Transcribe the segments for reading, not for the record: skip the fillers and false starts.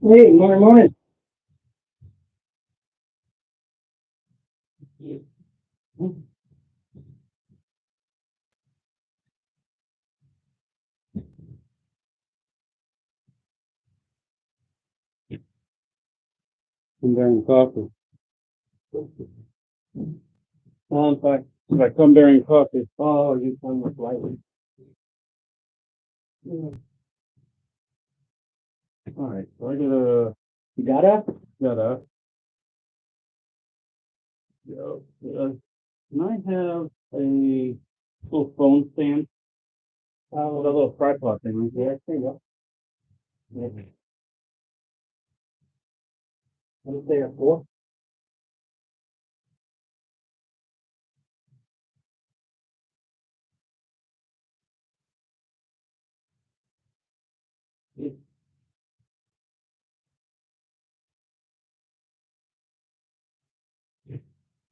Hey, morning, morning. I'm bearing coffee. I'm fine. Like I'm bearing coffee. Oh, you come with lightly. All right, so I gotta You got up? gotta. Can I have a little phone stand? A little tripod thing right there. Yeah, there you go. Yeah. What's there for?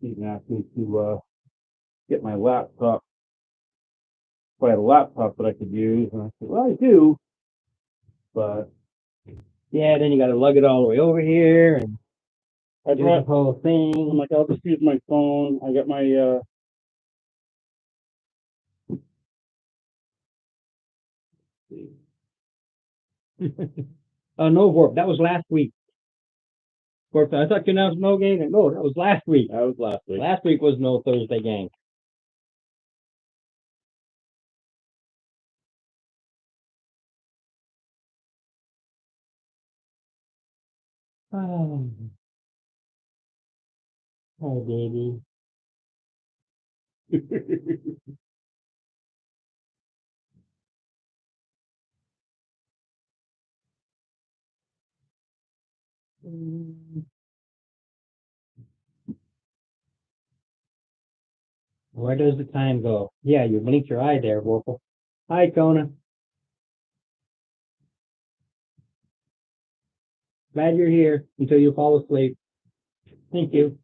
He's asked me to get my laptop. If I had a laptop that I could use, and I said, well, I do, but Yeah, then you got to lug it all the way over here and I do the brought. whole I'm thing. like, I'll just use my phone. I got my No, Vorp, that was last week. Vorp, I thought you announced no game. No, that was last week. that was last week. Last week was no Thursday game. Oh, hi, baby. Mm. Where does the time go? Yeah, you blinked your eye there, Vorpal. Hi, Kona. Glad you're here until you fall asleep. Thank you.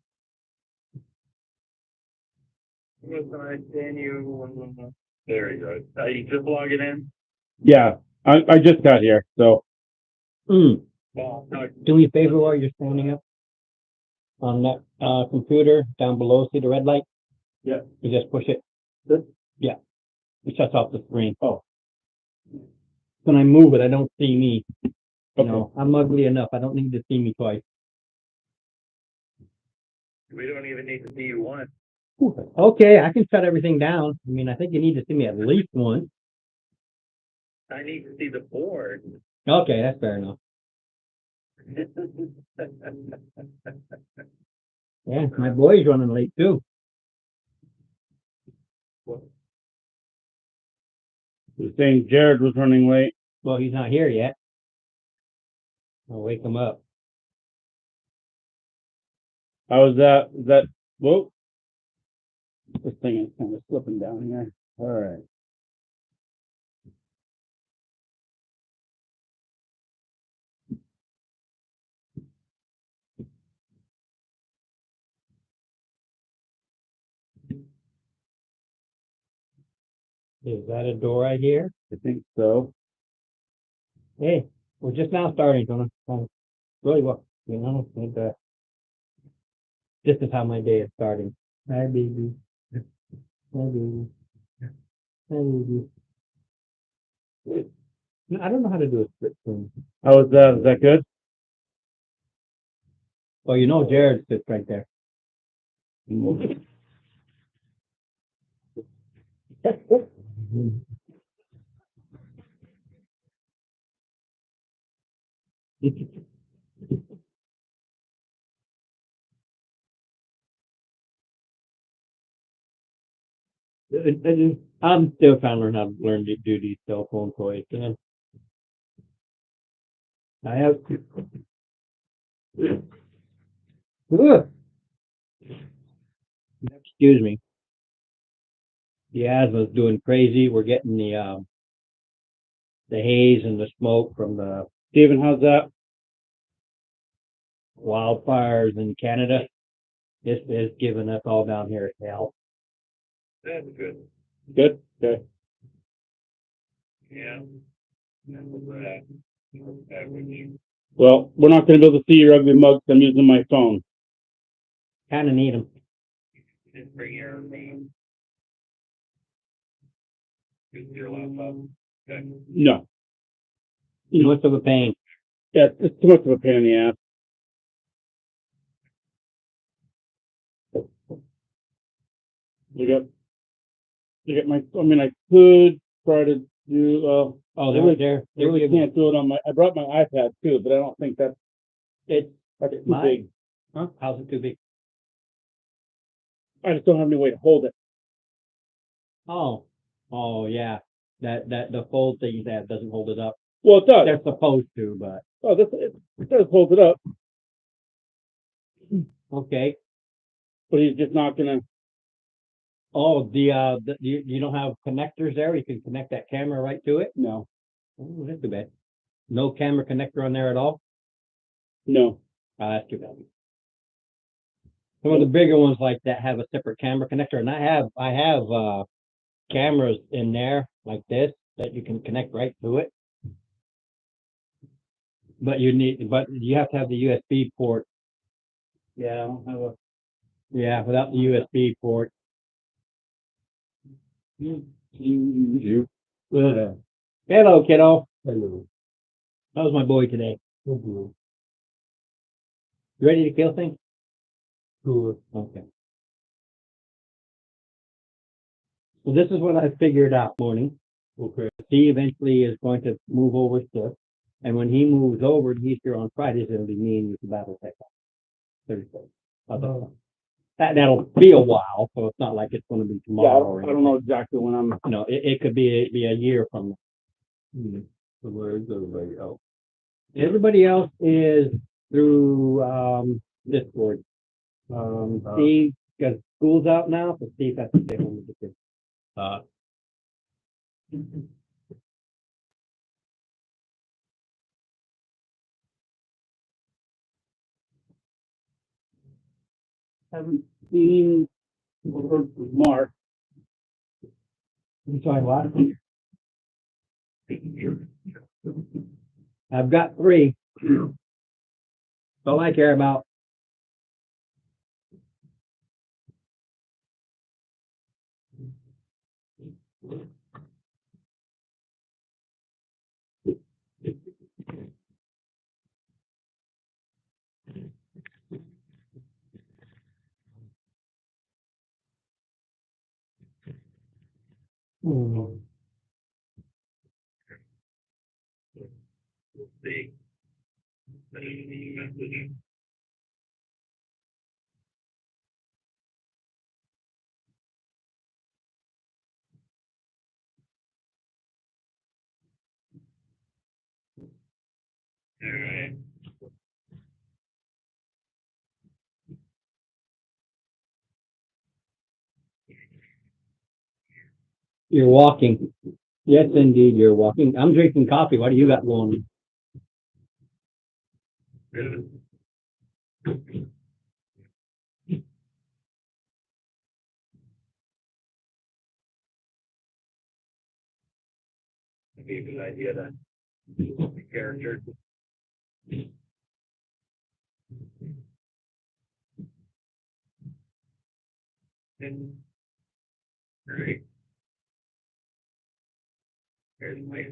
There you go. You just log it in? Yeah, I just got here, so Mm. Well, no, Do me a favor while you're standing up on that computer down below. See the red light? Yeah. You just push it. This? Yeah. It shuts off the screen. Oh. When I move it, I don't see me. You Okay. know, I'm ugly enough. I don't need to see me twice. we don't even need to see you once. Okay, I can shut everything down. I mean, I think you need to see me at least once. I need to see the board. Okay, that's fair enough. Yeah, my boy's running late too. You're saying Jared was running late. Well, he's not here yet. I'll wake him up. How was that? Is that whoa? This thing is kind of slipping down here. All right. Is that a door I hear? I think so. Hey, we're just now starting, Jonah. Really, what you know, this is how my day is starting. Hi, baby. Hi, baby. Hi, baby. No, I don't know how to do a split screen. How was that? Is that good? Well, you know, Jared sits right there. I'm still trying to learn how to learn to do these cell phone toys. And I have. Ugh. Excuse me. The asthma's doing crazy. We're getting the haze and the smoke from the Steven, how's that? wildfires in Canada. This is giving us all down here hell. That's good. Good. Okay. Yeah. That was average. Well, we're not going to be able to see your ugly mug 'cause I'm using my phone. Kind of need them. Didn't bring your laptop. Okay. No. Much of a pain. Yeah, it's too much of a pain in the ass. You get my, I mean, I could try to do, Oh, I they're really, there. I really can't do it on my, I brought my iPad too, but I don't think that's It's too my- big. Huh? How's it too big? I just don't have any way to hold it. Oh, oh yeah. That the fold thing that doesn't hold it up. Well, it does. They're supposed to, but Oh, it does hold it up, okay. but he's just not gonna, Oh, you don't have connectors there. You can connect that camera right to it. no, Oh, that's too bad. No camera connector on there at all. no. Oh, that's too bad. Some of the bigger ones like that have a separate camera connector, and I have cameras in there like this that you can connect right to it. But you have to have the USB port. Yeah, I don't have a. Yeah, without the USB port. You. Hello, kiddo. Hello. How's my boy today? Hello. You ready to kill things? Good. Okay. So this is what I figured out morning. Okay. He eventually is going to move over to, and when he moves over, and he's here on Fridays. It'll be me and you for battle tech Thursday. That'll be a while, so it's not like it's going to be Yeah, tomorrow. Or I don't know exactly when I'm. No, it could be a year from now. So where's everybody else? Everybody else is through Discord. Steve, because school's out now, so Steve has to stay home with the kids. Haven't seen or heard from Mark. You sorry, what? I've got 3. That's all I care about. Hmm. See. Message. All right. You're walking. Yes, indeed, you're walking. I'm drinking coffee. What do you got going? Good. It'd be a good idea to the character. And great. Here's my.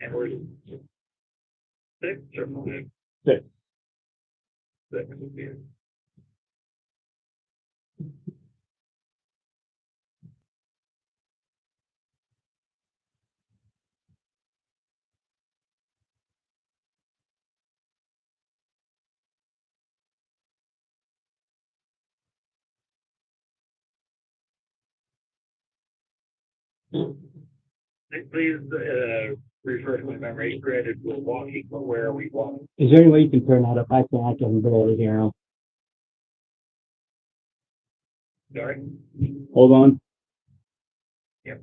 And we're 6 or 5? 6. 6 would be. Please refresh my memory. Granted, we're walking, but where are we walking? Is there any way you can turn that up? I can barely hear him. Sorry. Hold on. Yep.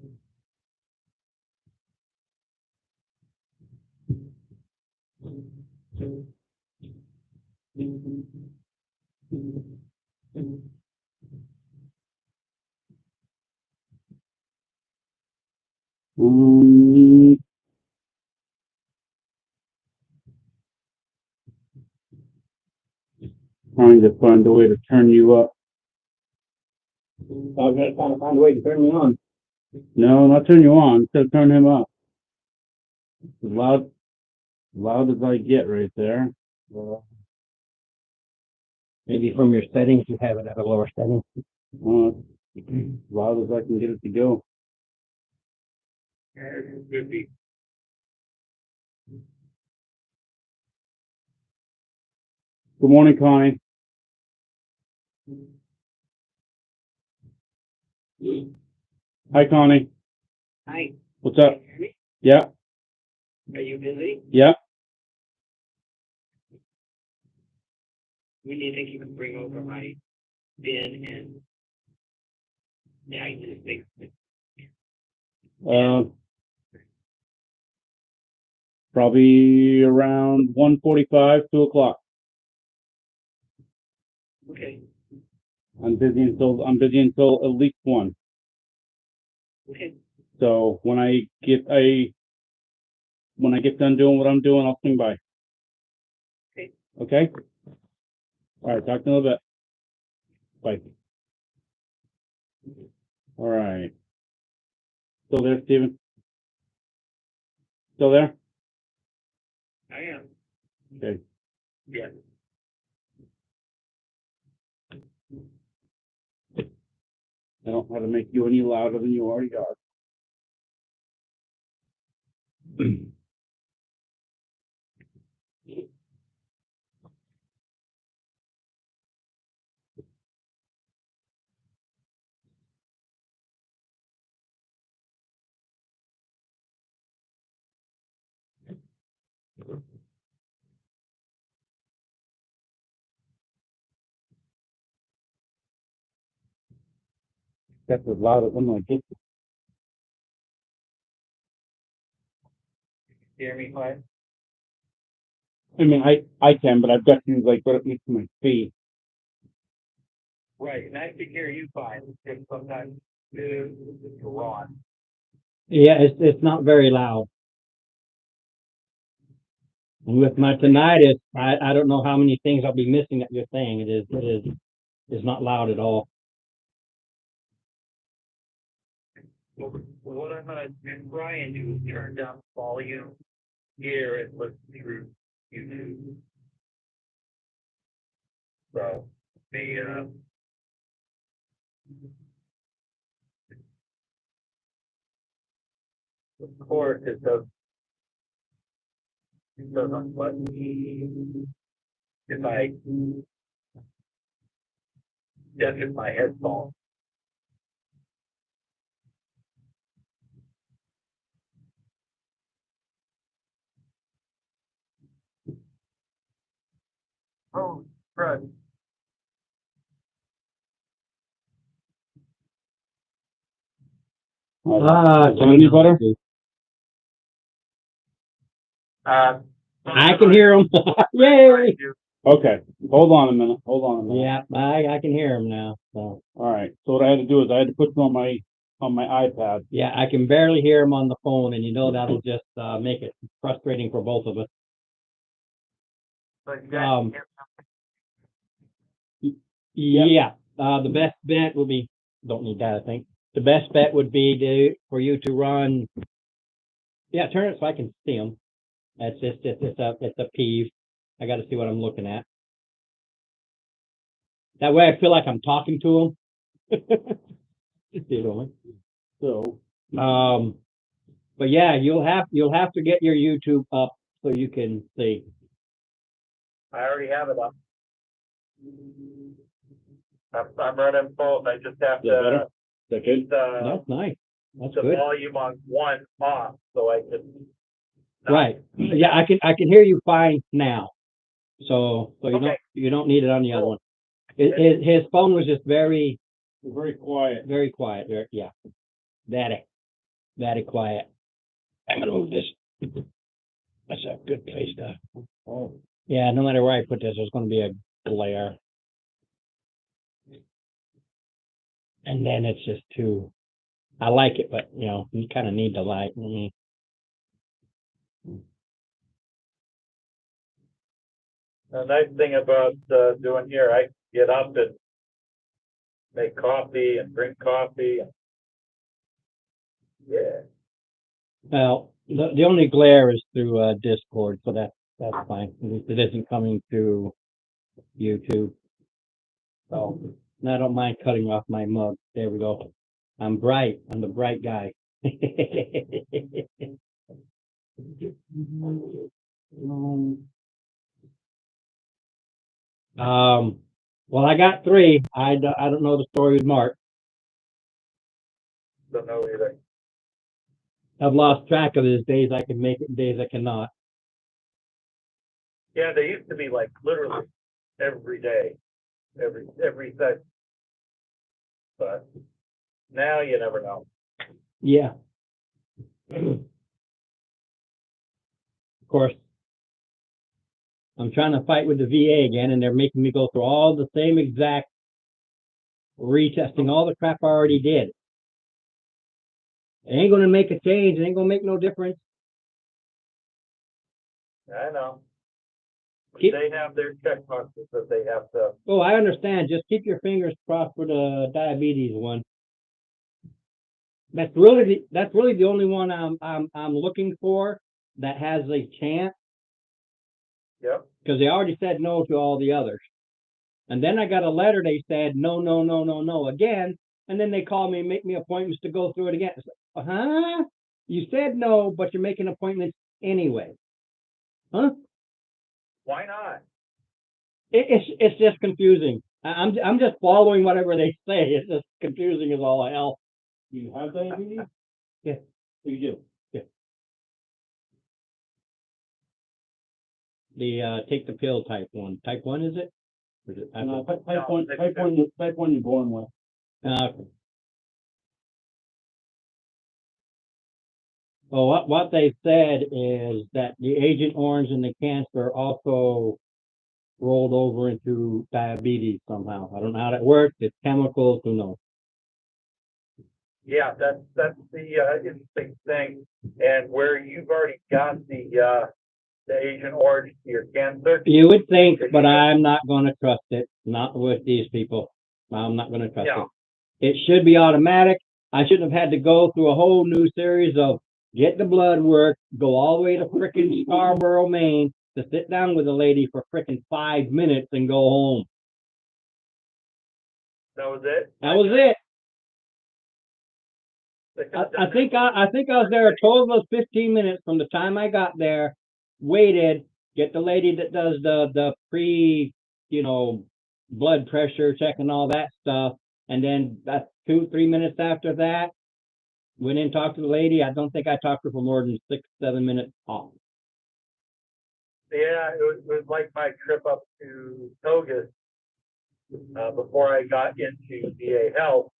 Mm, to find a way to turn you up. I'm gonna find a way to turn me on. No, not turn you on, instead of turn him up. As loud as I get right there. Maybe from your settings, you have it at a lower setting. As loud as I can get it to go. Could be. Good morning, Connie. Hi, Connie. Hi. What's up? Yeah, Are you busy? yeah. Do you think you can bring over my bin and? Yeah, I just think. Probably around 1:45, 2:00. Okay, I'm busy until at least 1. okay. So when I get done doing what I'm doing, I'll swing by. Okay. Okay? All right, talk to you in a little bit. Bye. All right. Still there, Steven? Still there? I am. Okay. Yeah. I don't know how to make you any louder than you already are. That's as loud as I'm gonna get. Hear me fine? I mean, I can, but I've got to like put it next to my feet. Right, and I can hear you fine. If sometimes you're on. Yeah, it's not very loud. And with my tinnitus, I don't know how many things I'll be missing that you're saying. It's not loud at all. What I'm gonna try and do is turn down the volume here and listen through YouTube. So, of course, it doesn't let me, if I deafen my headphones. Oh, right. Is that any better? I can hear them. Yay! Okay. Hold on a minute. Hold on a minute. Yeah, I can hear them now. So All right. So what I had to do is I had to put them on my iPad. yeah, I can barely hear them on the phone, and you know that'll just make it frustrating for both of us. Yeah, the best bet would be, don't need that, I think. The best bet would be for you to run, yeah, turn it so I can see them. That's just, it's a peeve. I got to see what I'm looking at. That way I feel like I'm talking to them. You know. So, but yeah, you'll have to get your YouTube up so you can see. I already have it up. I'm running both. I just have is that better? to Is that good? keep the That's nice. That's the good. volume on one off so I can. Right. Yeah, I can hear you fine now. So Okay. you don't need it on the other Cool. one. His phone was just very Very quiet. Yeah, very quiet. I'm gonna move this. That's a good place to. Oh. Yeah, no matter where I put this, there's going to be a glare, and then it's just too. I like it, but you kind of need the light. The nice thing about doing here, get up and make coffee and drink coffee. Yeah. Well, the only glare is through Discord, so that's fine. At least it isn't coming to YouTube. So and I don't mind cutting off my mug. There we go. I'm bright. I'm the bright guy. Well, I got three. I don't know the story with Mark. Don't know either. I've lost track of his days I can make it and days I cannot. Yeah, they used to be like literally every day, every second. But now you never know. Yeah. Of course, I'm trying to fight with the VA again, and they're making me go through all the same exact retesting, all the crap I already did. It ain't going to make a change. It ain't going to make no difference. I know. Keep- They have their check boxes that they have to. Oh, I understand. Just keep your fingers crossed for the diabetes one. That's really the only one I'm looking for that has a chance, Yep. because they already said no to all the others. And then I got a letter. They said no again. And then they called me and make me appointments to go through it again. It's like, huh? You said no, but you're making appointments anyway. Huh? Why not? It's just confusing. I'm just following whatever they say. It's just confusing as all hell. Do you have diabetes? Yeah. You do. The take the pill type one. Type 1 is it? Or is it type No, one? type one you're born with. Well, what they said is that the Agent Orange and the cancer also rolled over into diabetes somehow. I don't know how that works. It's chemicals, who knows? Yeah, that's the interesting thing. And where you've already got the Agent Orange to your cancer. You would think, but I'm not going to trust it. Not with these people. I'm not going to trust Yeah. it. It should be automatic. I shouldn't have had to go through a whole new series of get the blood work, go all the way to frickin' Scarborough, Maine, to sit down with a lady for frickin' 5 minutes and go home. That was it. That was it. I think I was there a total of 15 minutes from the time I got there, waited, get the lady that does the pre, blood pressure check and all that stuff, and then that's 2-3 minutes after that, went in, talked to the lady. I don't think I talked to her for more than 6-7 minutes off. Yeah, it was like my trip up to Togus before I got into VA Health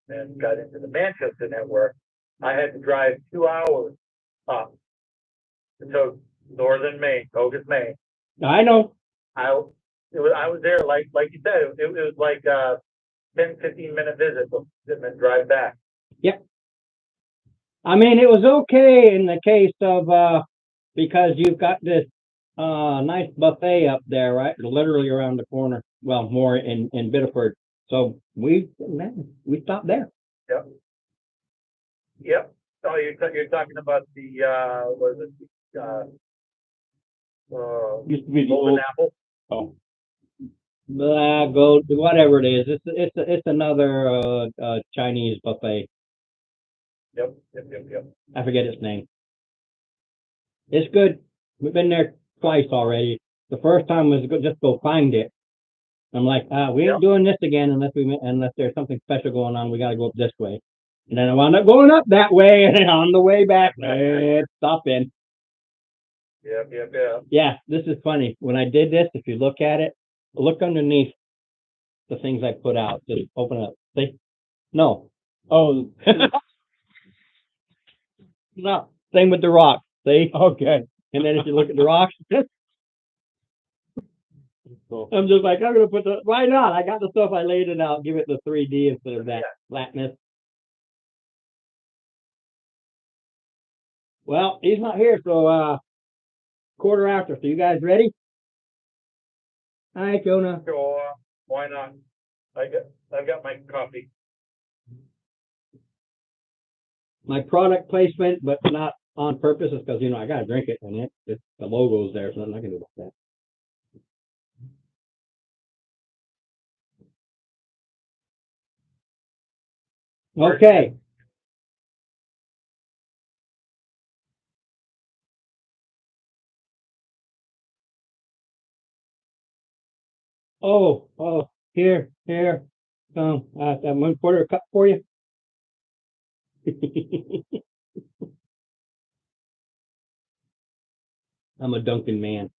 and got into the Manchester network. I had to drive 2 hours up to northern Maine, Togus, Maine. I know. I was there like you said, it was like a 10-15 minute visit and then drive back. Yep. I mean, it was okay in the case of because you've got this nice buffet up there, right? Literally around the corner. Well, more in Biddeford. So we stopped there. Yep. Oh, you're talking about the what is it? Used to be the Golden old. Apple. Oh. Go whatever it is. It's another Chinese buffet. Yep. I forget its name. It's good. We've been there twice already. The first time was just go find it. I'm like, we ain't doing this again unless there's something special going on. We got to go up this way. And then I wound up going up that way, and then on the way back, stopping. Yep. Yeah, this is funny. When I did this, if you look at it, look underneath the things I put out. Just open it up. See? No. Oh. No. Same with the rocks. See? Okay. And then if you look at the rocks, I'm just like, I'm going to put why not? I got the stuff, I laid it out, give it the 3D instead of that flatness. Well, he's not here, so 1:15. So you guys ready? Hi, Jonah. Sure. Why not? I've got my coffee. My product placement, but not on purpose, is because, I gotta drink it, and the logo's there, so nothing I can do about that. Okay. Oh, here, that 1/4 cup for you. I'm a Dunkin' man.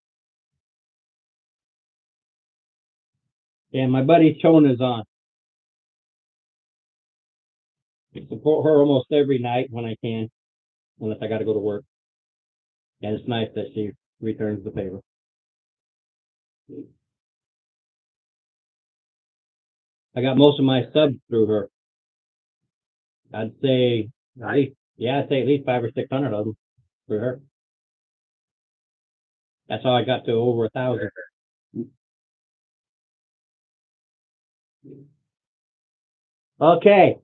Yeah, my buddy Chona's on. I support her almost every night when I can, unless I got to go to work. And it's nice that she returns the favor. I got most of my subs through her. I'd say I'd say at least 500 or 600 of them through her. That's how I got to over 1,000. Okay.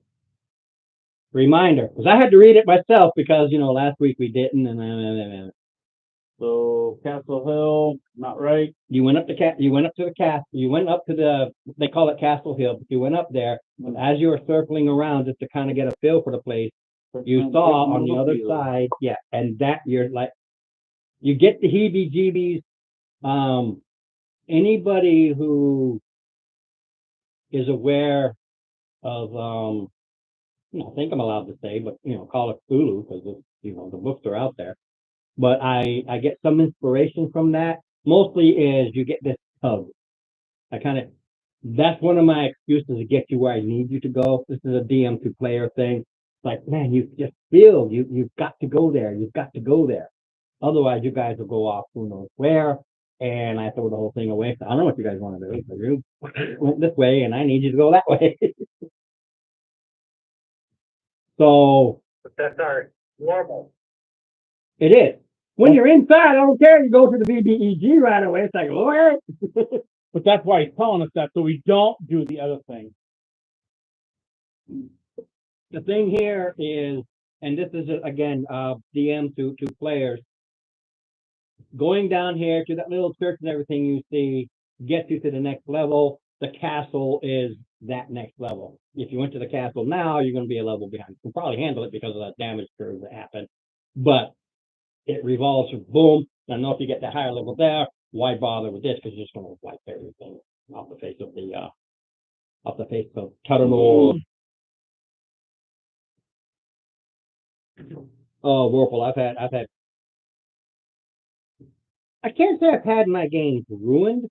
Reminder, because I had to read it myself because last week we didn't, and So Castle Hill, not right. you went up to the they call it Castle Hill, but you went up there, and as you were circling around just to kind of get a feel for the place, you saw on the other side, and that you're like, you get the heebie-jeebies. Anybody who is aware of I think I'm allowed to say, but Call of Cthulhu, because the books are out there. But I get some inspiration from that. Mostly is you get this tug. That's one of my excuses to get you where I need you to go. This is a DM to player thing. It's like, man, you just feel you've got to go there. You've got to go there. Otherwise, you guys will go off who knows where, and I throw the whole thing away. So I don't know what you guys want to do. But you went this way, and I need you to go that way. So But that's our normal. it is. When you're inside, I don't care. You go to the BBEG right away. It's like, what? But that's why he's telling us that, so we don't do the other thing. The thing here is, and this is again, DM to players. Going down here to that little church and everything you see gets you to the next level. The castle is that next level. If you went to the castle now, you're going to be a level behind. You can probably handle it because of that damage curve that happened. But it revolves from boom. I don't know if you get that higher level there. Why bother with this? Because you're just going to wipe everything off the face of Tuttermore. Oh, Warple, I've had. I can't say I've had my games ruined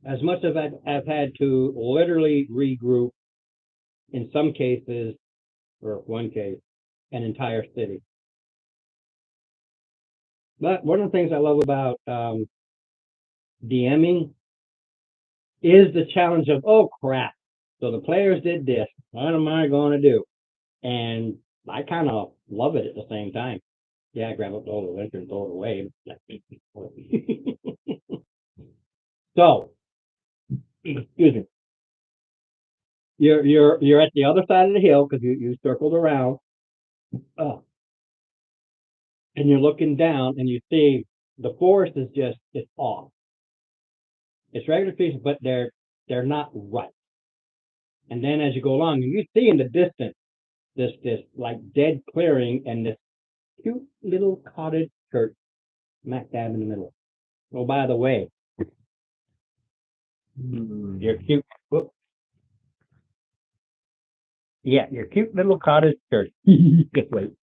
as much as I've had to literally regroup. In some cases, or one case, an entire city. But one of the things I love about DMing is the challenge of, oh crap, so the players did this. What am I going to do? And I kind of love it at the same time. Yeah, I grab up all the winter and throw it away. So, excuse me. You're at the other side of the hill because you circled around. And you're looking down and you see the forest is it's off. It's regular trees, but they're not right. And then as you go along, you see in the distance this like dead clearing and this cute little cottage church smack dab in the middle. Oh, by the way, your cute, your cute little cottage church. Just wait.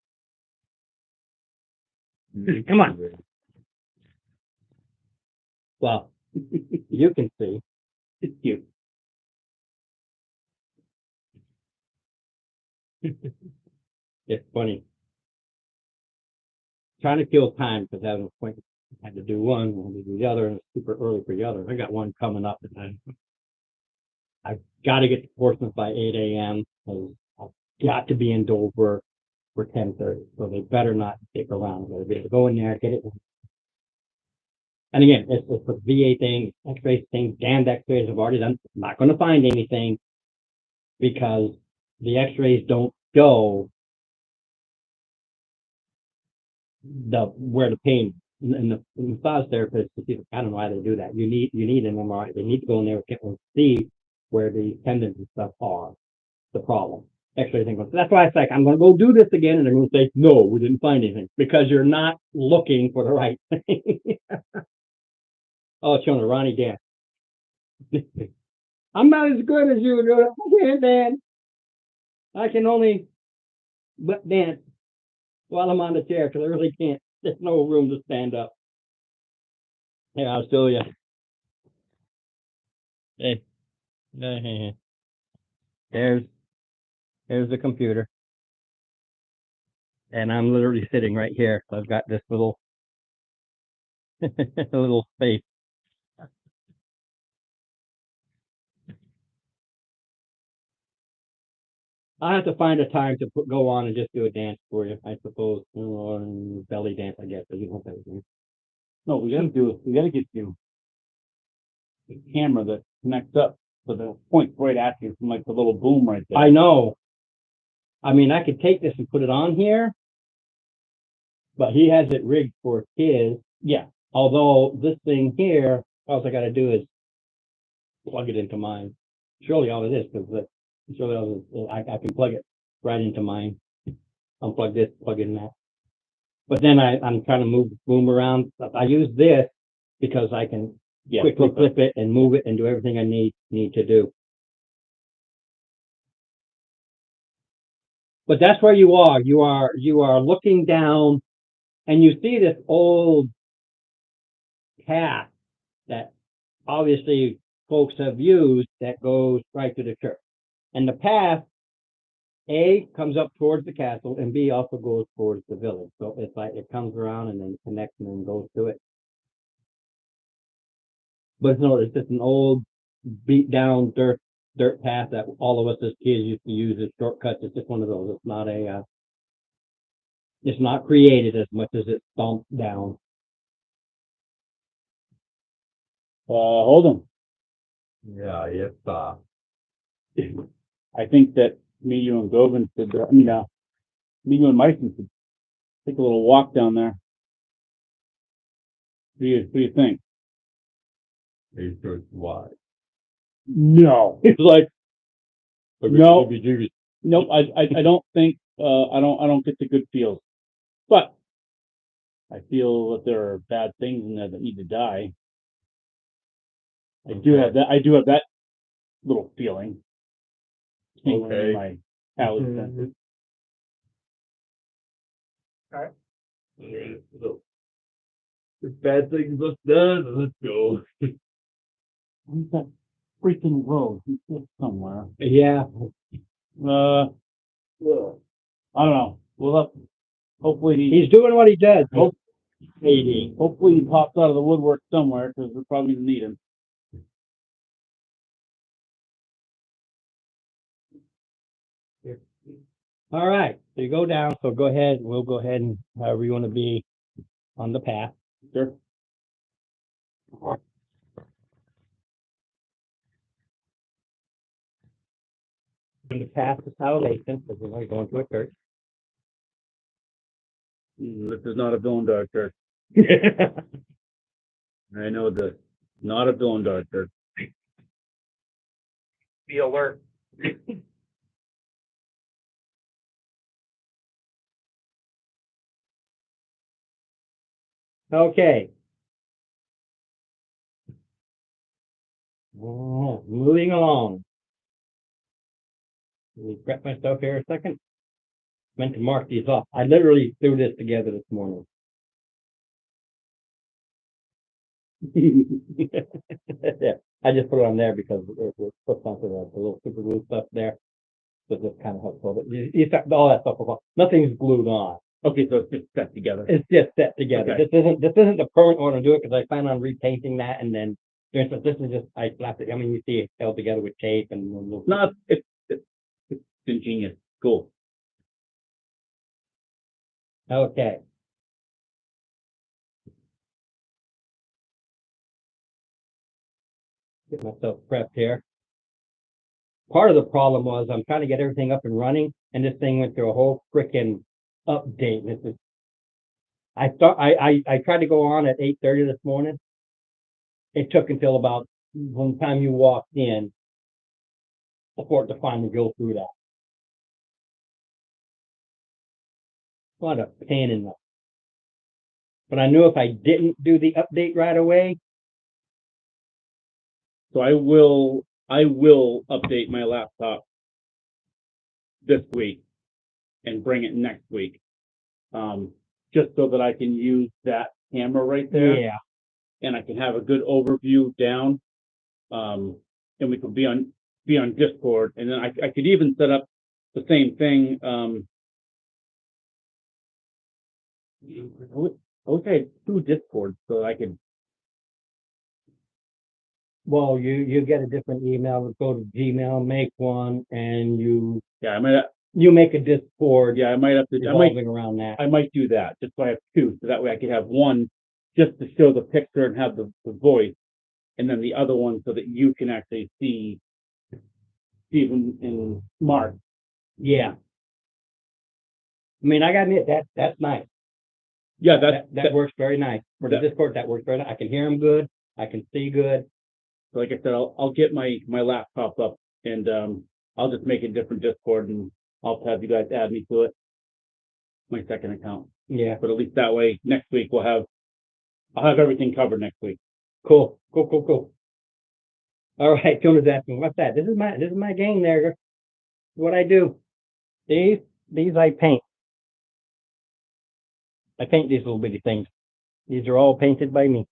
Come on. Well, you can see it's cute. It's funny. Trying to kill time because I have an appointment. I had to do one, wanted to do the other, and it's super early for the other. I got one coming up, and I've got to get to Portsmouth by 8 a.m. because I've got to be in Dover for 10:30. So they better not stick around. They'll be able to go in there, get it. And again, it's a VA thing, X-ray thing, damned X-rays have already done, not gonna find anything because the X-rays don't show where the pain, and the massage therapist, I don't know why they do that. You need an MRI. They need to go in there and see where the tendons and stuff are, the problem. X-ray thing. That's why it's like, I'm going to go do this again. And they're going to say, no, we didn't find anything because you're not looking for the right thing. Oh, it's showing a Ronnie dance. I'm not as good as you, dude. I can't dance. I can only dance while I'm on the chair because I really can't. There's no room to stand up. Here, I'll show you. Hey. There's the computer. And I'm literally sitting right here. So I've got this little little space. I have to find a time to go on and just do a dance for you, I suppose. Or belly dance, I guess. But you don't have to. No, we gotta get you the camera that connects up so the point right at you from like the little boom right there. I know. I mean, I could take this and put it on here, but he has it rigged for his. Yeah. Although this thing here, all I got to do is plug it into mine. Surely all it is, because I can plug it right into mine. Unplug this, plug in that. But then I'm trying to move the boom around. I use this because I can quickly flip it and move it and do everything I need to do. But that's where you are. You are looking down, and you see this old path that obviously folks have used that goes right to the church. And the path, A, comes up towards the castle, and B, also goes towards the village. So it's like it comes around and then connects and then goes to it. But no, it's just an old beat down dirt path that all of us as kids used to use as shortcuts. It's just one of those. It's not it's not created as much as it's stomped down. Hold on. Yeah, it's I think that me, you, and Govan should, me, you, and Mason should take a little walk down there. What do you think? why? No. It's like, no. Nope. I don't think, I don't get the good feels. But I feel that there are bad things in there that need to die. I do have that little feeling. Okay. In my palate center. If bad things look done, let's go. Where's that freaking road? He's here somewhere. Yeah. I don't know. Hopefully He's doing what he does. Hopefully he pops out of the woodwork somewhere because we're probably gonna need him. All right. So you go down. So go ahead. We'll go ahead and however you want to be on the path. Sure. On the path to salvation, because we're going to go into a church. This is not a villain dog church. I know this. Not a villain dog church. Be alert. Okay. Moving along. Let me prep myself here a second. Meant to mark these off. I literally threw this together this morning. Yeah, I just put it on there because it was put onto the little super glue stuff there. So this kind of helpful. But you all that stuff, nothing's glued on. Okay, so it's just set together. It's just set together. Okay. This isn't the permanent one to do it because I plan on repainting that and then doing stuff. This is just I slapped it. I mean, you see it held together with tape and It's ingenious. Cool. okay. Get myself prepped here. Part of the problem was I'm trying to get everything up and running, and this thing went through a whole frickin' update. This is, I tried to go on at 8:30 this morning. It took until about from the time you walked in for it to finally go through that. What a pain in the. But I knew if I didn't do the update right away, So I will update my laptop this week and bring it next week. Just so that I can use that camera right there yeah, and I can have a good overview down. And we could be on Discord, and then I could even set up the same thing. I wish I had two Discords so I could. well, you get a different email, go to Gmail, make one, and you Yeah, I might. make a Discord Yeah, I might have to. revolving around that. I might do that just so I have two, so that way I could have one just to show the picture and have the voice, and then the other one so that you can actually see Stephen and Mark. Yeah. I mean, I gotta admit that's nice. Yeah, That works very nice for the that- Discord. That works very nice. I can hear them good. I can see good. like I said, I'll get my laptop up and I'll just make a different Discord and I'll have you guys add me to it. My second account. Yeah. But at least that way next week I'll have everything covered next week. Cool. All right. Tuna's asking, what's that? This is my game there. What I do. These I paint. I paint these little bitty things. These are all painted by me.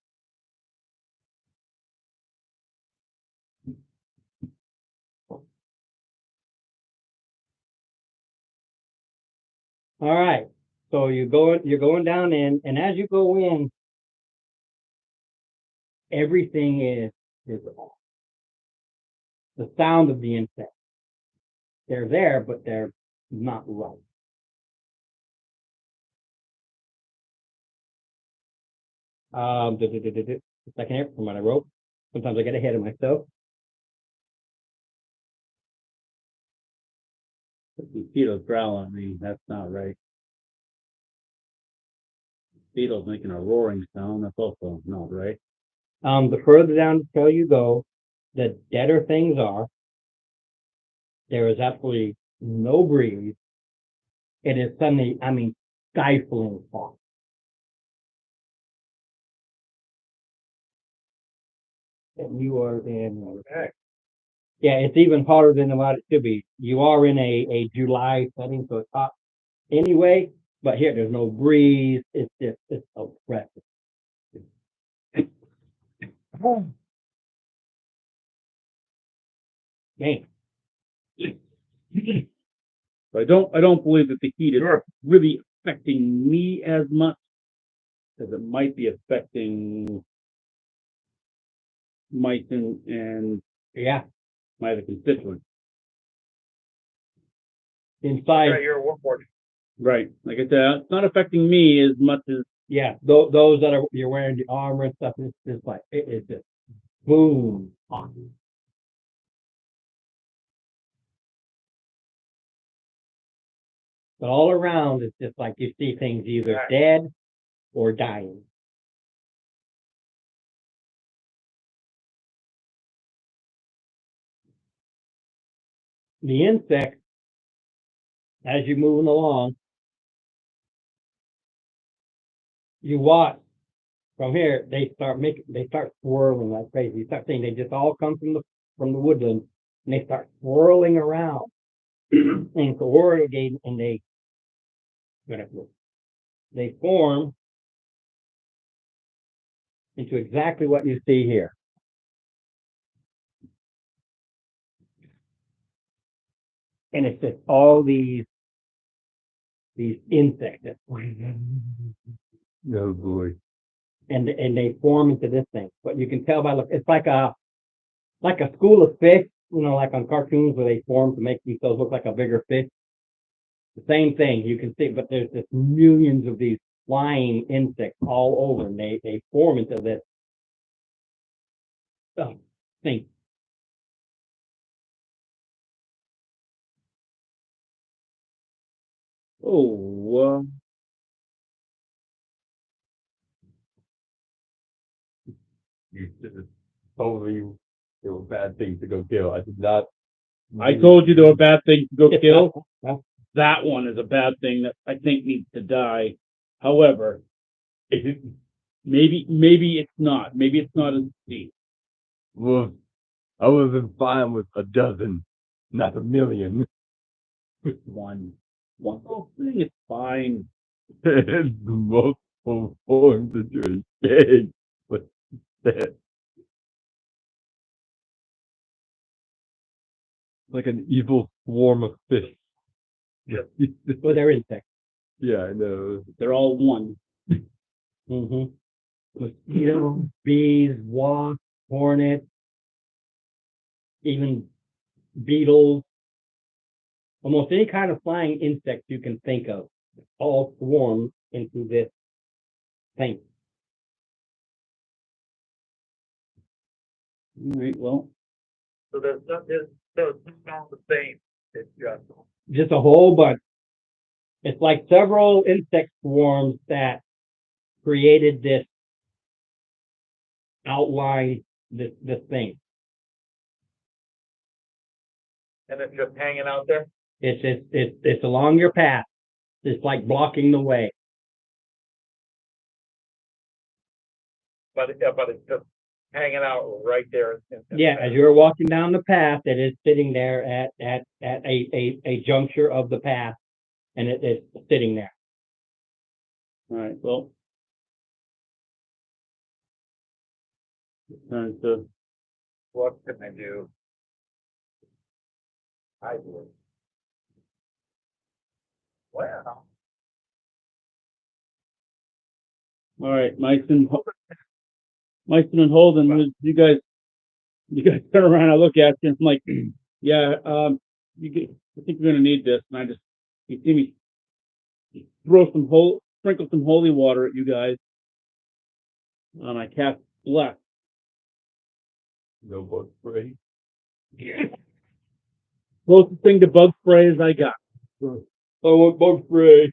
All right. So you're going down in, and as you go in, everything is visible. The sound of the insect. They're there, but they're not right. Second here from what I wrote. Sometimes I get ahead of myself. Mosquitoes growl at me. That's not right. Mosquitoes making a roaring sound. That's also not right. The further down the trail you go, the deader things are. There is absolutely no breeze. It is suddenly, stifling hot. And you are in. Yeah, it's even hotter than what it should be. You are in a July setting, so it's hot anyway. But here, there's no breeze. It's oppressive. Dang. But I don't believe that the heat is really affecting me as much as it might be affecting mice and Yeah, my other constituents. inside. Right, you're a workhorse. Right. Like I said, it's not affecting me as much as Yeah, those that are you're wearing the armor and stuff. It's just like it is just boom hot. But all around, it's just like you see things either Right. dead or dying. The insects, as you're moving along, you watch from here. They start swirling like crazy. You start seeing they just all come from the woodland, and they start swirling around and coordinating, and they form into exactly what you see here. And it's just all these insects that, oh boy. and they form into this thing. But you can tell by look, it's like a school of fish, like on cartoons where they form to make themselves look like a bigger fish. The same thing you can see, but there's just millions of these flying insects all over, and they form into this thing. Oh, You just told me they were bad things to go kill. I did not. I told you there were bad things to go kill. That one is a bad thing that I think needs to die. However, maybe it's not. Maybe it's not as deep. Well, I wasn't fine with a dozen, not a million. One whole thing is fine. It's multiple forms that you're escaping. But that, like an evil swarm of fish. Yes. Well, they're insects. Yeah, I know. They're all one. Mm-hmm. Mosquitoes, bees, wasps, hornets, even beetles, almost any kind of flying insect you can think of, all swarm into this thing. All right. Well, So there's not, so it's not the same. It's Just a whole bunch. It's like several insect swarms that created this outline, this thing. and it's just hanging out there. It's along your path. It's like blocking the way. But it's just hanging out right there. Yeah, as you're walking down the path, it is sitting there at a juncture of the path, and it's sitting there. all right. Well, time to. What can I do? I do. Well, All right, Mason and Holden, you guys turn around. I look at you. And I'm like, yeah, I think we're gonna need this. And you see me sprinkle some holy water at you guys, and I cast bless. No bug spray. Closest thing to bug spray as I got. Oh, bug spray.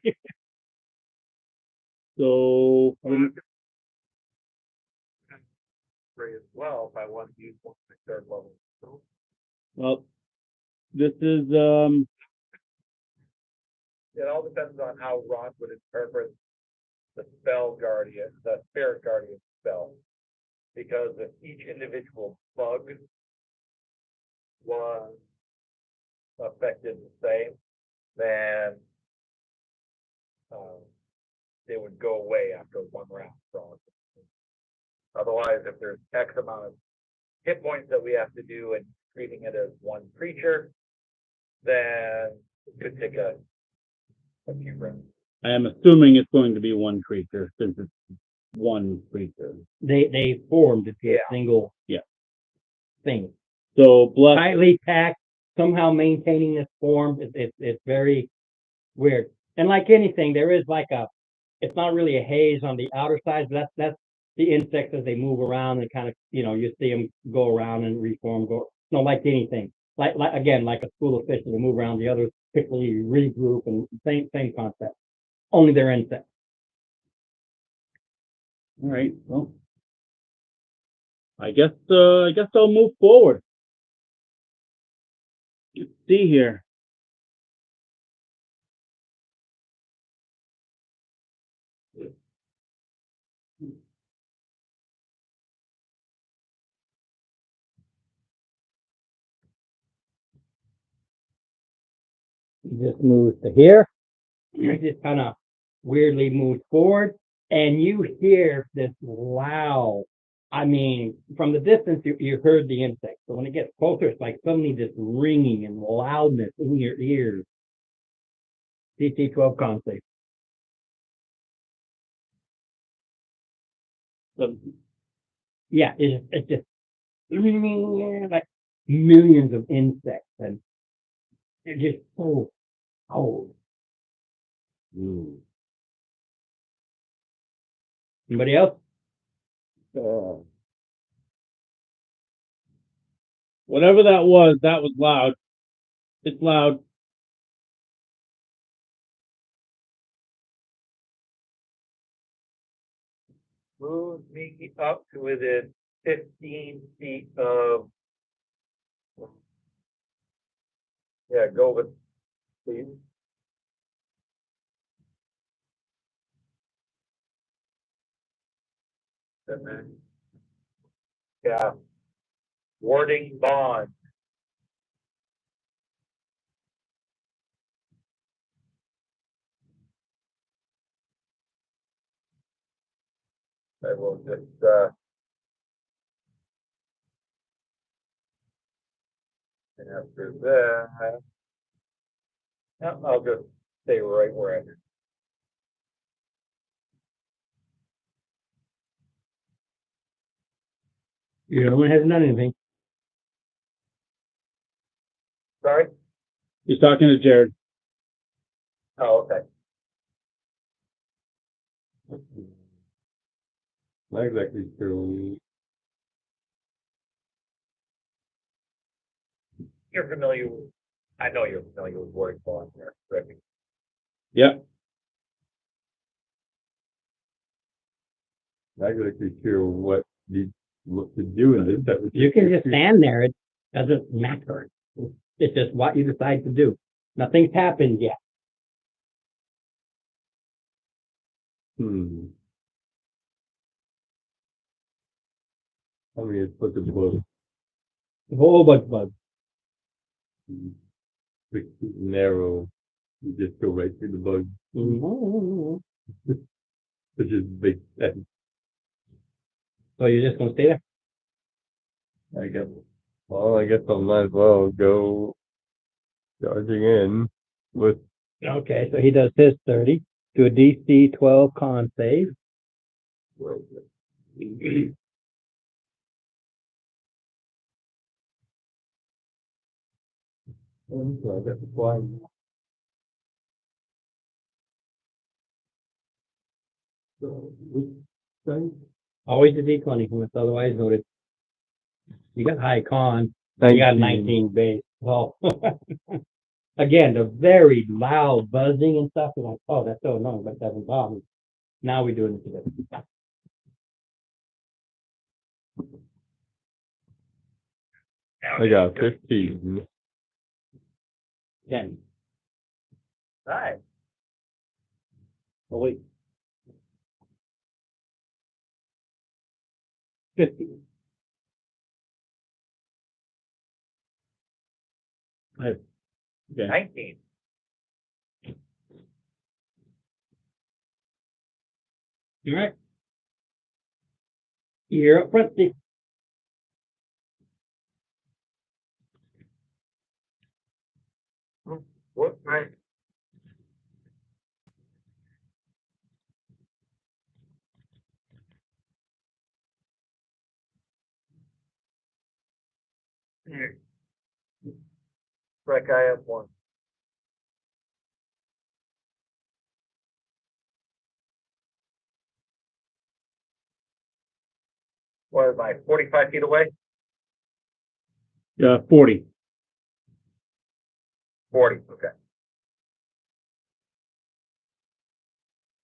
So spray as well if I want to use one of the third level. well, this is It all depends on how Ron would interpret the spirit guardian spell. Because if each individual bug was affected the same, then they would go away after one round. So otherwise, if there's X amount of hit points that we have to do and treating it as one creature, then it could take a few rounds. I am assuming it's going to be one creature since it's one creature. They formed to be a single thing. So bless. Tightly packed, somehow maintaining this form. It's very weird. And like anything, there is like it's not really a haze on the outer side, but that's the insects as they move around and kind of, you see them go around and reform, like anything. Like again, like a school of fish that move around, the others quickly regroup, and same concept. Only they're insects. All right. Well, I guess I'll move forward. Let's see here. He just moves to here. He just kind of weirdly moves forward, and you hear this loud. I mean, from the distance, you heard the insect. But when it gets closer, it's like suddenly this ringing and loudness in your ears. DC 12 conflict. Yeah, it's just like millions of insects, and they're just so old. Anybody else? Whatever that was loud. It's loud. move me up to within 15 feet of. Yeah, go with, please. And then, yeah, warding bond. I will just, and after that, no, I'll just stay right where I am. You know, one hasn't done anything. Sorry? He's talking to Jared. Oh, okay. Not exactly sure. You're familiar with, I know you're familiar with warding bond there, Rick. Yep. Not exactly sure what to do in this. That was You can just stand there. It doesn't matter. It's just what you decide to do. Nothing's happened yet. I mean, it's put the book A whole bunch of bugs. narrow. You just go right through the bug, Mhm. which is big. So you're just gonna stay there? I guess. Well, I guess I might as well go charging in with. Okay, so he does his 30 to a DC 12 con save. So I got the flying. So, which thing? Always a D20 unless otherwise noted. You got high con, you got 19 base. Well, again, the very loud buzzing and stuff, you're like, oh, that's so annoying, but it doesn't bother me. Now we're doing it together. I got 15. 10. Nice. Oh, wait. 50. Okay. 19. All right. You're up front, Steve. What, right? Rick, I have one. What am I, 45 feet away? 40. 40, okay.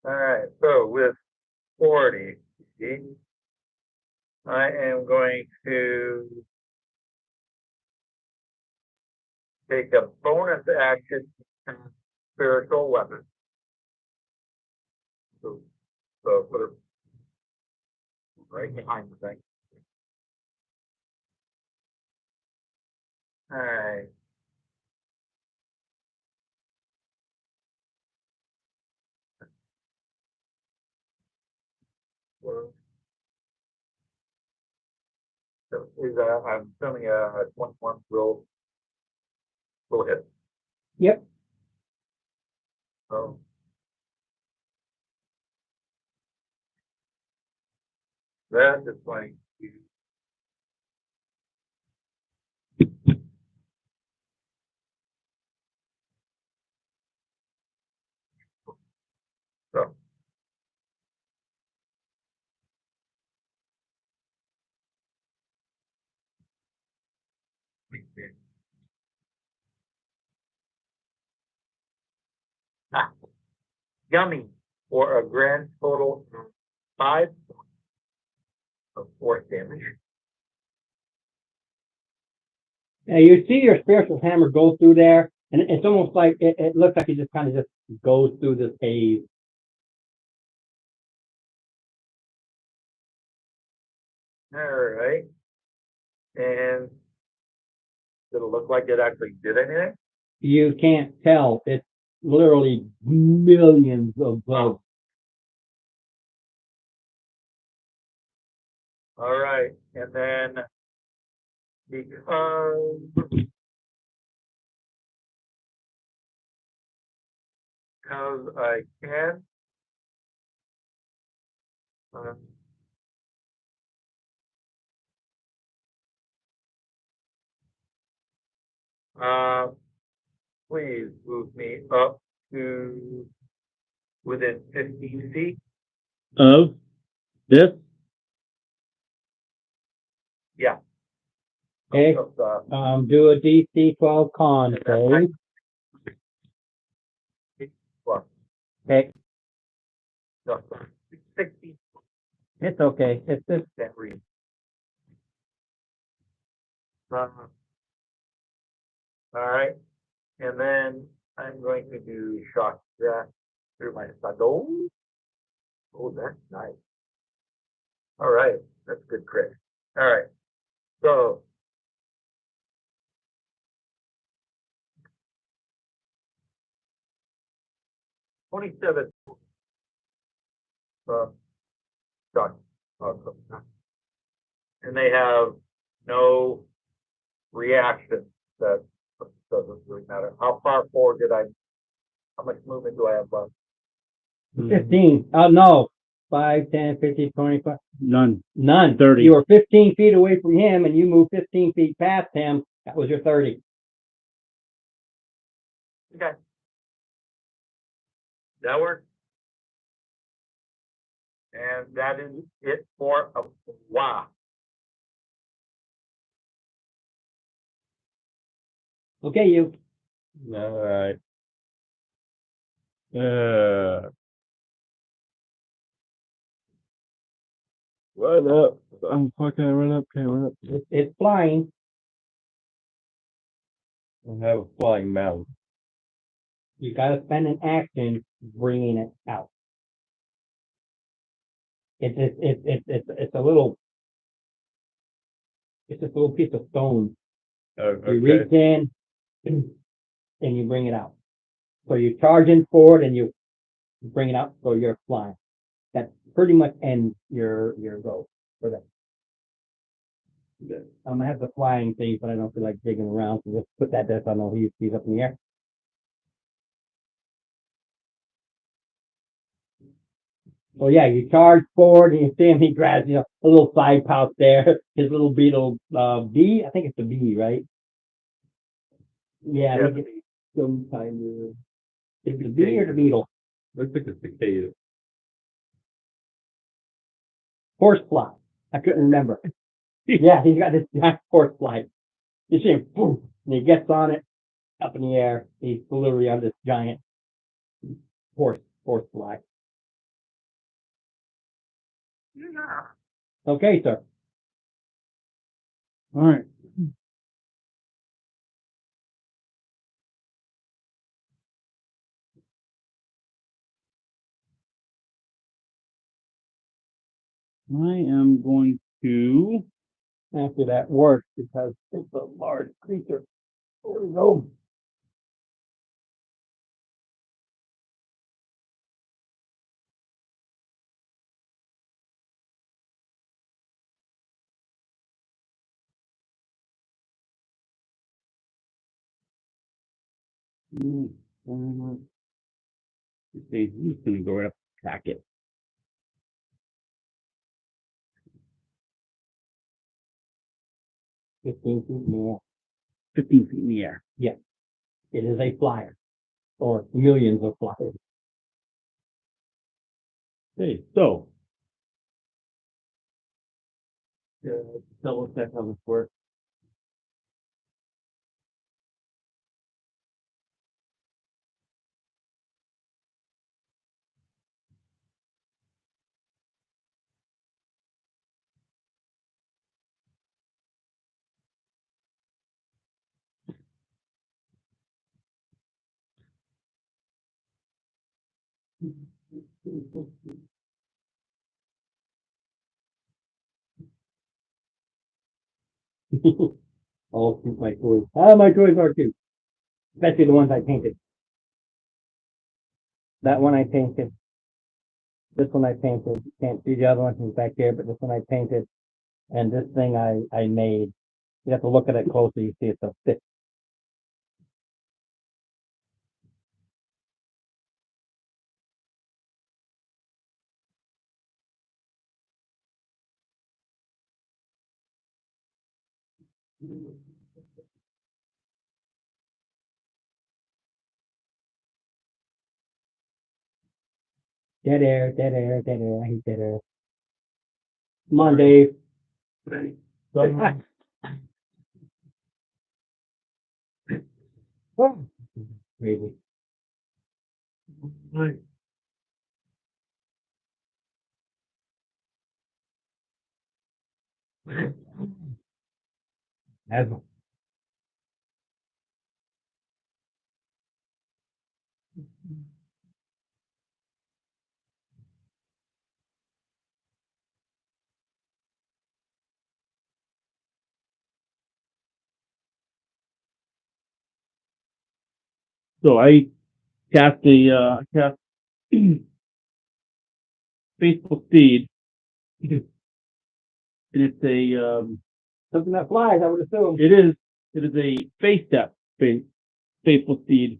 All right, so with 40, I am going to take a bonus action and spiritual weapon. So put it right behind the thing. All right. Well, so is I'm assuming a 21 will hit. Yep. So that is going to. So. Ah, yummy for a grand total of 5 of force damage. Yeah, you see your spiritual hammer go through there, and it's almost like it looks like it just kind of just goes through this haze. All right. And did it look like it actually did anything? You can't tell. It's literally millions of bugs. All right. And then because I can, um, uh, please move me up to within 15 feet. Of this, Yeah. Okay. Of, Do a DC 12 con save. well, Okay, no, 60 it's okay. It's just that read. All right. And then I'm going to do shock that through my saddle. Oh, that's nice. All right. That's good crit. All right. So, $27 shock. Awesome. And they have no reaction. That doesn't really matter. How far forward how much movement do I have left? 15. Oh, no. 5, 10, 15, 25. none. None. 30. You were 15 feet away from him and you moved 15 feet past him. That was your 30. Okay. That works. And that is it for a while. Okay, you. All right. Run up. Oh, fuck, can I run up? Can I run up? It's flying. I have a flying mount. You gotta spend an action bringing it out. It's a little, it's just a little piece of stone. Oh, You okay. reach in and you bring it out. So you charge in forward and you bring it out, so you're flying. That pretty much ends your goal for that. I have the flying thing, but I don't feel like digging around, so just put that there so I know he's up in the air. So yeah, you charge forward and you see him, he grabs, a little side pouch there, his little beetle, bee, I think it's a bee, right? Yeah, Yeah. look at some kind of, is it the bee or the beetle? Looks like a cicada. Horsefly. I couldn't remember. Yeah, he's got this giant horsefly. You see him, boom, and he gets on it, up in the air. He's literally on this giant horsefly. Okay, sir. All right. I am going to, After that works because it's a large creature. There we go. see, I'm just gonna go right up and attack it. 15 feet more. 15 feet in the air. It is a flyer. Or millions of flyers. Okay, so. Double check how this works. All my toys. Ah, my toys are too. Especially the ones I painted. That one I painted. This one I painted. You can't see the other one from back there, but this one I painted. And this thing I made. You have to look at it closely. You see it's a stick. Dead air, dead air, dead air. I hate dead air. Come on, Dave. Oh, crazy. Asthma. So I cast Faithful Steed. And it's Something that flies, I would assume. it is a face step, Faithful Steed.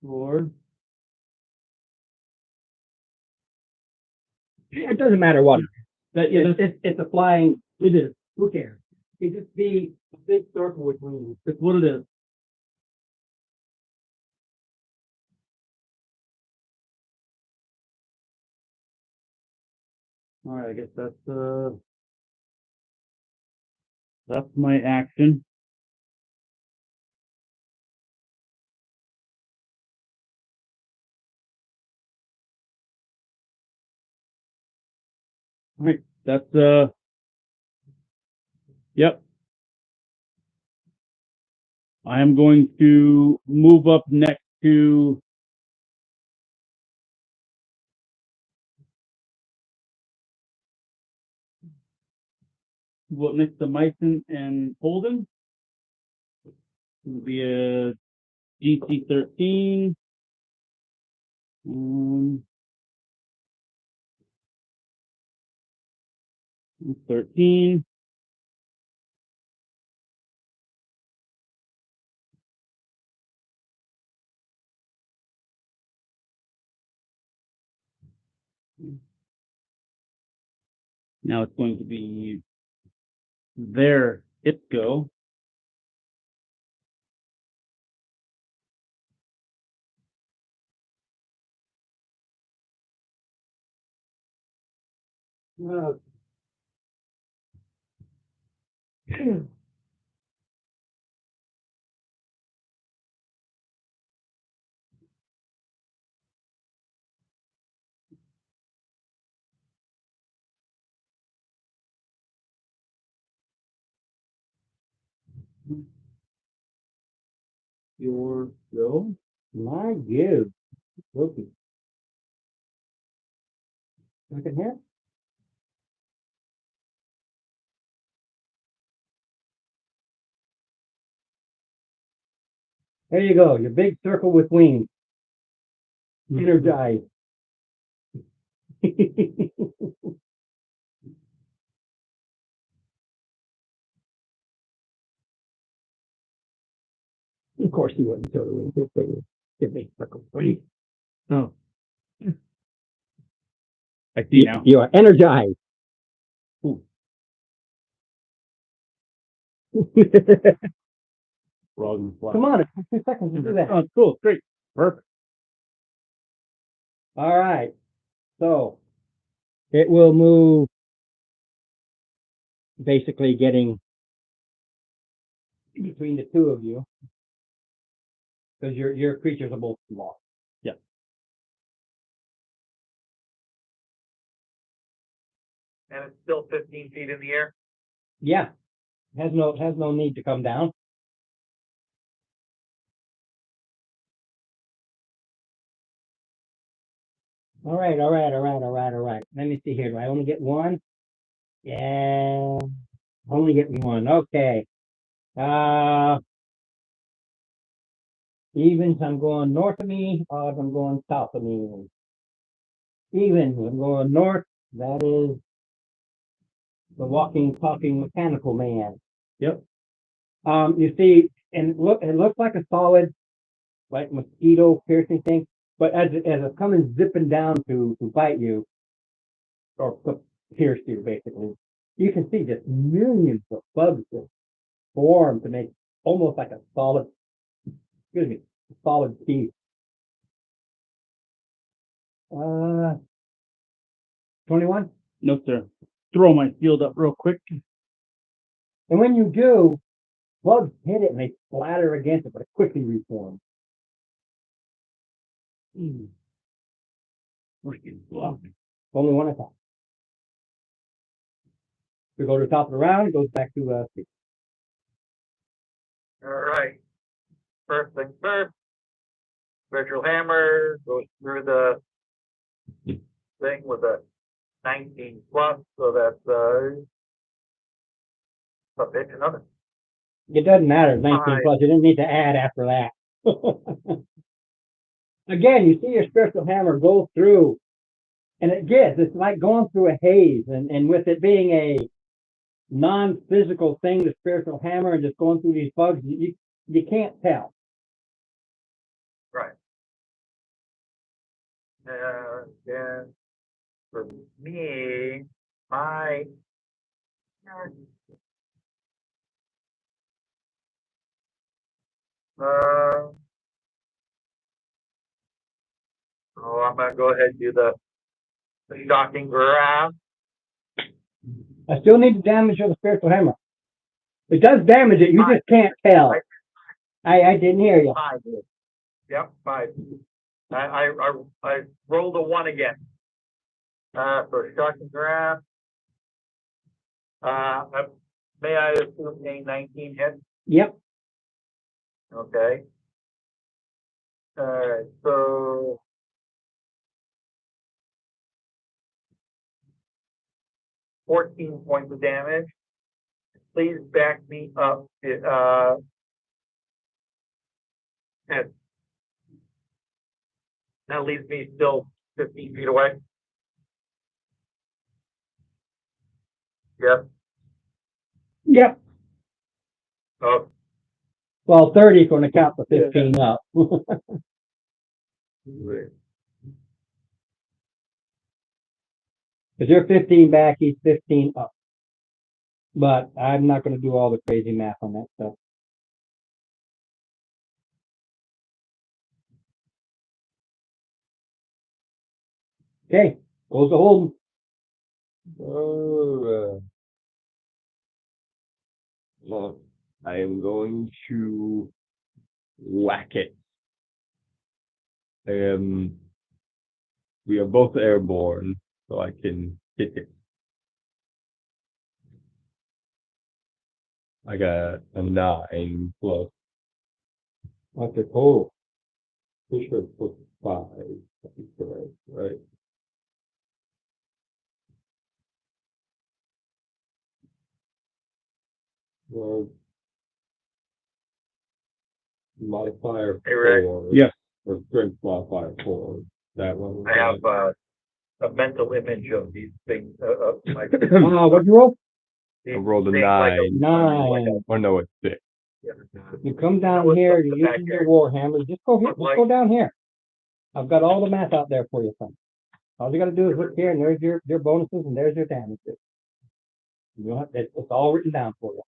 Or It doesn't matter what. that, yeah, It's a flying, it is. who cares? It just be a big circle with wings. That's what it is. All right, I guess that's my action. All right, that's yep. I am going to move up next to next to Myson and Holden. It'll be a GC 13. 13. Now it's going to be their IPCO. Your go. My give. Loki. Look at here. There you go. Your big circle with wings. Energize. Of course you wouldn't show the wings. If they were your big circle with wings. Oh. I see now. You are energized. Frog and fly. Come on, it's 2 seconds to do that. Oh, cool. Great. Perfect. All right. So it will move, basically getting between the two of you. Because your creatures are both small. And it's still 15 feet in the air. Yeah. Has no need to come down. All right. Let me see here. Do I only get one? Yeah, only get one. Okay. Evens, I'm going north of me. Odds, I'm going south of me. Evens, I'm going north. That is the walking, talking mechanical man. Yep. You see, and it looks like a solid, like mosquito piercing thing, but as it's coming zipping down to bite you, or to pierce you, basically, you can see just millions of bugs just form to make almost like a solid, solid piece. 21. Nope, sir. Throw my field up real quick. And when you do, bugs hit it and they splatter against it, but it quickly reforms. Freaking block. Only one attack. We go to the top of the round, it goes back to Steve. All right. First thing first. Spiritual hammer goes through the thing with a 19 plus, so that's a bit another. It doesn't matter, 19 Fine. plus, you didn't need to add after that. Again, you see your spiritual hammer go through, and it's like going through a haze, and with it being a non-physical thing, the spiritual hammer, and just going through these bugs, you can't tell. Right. And for me, my I'm gonna go ahead and do the shocking graph. I still need to damage your spiritual hammer. It does damage it, you just can't tell. I didn't hear you. 5. Yep, 5. I rolled a 1 again. For shocking graph. May I assume a 19 hit? Yep. Okay. Alright, so 14 points of damage. Please back me up. And that leaves me still 15 feet away. Yep. Yep. Oh, Well, 30 is going to count the 15 up. Because you're 15 back, he's 15 up. But I'm not going to do all the crazy math on that stuff. Okay, goes to Holden. Well, I am going to whack it. We are both airborne, so I can hit it. I got a 9 plus. What's the total? Fisher plus 5. That's correct, right? Well, modifier Hey, Rick. 4. Yes. Or strength modifier 4. That one. I have a mental image of these things. Like, What'd you roll? I rolled a things like 9. 9. Oh no, it's 6. You come down here to use your war hammers. Just go here. Just go down here. I've got all the math out there for you, son. All you got to do is look here, and there's your bonuses, and there's your damages. You know, it's all written down for you.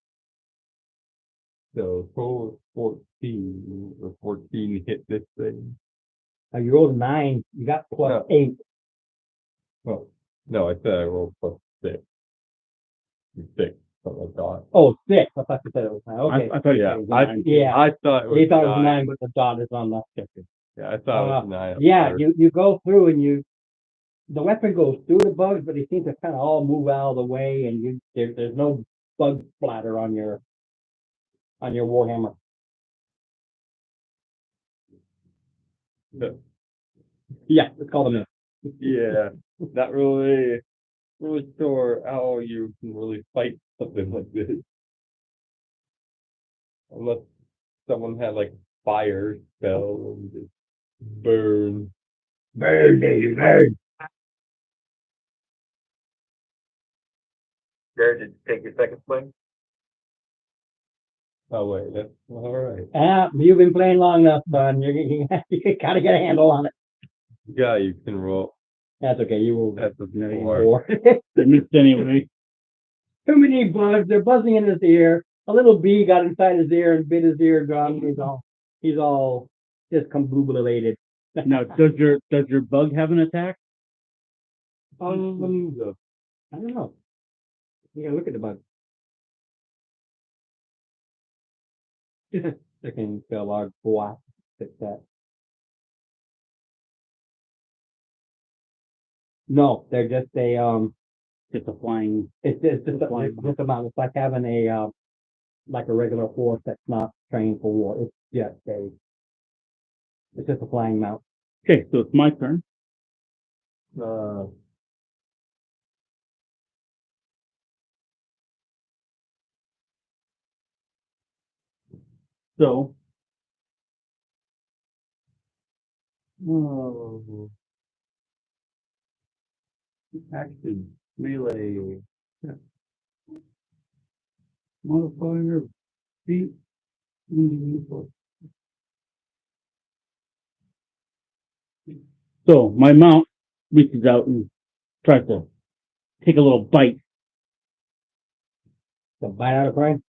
So total 14 or 14 hit this thing. Now you rolled 9. You got plus No. 8. Well, no, I said I rolled plus 6. 6, something like that. Oh, 6. I thought you said it was 9. Okay. I thought Yeah, it was I 9. Yeah. I thought it was He thought it was 9. 9, but the dot is on the sticker. Yeah, I thought it was 9. Yeah, you go through and the weapon goes through the bugs, but they seem to kind of all move out of the way, and there's no bug splatter on your Warhammer. Yeah, it's called a miss. Yeah, not really sure how you can really fight something like this. Unless someone had like fire spell and just burn. Burn, baby, burn. Jared, did you take your second swing? Oh wait, that's all right. You've been playing long enough, son. You gotta get a handle on it. Yeah, you can roll. That's okay. You will. That's a Four. I missed anyway. Too many bugs. They're buzzing in his ear. A little bee got inside his ear and bit his eardrum. He's all discombobulated. Now, does your bug have an attack? I don't know. You gotta look at the bug. They can feel large boy. Fix that. No, they're just Just a flying. it's just amount. It's like having like a regular horse that's not trained for war. It's just a flying mount. Okay, so it's my turn. So, Action, melee. modifier, feet, so my mount reaches out and tries to take a little bite. So bite out of frame.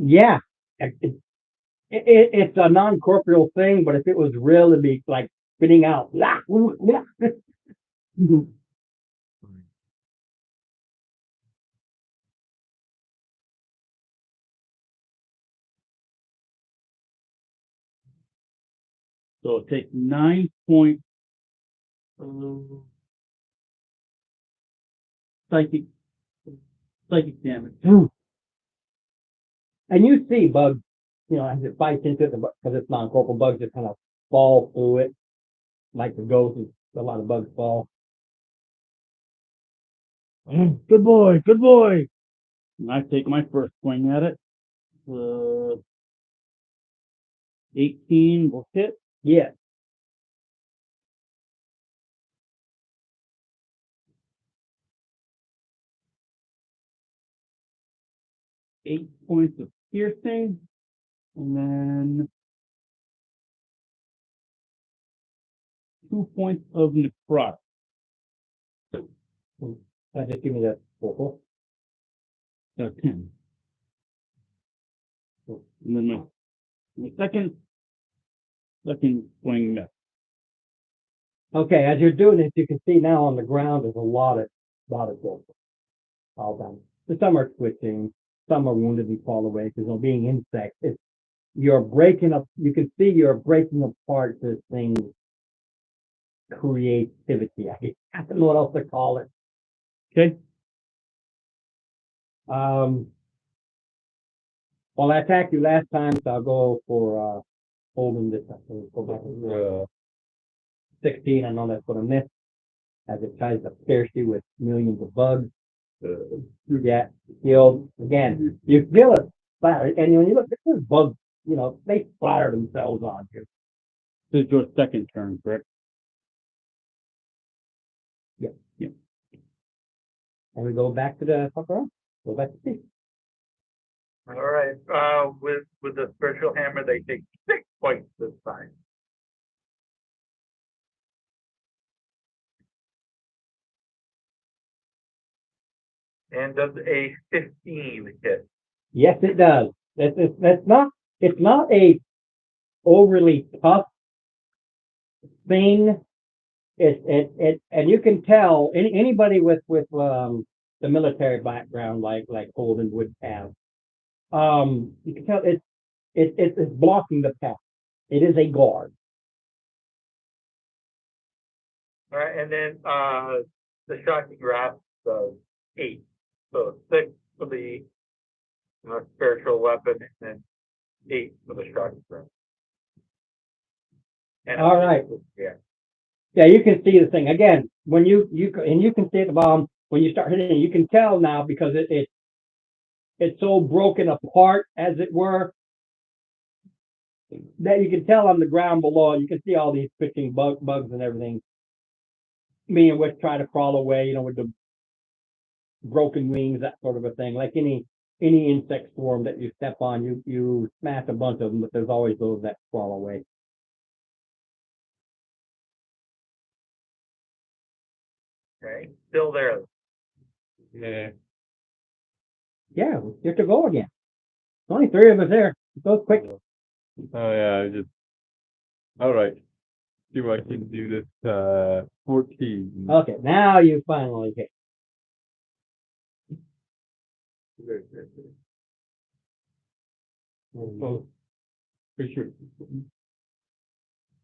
Yeah. It's a non-corporeal thing, but if it was real, it'd be like spitting out. So take 9 points psychic damage. And you see bugs, as it bites into it, because it's non-corporeal, bugs just kind of fall through it, like the ghost. A lot of bugs fall. Good boy, good boy. And I take my first swing at it. 18 will hit. Yeah. Eight points of piercing, and then 2 points of necrotic. Just give me that. 10. And then my second swing miss. Okay, as you're doing this, you can see now on the ground there's a lot of gold all down. So some are twitching, some are wounded and fall away because they're being insects. You're breaking up. You can see you're breaking apart this thing's creativity. I don't know what else to call it. Okay. Well, I attacked you last time, so I'll go for holding this up. So go back to 16. I know that's going to miss as it tries to pierce you with millions of bugs. Yeah, healed again. You feel it splatter, and when you look, this is bugs. They splatter themselves on you. This is your second turn, correct? Yep. Yep. And we go back to the fuck around. Go back to Steve. All right, with the spiritual hammer, they take 6 points this time. And does a 15 hit? Yes, it does. It's not a overly tough thing. And you can tell anybody with the military background like Holden would have. You can tell it's blocking the path. It is a guard. All right, and then, the shocking grasp does 8. So 6 for the, spiritual weapon, and then 8 for the shocking grasp. And All right. Yeah. Yeah, you can see the thing again when you can see the bomb when you start hitting it. You can tell now because it's so broken apart, as it were, that you can tell on the ground below. You can see all these fishing bugs and everything. Me and which try to crawl away, with the broken wings, that sort of a thing. Like any insect swarm that you step on, you smash a bunch of them, but there's always those that crawl away. Okay, still there. Yeah. Yeah, you have to go again. There's only 3 of us there. It goes quick. Oh yeah, all right. See if I can do this, 14. Okay, now you finally hit. Oh, for sure.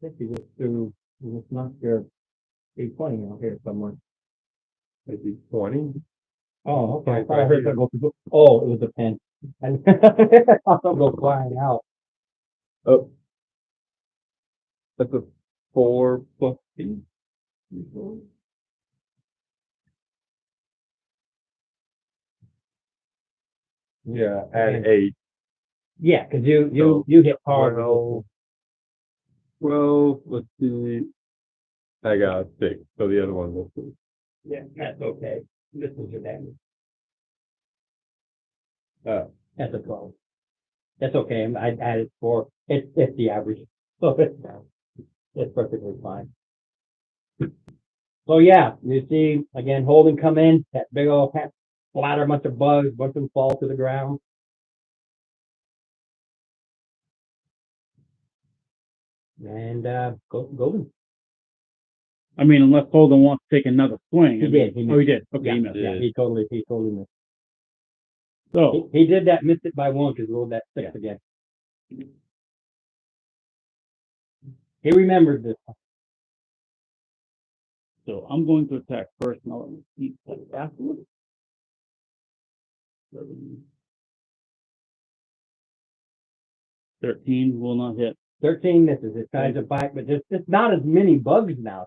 I think you just knocked your 820 out here somewhere. Maybe 20? Oh, okay. I Right, thought I right heard here. that go through. Oh, it was a pen. I thought it go flying out. Oh. That's a 4 plus 8. Yeah, add 8. Yeah, because you So, hit hard. with this 12, let's see. I got 6, so the other one was 6. one. Yeah, that's okay. This is your damage. That's a 12. That's okay. I added 4. It's the average. So it's perfectly fine. So yeah, you see again, Holden come in, that big old splatter, bunch of bugs, bunch of them fall to the ground. And Golden. I mean, unless Holden wants to take another swing. He I did, mean- he Oh, he did. Okay, Yeah, he missed. yeah, he totally missed. So, He did that, missed it by 1 because rolled that 6 again. He remembered this. so I'm going to attack first. Now let me see afterwards. 13 will not hit. 13 misses. It tries to bite, but there's just not as many bugs now.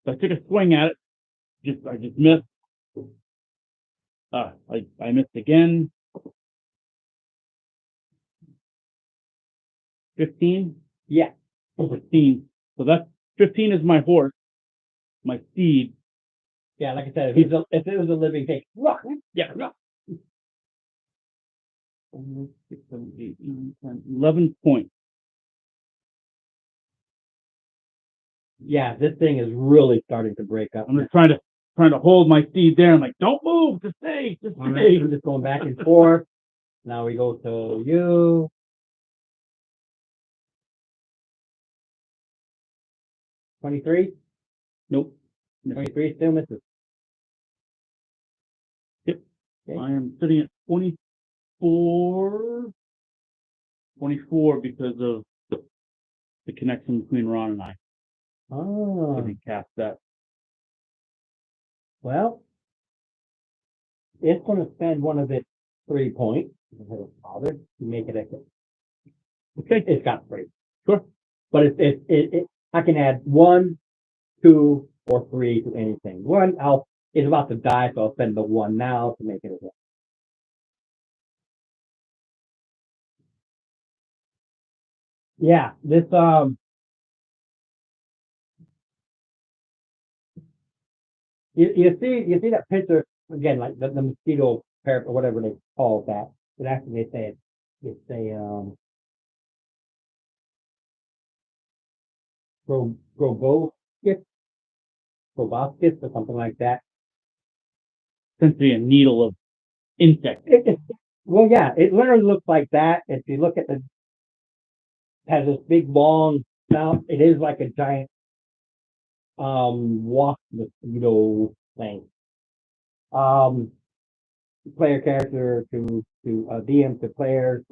So I took a swing at it. I just missed. I missed again. 15? Yeah. 15. So that's 15 is my horse, my steed. Yeah, like I said, if it was a living thing, Yeah. 6, 7, 8, 9, 10, 11 points. yeah, this thing is really starting to break up. I'm just trying to hold my steed there. I'm like, don't move, just stay, just I'm stay. just going back and forth. Now we go to you. $23? Nope. 23 still misses. Okay. I am sitting at 24. 24 because of the connection between Ron and I. Oh, I didn't cast that. well, it's going to spend one of its 3 points. Father, to make it a. Okay. It's got 3. Sure. But I can add 1, 2, or 3 to anything. 1, it's about to die, so I'll spend the 1 now to make it a hit. Yeah, this you see that picture again, like the mosquito parrot or whatever they call that. It actually they say it's a proboscis or something like that. Essentially a needle of insect. Well, yeah, it literally looks like that. If you look at has this big long mouth. It is like a giant wasp mosquito thing. Player character to DM to players.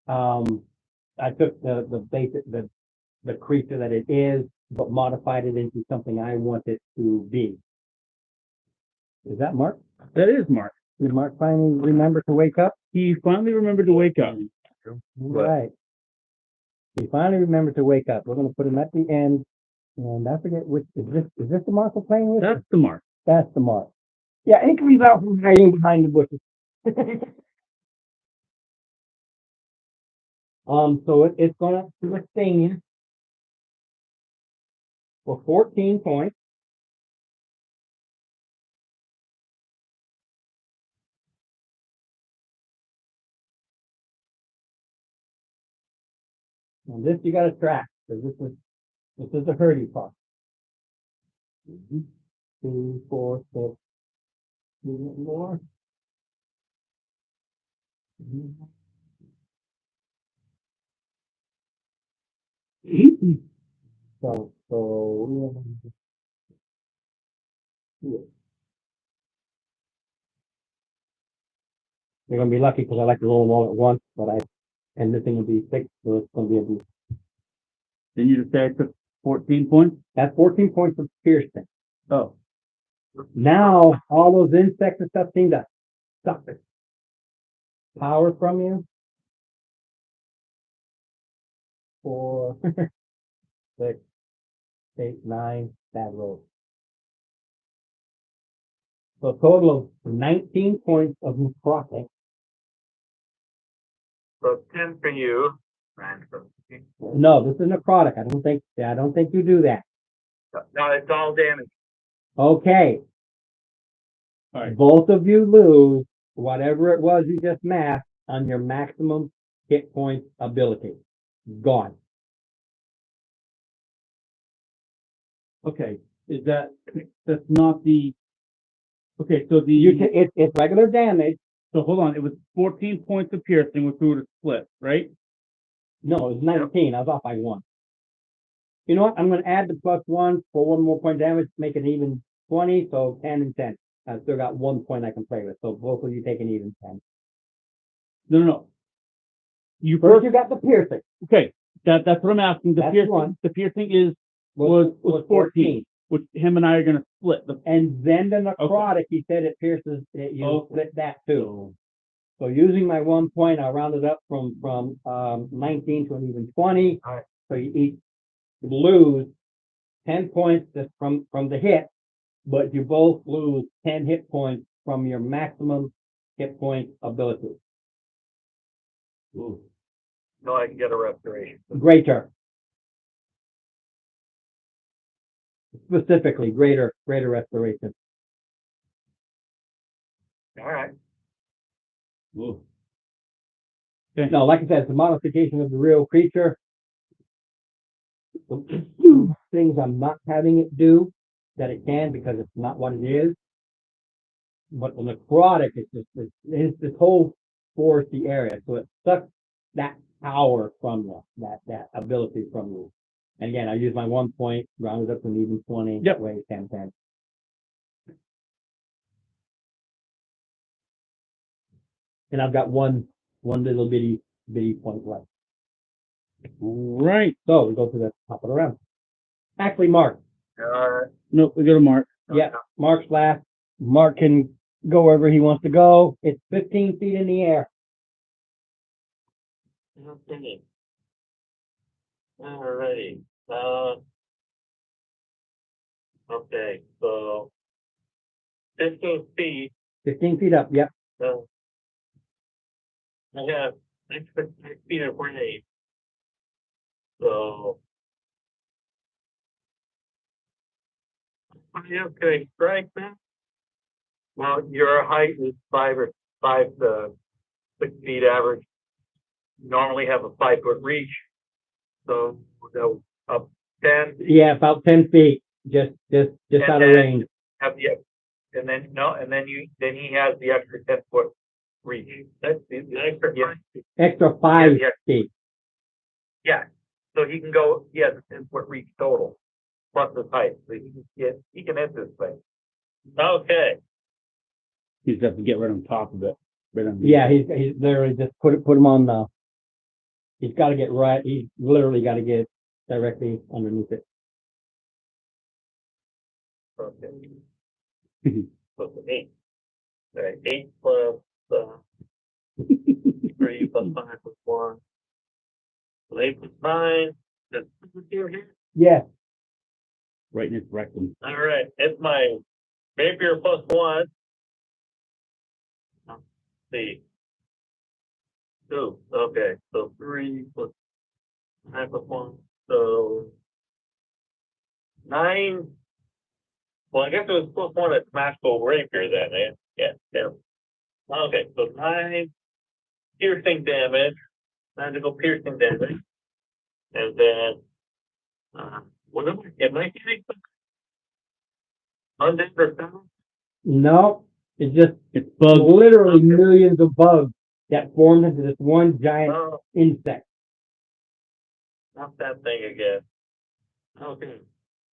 I took the basic the creature that it is, but modified it into something I want it to be. Is that Mark? That is Mark. Did Mark finally remember to wake up? He finally remembered to wake up. Right. He finally remembered to wake up. We're gonna put him at the end. And I forget which, is this the Mark we're playing with? That's the Mark. That's the Mark. Yeah, he comes out from hiding behind the bushes. So it's gonna do a thing for 14 points. And this you gotta track, because this is the hurdy part. 2, 4, 6. More. So. You're gonna be lucky because I like to roll them all at once, and this thing will be 6, so it's gonna be Then you just say I took 14 points? that's 14 points of piercing. Oh. Now, all those insects and stuff seem to suck it. Power from you. 4, 6, 8, 9, bad roll. So a total of 19 points of necrotic. So 10 for you. And for me. No, this is necrotic. I don't think you do that. No, it's all damage. Okay. All right. Both of you lose whatever it was you just mapped on your maximum hit point ability. Gone. Okay. That's not the, okay, so It's regular damage. so hold on, it was 14 points of piercing, which we would have split, right? No, it was 19. I was off by 1. You know what? I'm going to add the +1 for 1 more point damage, make it even 20, so 10 and 10. I've still got 1 point I can play with, so both of you take an even 10. No. You First, you got the piercing. okay, that's what I'm asking. That's one. The piercing was 14, which him and I are gonna split. And then the necrotic, he said it pierces, you split that too. So using my 1 point, I rounded up from 19 to an even 20. All right. So you each lose 10 points just from the hit, but you both lose 10 hit points from your maximum hit point ability. No, I can get a restoration. Greater. Specifically, greater restoration. All right. No, like I said, it's a modification of the real creature. Things I'm not having it do that it can because it's not what it is. But the necrotic is just it's this whole foresty area, so it sucks that power from you, that ability from you. And again, I use my 1 point, rounded up to an even 20, Yep. way 10, 10. And I've got one little bitty point left. Right. So we go to the top of the round. Actually, Mark. Nope, we got a Mark. Yeah, Mark's last. Mark can go wherever he wants to go. It's 15 feet in the air. Okay. Alrighty, okay, so 15 feet, 15 feet up, yep. so I have 6 feet of range. So okay, strike then. Well, your height is 5 to 6 feet average. Normally have a 5-foot reach. So go up 10. Yeah, about 10 feet, just out of range. Have the, and then he has the extra 10-foot reach. That's the extra Yeah. Extra 5 Yeah. feet. Yeah. So he can go. He has a 10-foot reach total plus his height. So he can hit this thing. Okay, You just have to get right on top of it. Right on the Yeah, he's literally just put him on the. He's got to get right. He's literally got to get directly underneath it. Okay. So it's 8. All right, 8 plus, 3 plus 5 plus 1. So 8 plus 9. That's here. Yes, Right in its rectum. All right, it's my rapier plus 1. Let's see. 2. Okay, so 3 plus 5 plus 1. So 9. Well, I guess it was plus 1 at Smashville Rapier then, eh? Yeah. Okay, so 9 piercing damage, magical piercing damage. And then, what am I hitting? Undead or something? no, it's just It's bugs. literally millions of bugs that formed into this one giant No, insect. not that thing again. Okay.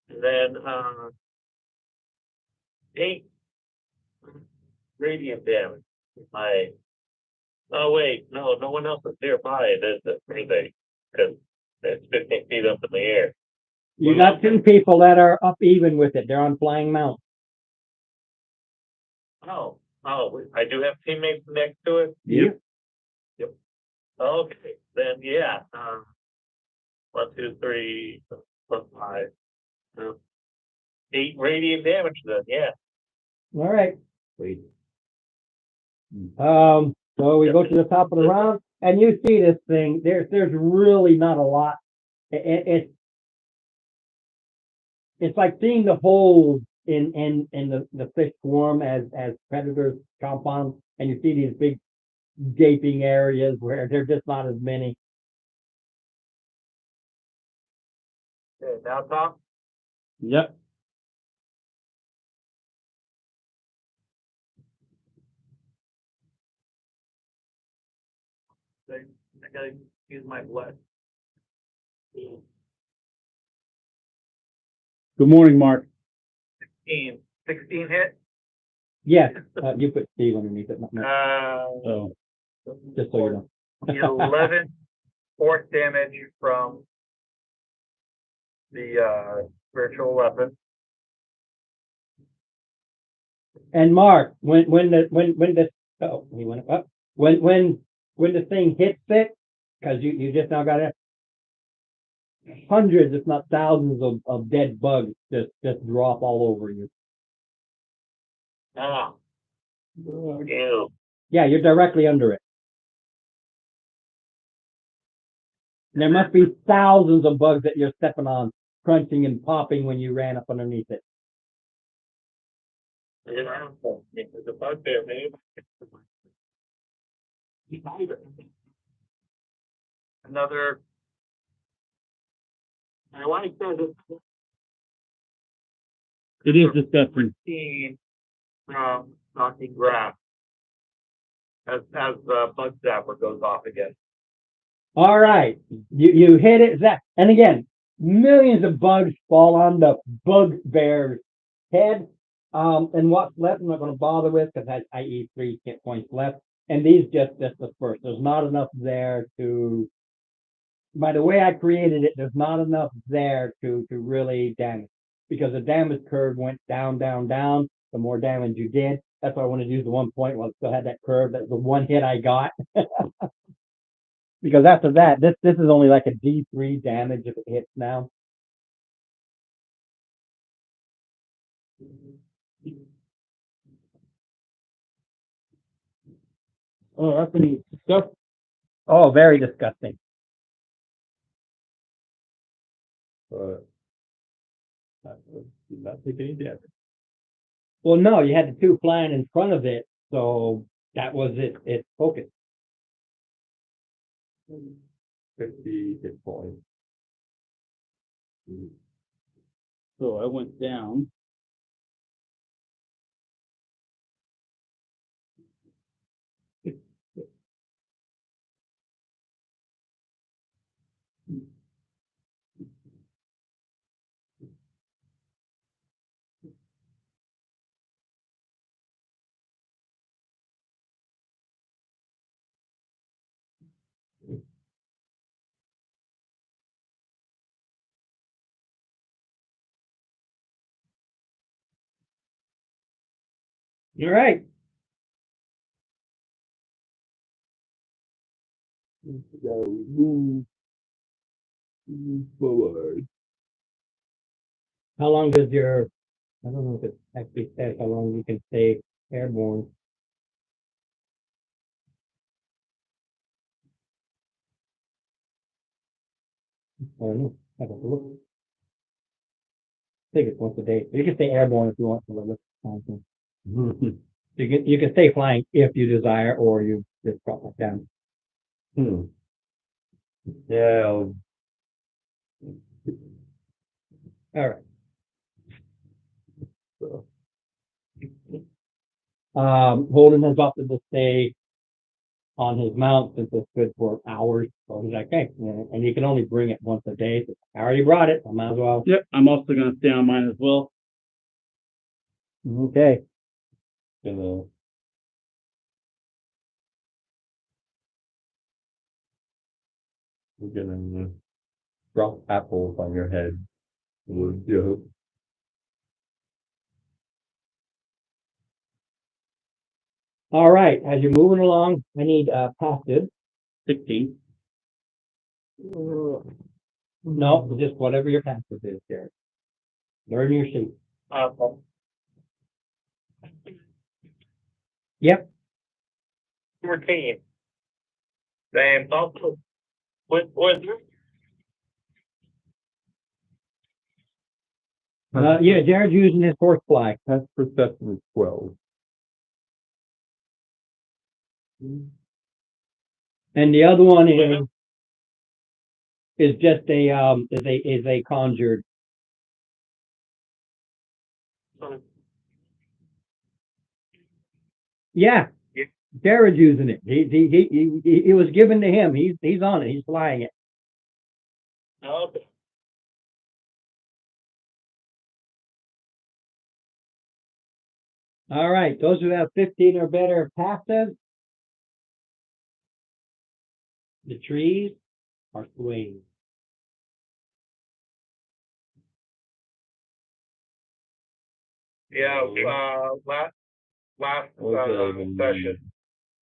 And then, 8 radiant damage. Oh wait, no one else is nearby. There's the they, because it's 15 feet up in the air. You got 2 people that are up even with it. They're on Flying Mount. Oh, I do have teammates next to it. Yep. Okay, then yeah. 1, 2, 3, plus 5. 8 radiant damage then, yeah. All right. Wait. So we go to the top of the round, and you see this thing. There's really not a lot. It's like seeing the holes in the fish swarm as predators chomp on them, and you see these big gaping areas where there's just not as many. Okay, now Tom? Yep. I gotta use my blood. Good morning, Mark. 16 hit. Yes, you put Steve underneath it, not me, Oh, just so you know. 11 force damage from the spiritual weapon. And Mark, when the oh, he went up. When the thing hits it, because you just now got it, hundreds, if not thousands of dead bugs just drop all over you. Ah, ew. Yeah, you're directly under it. And there must be thousands of bugs that you're stepping on, crunching and popping when you ran up underneath it. Yeah, there's a bug there, maybe. Another. I like that. it is disgusting. 15 from knocking grass as the bug zapper goes off again. All right, you hit it, Zach. And again, millions of bugs fall on the bugbear's head. And what's left, I'm not going to bother with because I eat 3 hit points left. And these just disperse. There's not enough there to. By the way I created it, there's not enough there to really damage, because the damage curve went down, down, down. The more damage you did, that's why I wanted to use the 1 point while it still had that curve. That's the one hit I got. Because after that, this is only like a D3 damage if it hits now. Oh, that's any stuff. Oh, very disgusting. Not taking any damage. Well, no, you had the 2 flying in front of it, so that was it. It focused. 50 hit points. So I went down. All right. Move forward. How long does your, I don't know if it actually says how long you can stay airborne. I don't know. Have a look. I think it's once a day. You can stay airborne if you want to live. You can stay flying if you desire, or you just drop back down. Yeah, I'll All right. So. Holden has opted to stay on his mount since it's good for hours. So he's like, hey, and you can only bring it once a day. So I already brought it. I might as well. Yep, I'm also gonna stay on mine as well. Okay. gonna we're gonna drop apples on your head. Would you? All right. As you're moving along, I need passive. 16. No, just whatever your passive is there. Learn your sheet. Yep. 14. Same. Also, with Yeah, Jared's using his horse fly. That's perception is 12. And the other one is just a conjured. Yeah. Yeah. Jared's using it. He was given to him. He's on it. He's flying it. Okay. All right. Those who have 15 or better passive, the trees are swaying. Yeah, last session,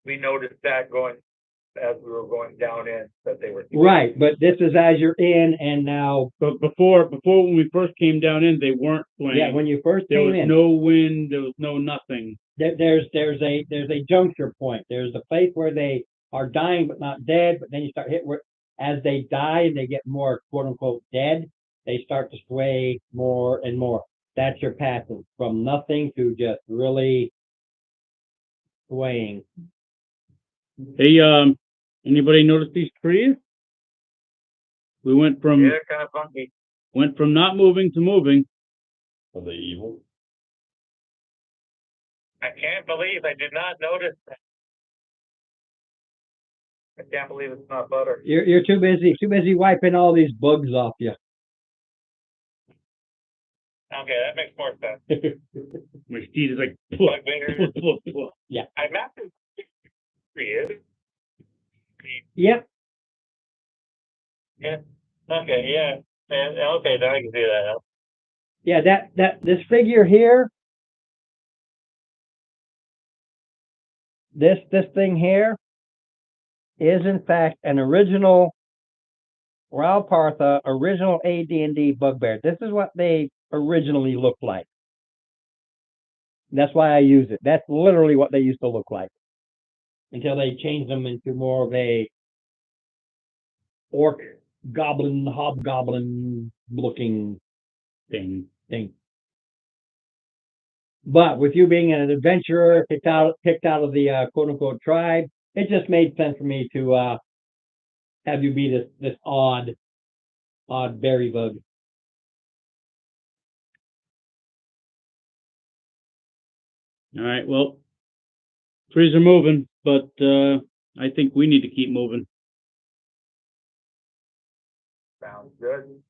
we noticed that going, as we were going down in, that they were. Right, but this is as you're in, and now, But before when we first came down in, they weren't swaying. yeah, when you first there came was in, no wind, there was no nothing. there's a juncture point. There's a place where they are dying but not dead, but then you start hitting where as they die and they get more quote unquote dead, they start to sway more and more. That's your passing from nothing to just really swaying. Hey, anybody notice these trees? We went from Yeah, kind of funky. not moving to moving. Are they evil? I can't believe I did not notice that. I can't believe it's not butter. You're too busy wiping all these bugs off you. Okay, that makes more sense. My feet is like, Bug bears. Yeah. I mapped it. Is. Yep. Yeah. Okay. Yeah. And, okay, then I can see that now. Yeah. This figure here, this thing here, is in fact an original Ral Partha original AD&D bugbear. This is what they originally looked like. That's why I use it. That's literally what they used to look like until they changed them into more of a orc, goblin, hobgoblin looking thing. But with you being an adventurer, picked out of the quote unquote tribe, it just made sense for me to have you be this odd berry bug. All right, well, trees are moving, but I think we need to keep moving. Sounds good.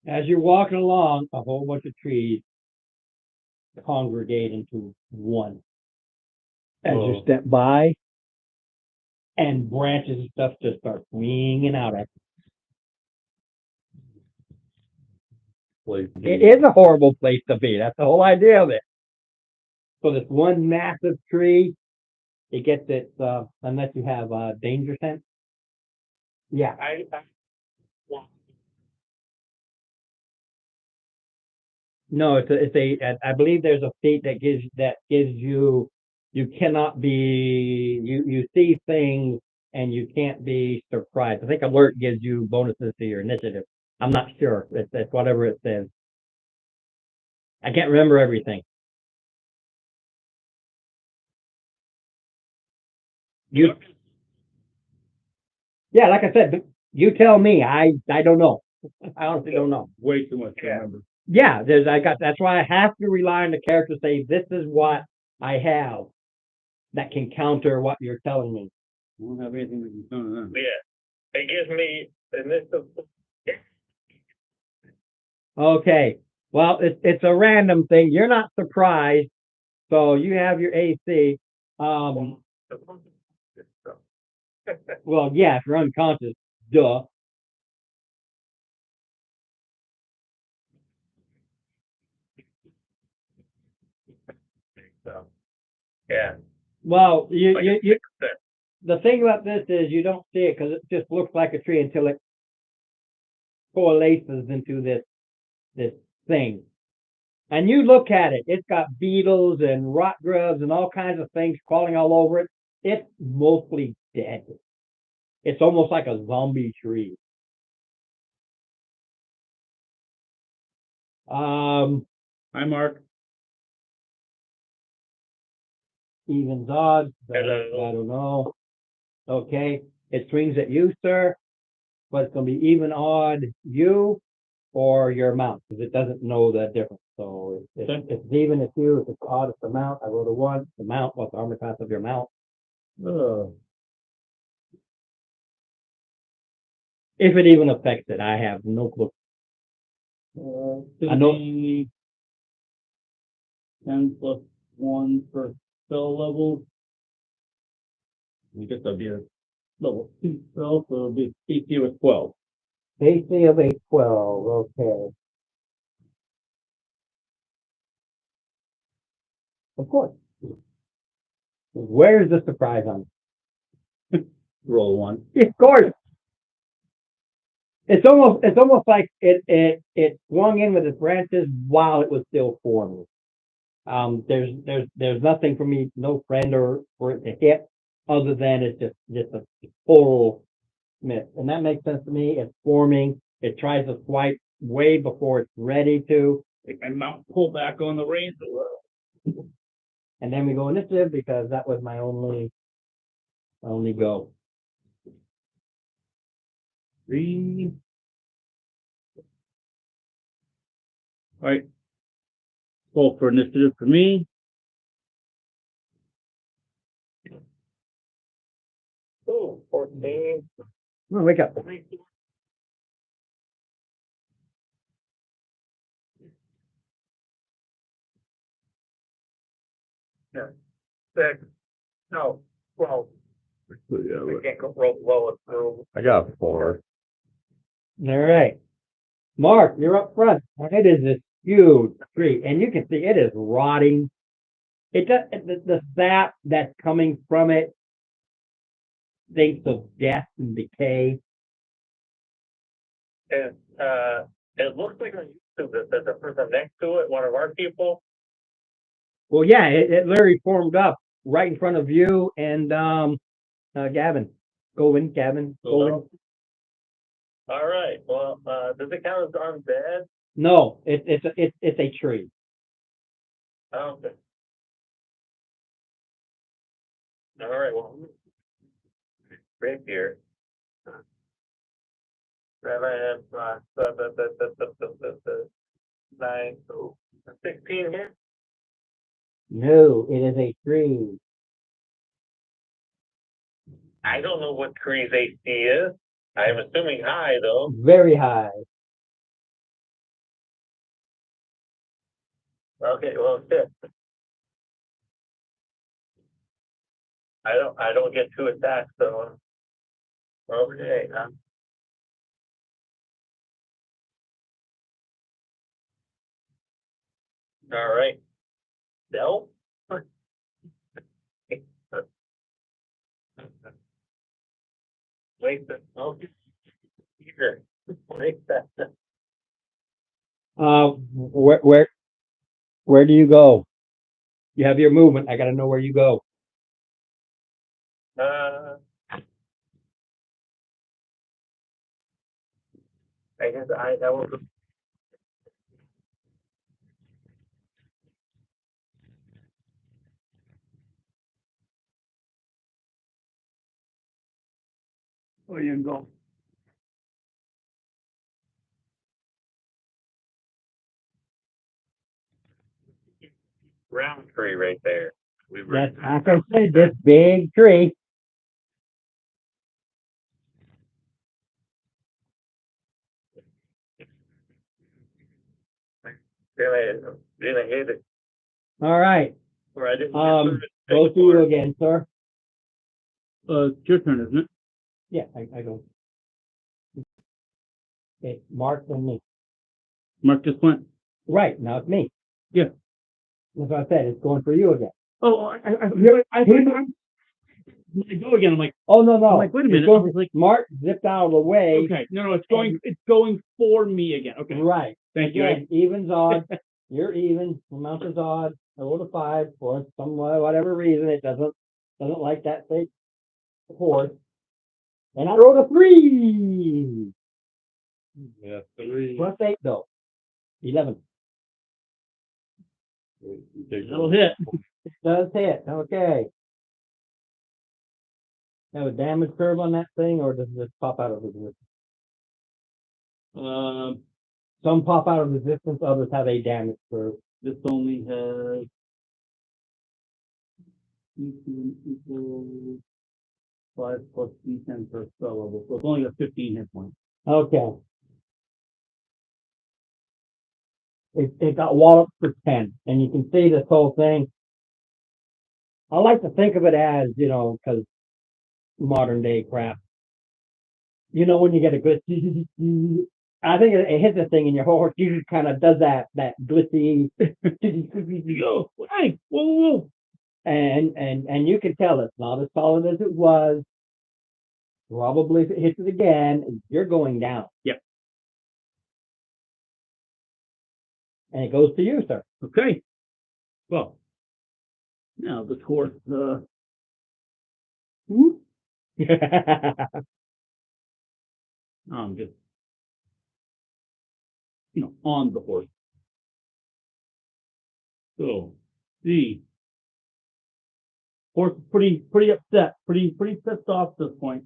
As you're walking along, a whole bunch of trees congregate into one. As you step by, and branches and stuff just start swinging out at place. to It be. is a horrible place to be. That's the whole idea of it. So this one massive tree, it gets it, unless you have, danger sense. Yeah, no, I believe there's a feat that gives you, you cannot be, you see things and you can't be surprised. I think alert gives you bonuses to your initiative. I'm not sure. It's whatever it says. I can't remember everything. You, yeah, like I said, you tell me. I don't know. I honestly don't know. Way too much to Yeah. remember. Yeah, that's why I have to rely on the character to say this is what I have that can counter what you're telling me. I don't have anything that can counter that. Yeah, it gives me initial. Okay. Well, it's a random thing. You're not surprised. So you have your AC. Well, yeah, if you're unconscious, duh. So, yeah. Well, like a 6%. the thing about this is you don't see it because it just looks like a tree until it coalesces into this thing. And you look at it, it's got beetles and rot grubs and all kinds of things crawling all over it. It's mostly dead. It's almost like a zombie tree. Hi, Mark. Evens odds. Hello. I don't know. Okay. It swings at you, sir, but it's gonna be even odd you or your mount, because it doesn't know the difference. So if it's even, it's you. If it's odd, it's the mount. I rolled a 1. The mount, what's the armor class of your mount? If it even affects it, I have no clue. I know. 10 plus 1 per spell level. I guess that'd be a level 2 spell, so it'll be AC with 12. AC of a 12. Okay. Of course. Where's the surprise on Roll 1. it? Of course. It's almost like it swung in with its branches while it was still forming. There's nothing for me, no friend or for it to hit, other than it's just a total miss, and that makes sense to me. It's forming. It tries to swipe way before it's ready to, Take my mount, pull back on the reins. and then we go initiative because that was my only go. 3. All right. Roll for initiative for me. Ooh, 14. Oh, wake up. Yeah. 6. No, 12. So, yeah, I but can't go roll low. It's roll. I got 4. All right, Mark, you're up front. It is this huge tree, and you can see it is rotting. It does the sap that's coming from it thinks of death and decay. And it looks like on YouTube that there's a person next to it, one of our people. Well, yeah, it literally formed up right in front of you and Gavin. Gavin. All right. Well, does it count as undead? No, it's a tree. Okay. All right. Well, right here. 7, 9, 16 here. No, it is a tree. I don't know what tree's AC is. I'm assuming high though. Very high. Okay, well, shit. I don't get 2 attacks though. Okay. All right. Dell? Wait, oh, here. Wait, Where do you go? You have your movement. I gotta know where you go. I guess that was. Where you go? Round tree right there. We were. That's, like I said, this big tree. Then I hit it. All right. Or I didn't. Go to you again, sir. It's your turn, isn't it? Yeah, I go. Okay, Mark and me. Mark just went. Right, now it's me. Yeah. That's what I said, it's going for you again. Oh, I go again. I'm like, Oh, no, no. I'm like, wait a It's minute. going I was like, Mark zipped out of the way. okay, no, it's going for me again. Okay, Right. thank you. Again, even's odd. You're even. Amount is odd. I rolled a 5 for some whatever reason. It doesn't like that fake horse. And I rolled a 3. Yeah, 3. Plus 8 though. 11. That'll hit. It does hit. Okay. Have a damage curve on that thing, or does it just pop out of resistance? Some pop out of resistance, others have a damage curve. This only has equals 5 plus D10 per spell level, so it's only got 15 hit points. Okay. It got walloped for 10, and you can see this whole thing. I like to think of it as, because modern day crap. When you get a good, I think it hits the thing, and your horse usually kind of does that glitzy. Yo, hey, whoa. And you can tell it's not as solid as it was. Probably if it hits it again, you're going down. Yep. And it goes to you, sir. Okay. Well, now this horse, I'm just, on the horse. So, the horse is pretty upset, pretty pissed off at this point.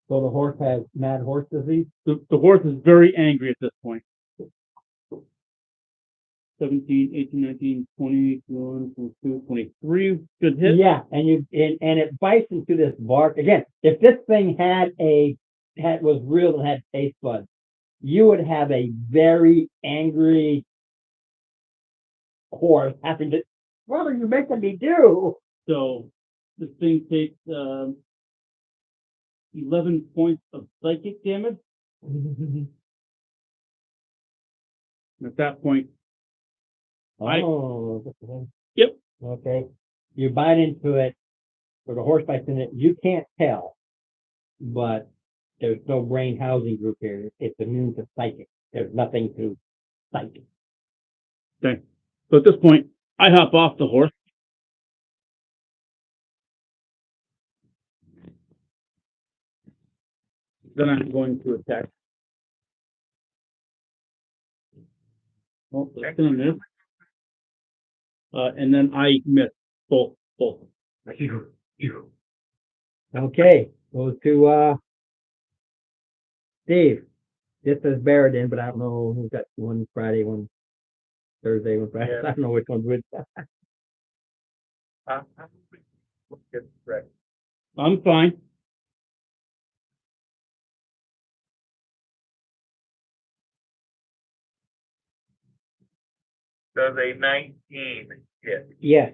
So the horse has mad horse disease. The horse is very angry at this point. 17, 18, 19, 20, 21, 22, 23. Good hit. Yeah, and it bites into this bark again. If this thing was real and had taste buds, you would have a very angry horse having to. What are you making me do? So this thing takes 11 points of psychic damage. And at that point, Yep. Okay. You bite into it, or the horse bites in it. You can't tell, but there's no brain housing group here. It's immune to psychic. There's nothing to psychic. okay. So at this point, I hop off the horse. Then I'm going to attack. Oh, that's gonna miss. And then I miss both. Okay. Goes to Steve. This is Baradin, but I don't know who's got one Friday, one Thursday, one Friday. Yeah. I don't know which one's which. Good, right. I'm fine. Does a 19 hit? Yes.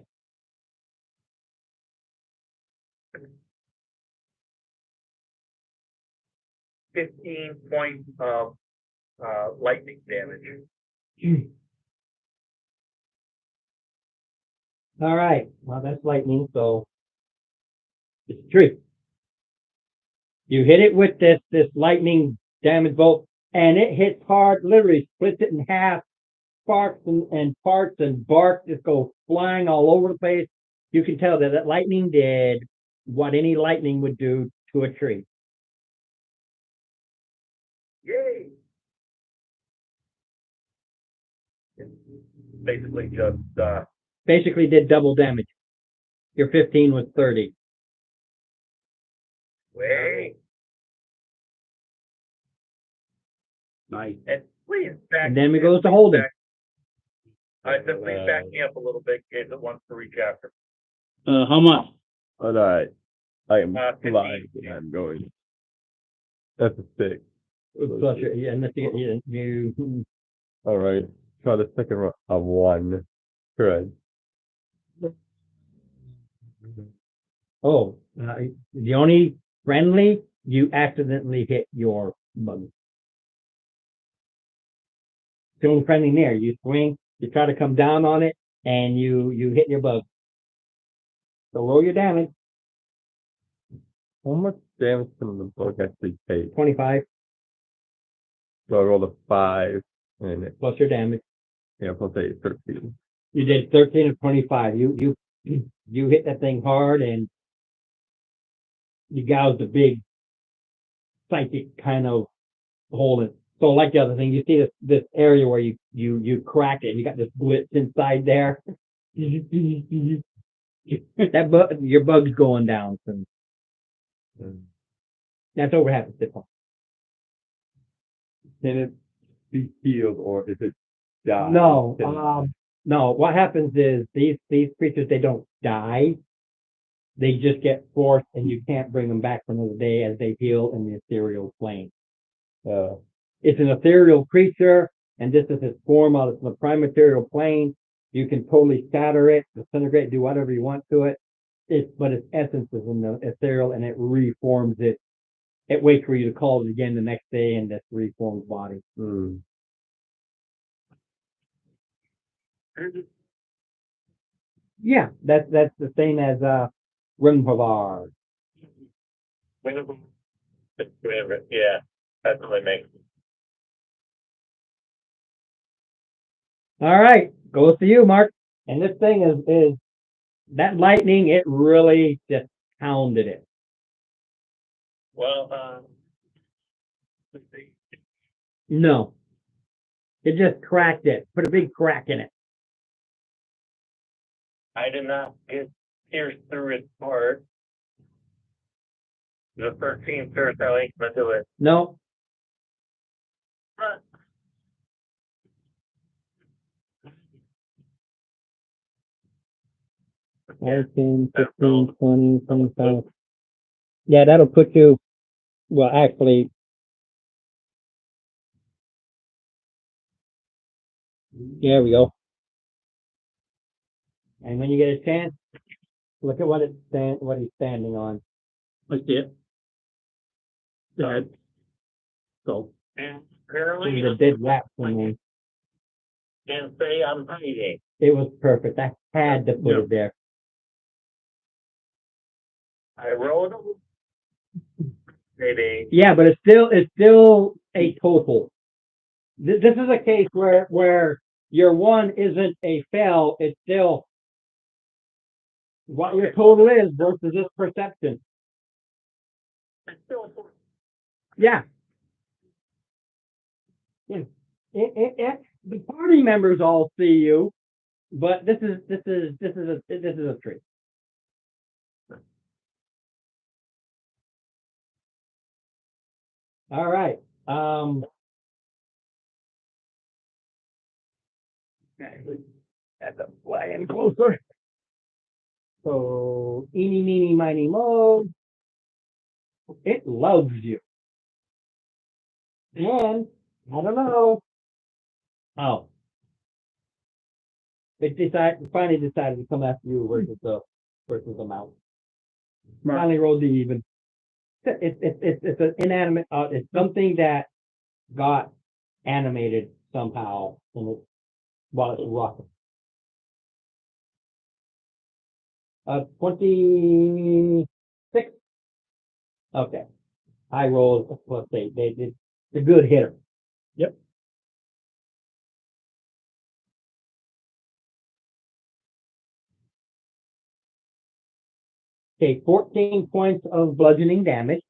15 points of lightning damage. All right, well, that's lightning, so it's a tree. You hit it with this lightning damage bolt, and it hits hard, literally splits it in half, sparks and parts and bark just go flying all over the place. You can tell that lightning did what any lightning would do to a tree. Yay! Basically just, Basically did double damage. Your 15 was 30. way. Nice. And please back. And then it goes to Holden. I said, please back me up a little bit in case it wants to reach after. How much? All right. I am 15. flying. I'm going. That's a 6. Plus your, unless you, All right. Try the second round of 1. Correct. the only friendly, you accidentally hit your bug. The only friendly there, you swing, you try to come down on it, and you hit your bug. So roll your damage, How much damage can the bug actually take? 25 So I rolled a 5 and it, plus your damage. yeah, plus 8, 13. You did 13 of 25. You hit that thing hard, and you gouged a big psychic kind of hole in. So like the other thing, you see this area where you crack it, and you got this glitch inside there. Your bug's going down. So that's over half the point. Can it be healed or is it die? No. What happens is these creatures, they don't die. They just get forced, and you can't bring them back for another day as they heal in the ethereal plane. It's an ethereal creature, and this is its form out of the prime material plane. You can totally scatter it, disintegrate, do whatever you want to it. But its essence is in the ethereal, and it reforms it. It waits for you to call it again the next day in this reformed body. Yeah, that's the same as Rimhavar. Yeah, that's what I make. All right, goes to you, Mark. And this thing is that lightning. It really just pounded it. Well, let's see. No, it just cracked it. Put a big crack in it. I did not get pierced through its heart. The 13 pierced I ain't gonna do it. No, But 14, 15, 20, 25. Yeah, that'll put you. Well, actually, there we go. And when you get a chance, look at what he's standing on. I see it. Dead. So, and apparently, There's a dead rat somewhere. and say I'm hiding. It was perfect. I had to put it there. I rolled maybe. Yeah, but it's still a total. This is a case where your one isn't a fail. It's still what your total is versus this perception. It's still important. Yeah. Yeah. The party members all see you, but this is a trick. All right. Had to fly in closer. So, eeny, meeny, miny, mo. It loves you. And, I don't know. Oh. It finally decided to come after you versus the mouse. Finally rolled the even. It's an inanimate, it's something that got animated somehow while it's rocking. 26. Okay. High rolls plus 8. It's a good hitter. Yep. Okay, 14 points of bludgeoning damage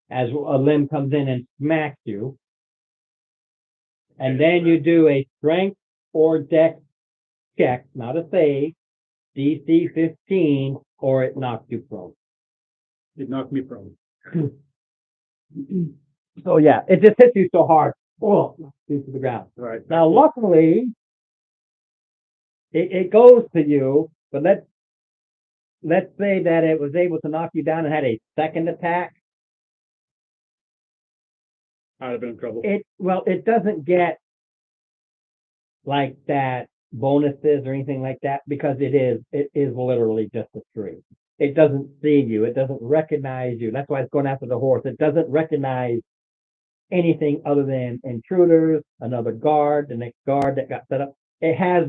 as a limb comes in and smacks you. And then you do a strength or dex check, not a save, DC 15, or it knocks you prone. It knocked me prone. So yeah, it just hits you so hard. Oh, knocks you to the ground. All right. Now, luckily, it goes to you, but let's say that it was able to knock you down and had a second attack. I'd have been in trouble. It doesn't get like that bonuses or anything like that because it is literally just a tree. It doesn't see you. It doesn't recognize you. That's why it's going after the horse. It doesn't recognize anything other than intruders, another guard, the next guard that got set up. It has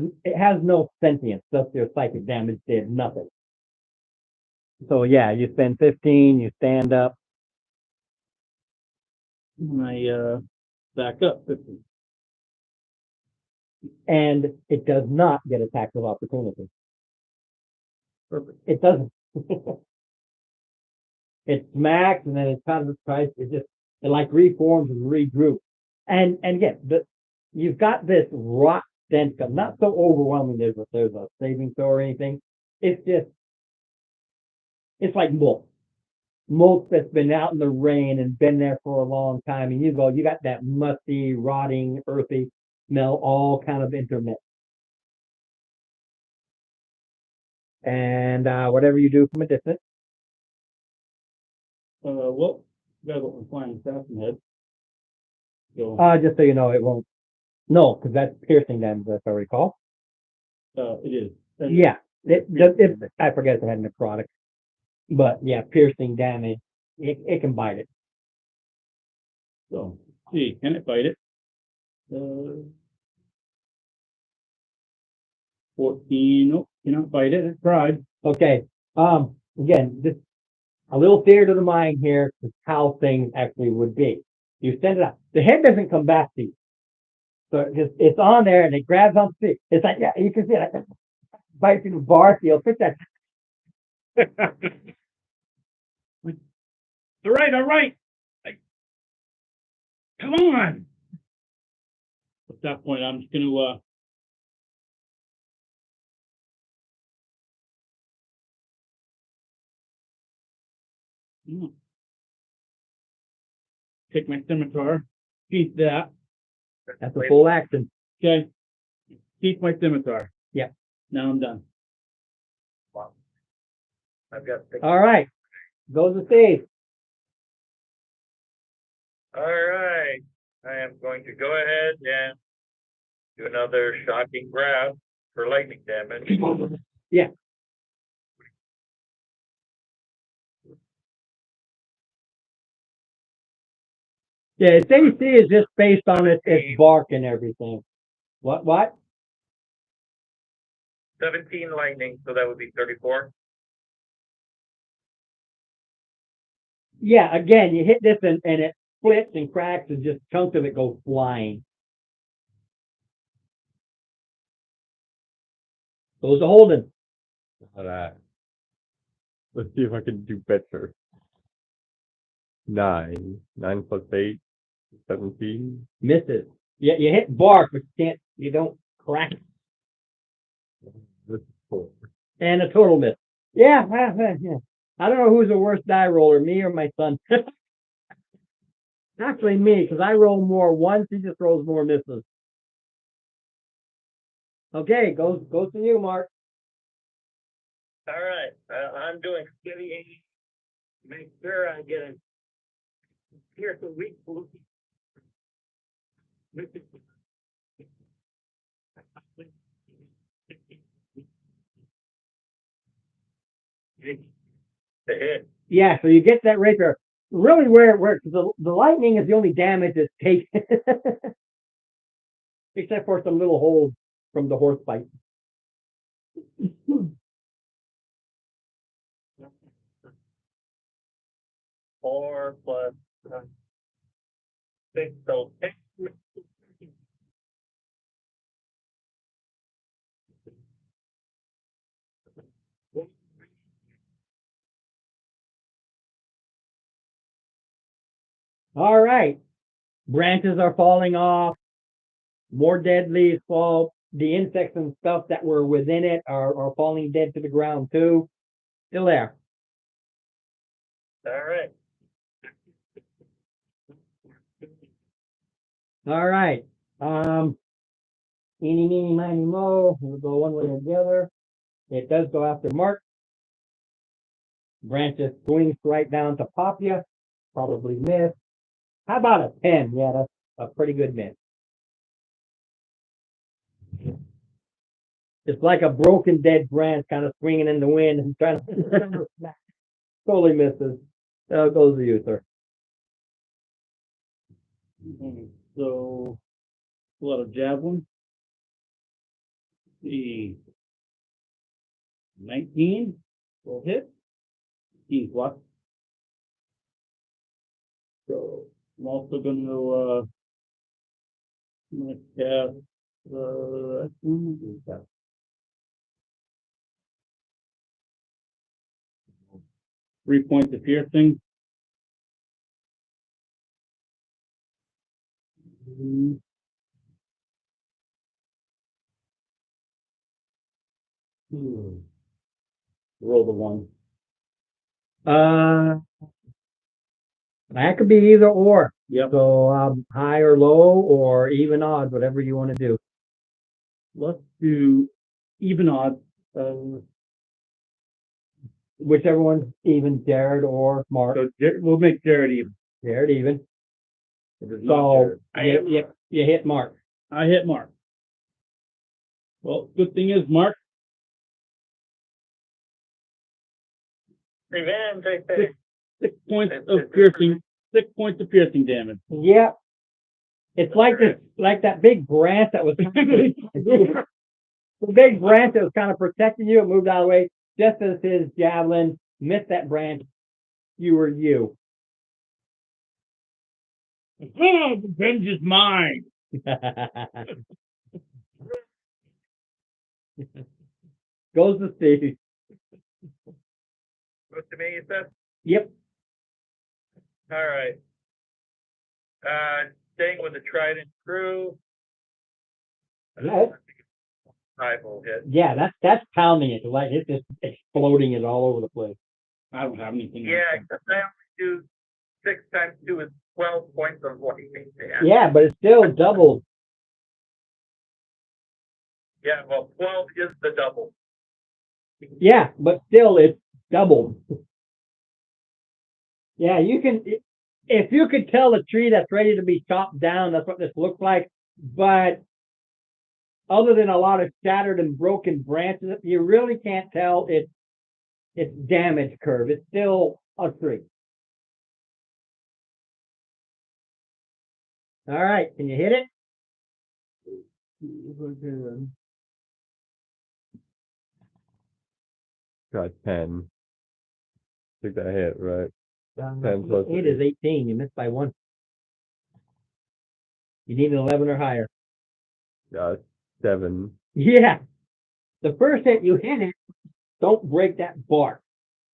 no sentience. Just your psychic damage did nothing. So yeah, you spend 15, you stand up. And I back up 50. And it does not get attacks of opportunity. Perfect. It doesn't. It smacks and then it kind of tries. It like reforms and regroups. And again, you've got this rock stench, not so overwhelming. There's a saving throw or anything. It's like mulch that's been out in the rain and been there for a long time, and you got that musty, rotting, earthy smell all kind of intermixed. And whatever you do from a distance. Well, you gotta go with flying assassin head. So, Just so you know, it won't. No, because that's piercing damage, if I recall. it is. And Yeah, I forget if it had necrotic, but yeah, piercing damage. It can bite it. So, see, can it bite it? 14. Nope, cannot bite it. It tried. Okay. Again, this a little theater of the mind here is how things actually would be. You send it out. The head doesn't come back to you. So it's on there and it grabs on the. It's like, yeah, you can see it. Like, bites through the bar seal. Pick that. All right. Like, come on. At that point, I'm just gonna take my scimitar, keep that. That's a full action. Okay. Keep my scimitar. Yeah. Now I'm done. I've got. All right. Goes to Steve. All right, I am going to go ahead and do another shocking grab for lightning damage. Yeah. Yeah, its AC is just based on its bark and everything. What? 17 lightning, so that would be 34. Yeah, again, you hit this and it splits and cracks and just chunks of it go flying. Goes to Holden. All right. Let's see if I can do better. 9 plus 8, 17. Misses. Yeah, you hit bark, but you don't crack it. This is 4. And a total miss. Yeah. I don't know who's the worst die roller, me or my son. Actually, me, because I roll more ones, he just rolls more misses. Okay, goes to you, Mark. All right, I'm doing steady aim. Make sure I get a pierce a weak blue. The hit. Yeah, so you get that rapier. Really where it works, the lightning is the only damage that's taken. except for some little holes from the horse bite. 4 plus 6, so 6. All right. Branches are falling off. More dead leaves fall. The insects and stuff that were within it are falling dead to the ground too. Still there. All right. All right. Eeny, meeny, miny, mo. We'll go one way or the other. It does go after Mark. Branches swings right down to Papia. Probably miss. How about a 10? Yeah, that's a pretty good miss. It's like a broken dead branch kind of swinging in the wind and trying to totally misses. There goes the user. So, a lot of javelin. The 19 will hit. 15 plus. So I'm also going to cast 3 points of piercing. Roll the 1. That could be either or. Yep. So high or low or even odd, whatever you want to do. Let's do even odds. Whichever one's even, Jared or Mark. So we'll make Jared even. Jared even. If it's not So Jared. you hit Mark. I hit Mark. Well, good thing is Mark, Revenge, I think. 6 points of piercing. 6 points of piercing damage. Yeah. It's like this, like that big branch that was the big branch that was kind of protecting you. It moved out of the way just as his javelin missed that branch. You were you. Oh, revenge is mine. Goes to Steve. Goes to me, you said? Yep. All right. Staying with the Trident crew. Yeah. 5 will hit. Yeah, that's pounding it. Like it's just exploding it all over the place. I don't have anything. Yeah, except I only do 6 times 2 is 12 points of lightning damage. Yeah, but it's still doubled. Yeah, well, 12 is the double. Yeah, but still it's doubled. Yeah, you can, if you could tell a tree that's ready to be chopped down, that's what this looks like. But other than a lot of shattered and broken branches, you really can't tell its damage curve. It's still a tree. All right, can you hit it? Got 10. I think that hit, right? 10 plus 8 is 18. You missed by 1. You need an 11 or higher. 7. Yeah. The first hit you hit it, don't break that bark.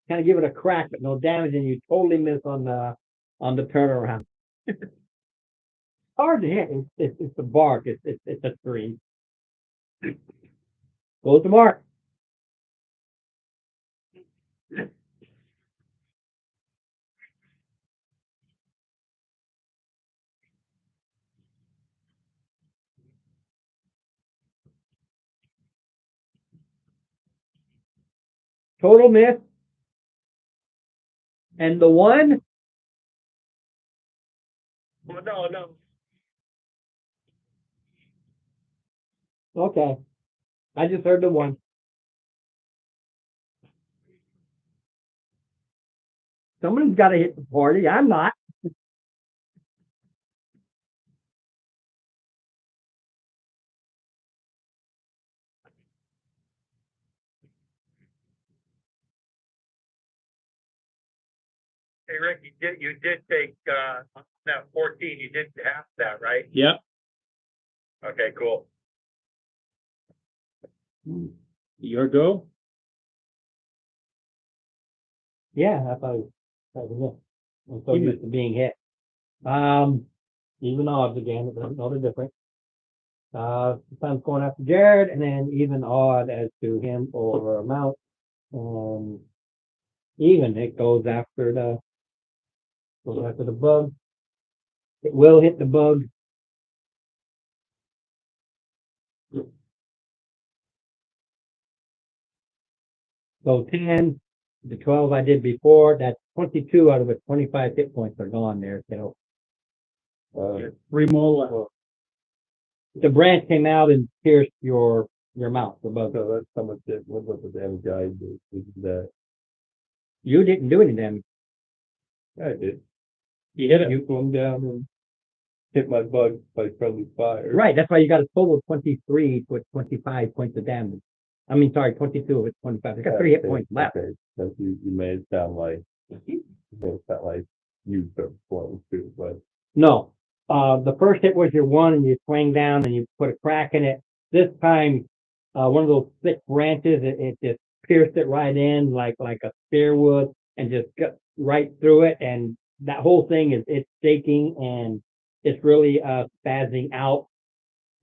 Kind of give it a crack, but no damage, and you totally miss on the turnaround. Hard to hit. It's the bark. It's a 3. Goes to Mark. Total miss. And the 1? Well, no. Okay. I just heard the 1. Someone's got to hit the party. I'm not. Hey, Rick, you did take, that 14, you did half that, right? Yep. Okay, cool. Your go? Yeah, I thought that was it. I'm so Even- used to being hit. Even odds again, it doesn't know the difference. Sometimes going after Jared and then even odd as to him or Mount. Even it goes after the bug. It will hit the bug. So 10, the 12 I did before, that's 22 out of the 25 hit points are gone there. So Three more left. the branch came out and pierced your mouth, the bug. So that's how much it, what was the damage I did, that, You didn't do any damage. I did. You hit it. You come down and hit my bug by friendly fire. Right, that's why you got a total of 23 with 25 points of damage. I mean, sorry, 22 with 25. You got 3 hit points left. Okay, so you made it sound like, you took one too, but. No, the first hit was your 1 and you swing down and you put a crack in it. This time, one of those thick branches, it just pierced it right in like a spear would and just got right through it. And that whole thing it's shaking and it's really, spazzing out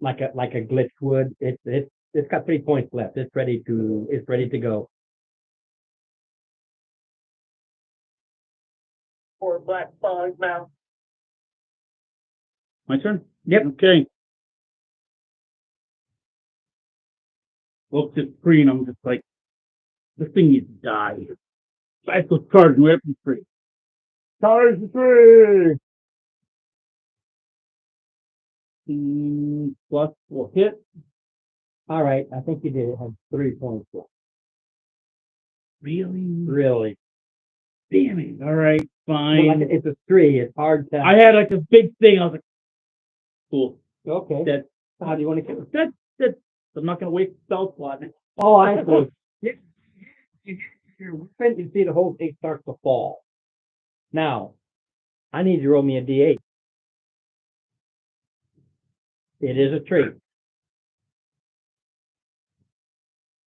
like a glitch would. It's got 3 points left. It's ready to go. Poor black bug now. My turn? Yep. Okay. Look at the screen, I'm just like, this thing needs to die. So I go charging right up the tree. Charge the tree! Plus will hit. All right, I think you did. It had 3 points left. Really? Really. Damn it. All right, Well, fine. like, it's a 3. It's hard to. I had like a big thing. I was like, cool. Okay. That, How do you want to kill it? that, I'm not going to waste spell slot. Oh, I see. Your weapon, you see the whole thing starts to fall. Now, I need you to roll me a D8. It is a tree.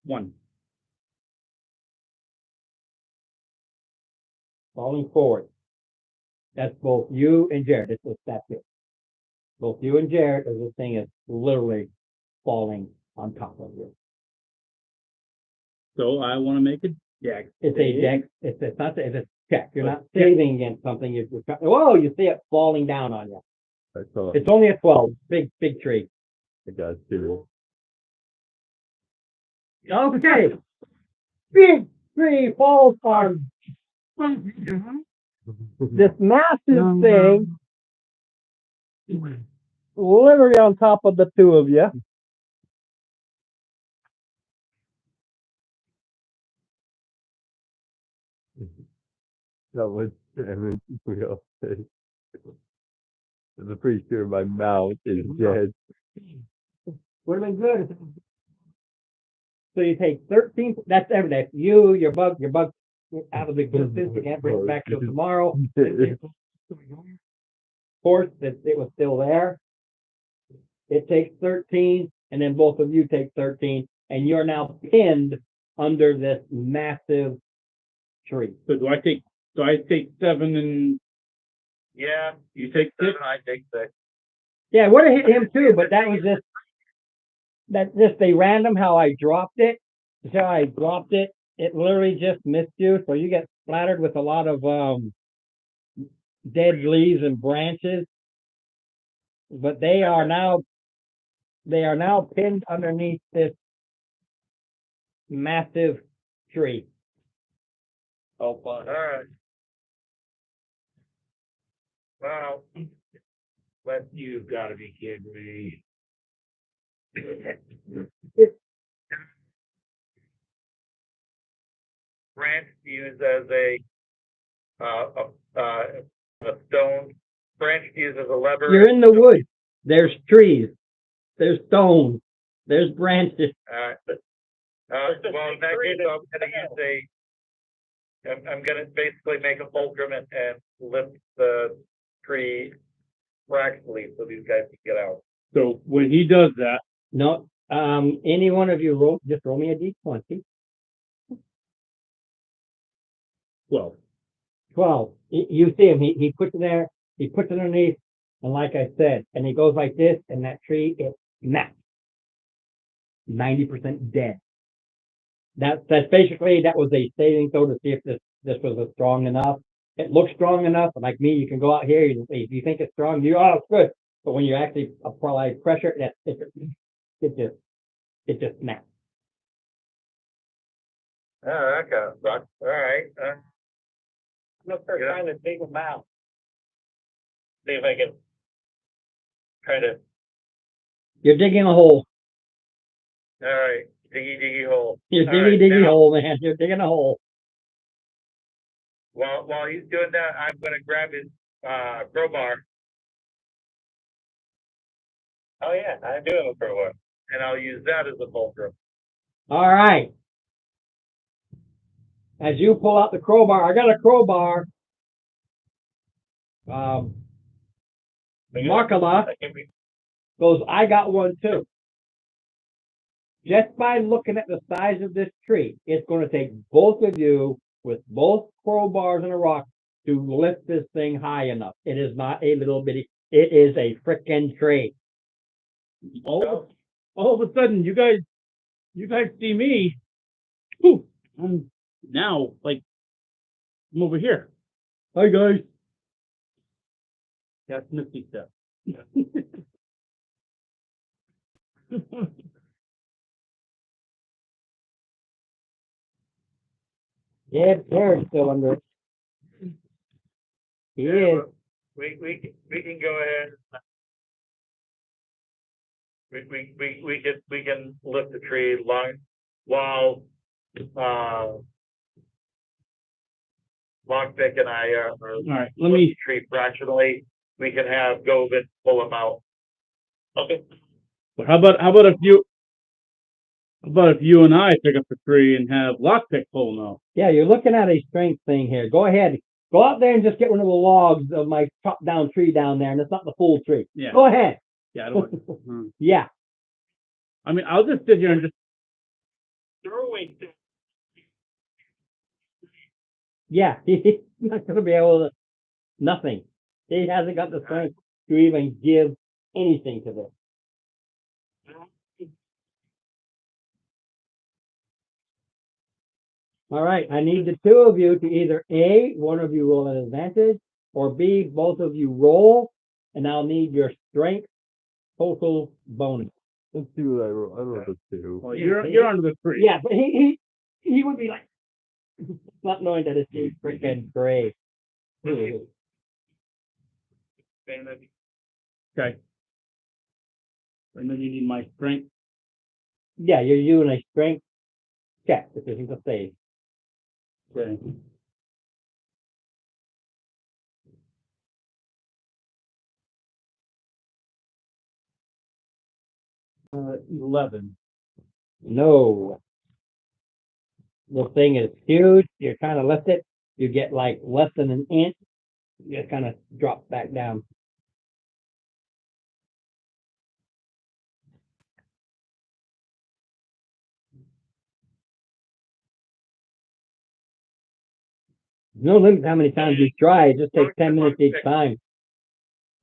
1. Falling forward. That's both you and Jared. It's a statue. Both you and Jared, as this thing is literally falling on top of you. So I want to make a dex. It's a dex. It's not. It's a check. You're not saving against something. You're whoa! You see it falling down on you. I saw, It's only a 12. Big tree. I got two. Okay. Big tree falls on this massive thing, literally on top of the two of you. That was, I mean, we all say. I'm pretty sure my mouth is dead. Would have been good. So you take 13. That's everything. That's you, your bug out of existence. You can't bring it back till tomorrow. Force that it was still there. It takes 13, and then both of you take 13, and you're now pinned under this massive tree. So do I take 7 and Yeah, you take 6? 7, I take 6. Yeah, it would have hit him too, but that was just a random how I dropped it. So I dropped it. It literally just missed you, so you get splattered with a lot of dead leaves and branches. But they are now pinned underneath this massive tree. Oh, fun. All right. Wow. But You've got to be kidding me. branch used as a stone. Branch used as a lever. You're in the woods. There's trees. There's stones. There's branches. Well, in that case, I'm gonna use I'm gonna basically make a fulcrum and lift the tree fractionally so these guys can get out. So when he does that, No, any one of you just roll me a D20. well, 12. You see him, he puts it there, he puts it underneath, and like I said, and he goes like this, and that tree, it snaps. 90% dead. That's basically, that was a saving throw to see if this was strong enough. It looks strong enough, and like me, you can go out here, if you think it's strong, it's good. But when you actually apply pressure, it just snaps. Oh, that kind of sucks. All right. Look for Yeah. trying to dig them out. See if I can try to, You're digging a hole. all right, diggy hole. You're All right, digging a now- hole, man. You're digging a hole. While he's doing that, I'm gonna grab his, crowbar. Oh yeah, I do have a crowbar. And I'll use that as a fulcrum. All right. As you pull out the crowbar, I got a crowbar. Markala That can be- goes, I got one too. Just by looking at the size of this tree, it's going to take both of you with both crowbars and a rock to lift this thing high enough. It is not a little bitty, it is a frickin' tree. all of a sudden, you guys see me. Whew, I'm now like I'm over here. Hi guys. That's Misty stuff. Yeah, Jared's still under it. He is. We can go ahead. We can lift the tree while, Lockpick and I are All right, let lift me. the tree fractionally. We can have Govin pull them out. Okay. How about if you and I pick up the tree and have lockpick pull now? Yeah, you're looking at a strength thing here. Go ahead. Go out there and just get one of the logs of my chopped down tree down there, and it's not the full tree. Yeah. Go ahead. Yeah, I don't. Yeah. I mean, I'll just sit here and just. Throwing. Yeah. He's not going to be able to, nothing. He hasn't got the strength to even give anything to this. All right, I need the two of you to either A, one of you roll an advantage, or B, both of you roll, and I'll need your strength total bonus. Let's see what I roll. I rolled a 2. Well, you're under the tree. Yeah, but he would be like, not knowing that it's a freaking grave. Okay. And then you need my strength. Yeah, you're doing a strength check because he's a save. Okay. Uh, 11. No. The thing is huge. You're trying to lift it. You get like less than an inch. You just kind of drop back down. No limit how many times you try. It just takes 10 minutes each time.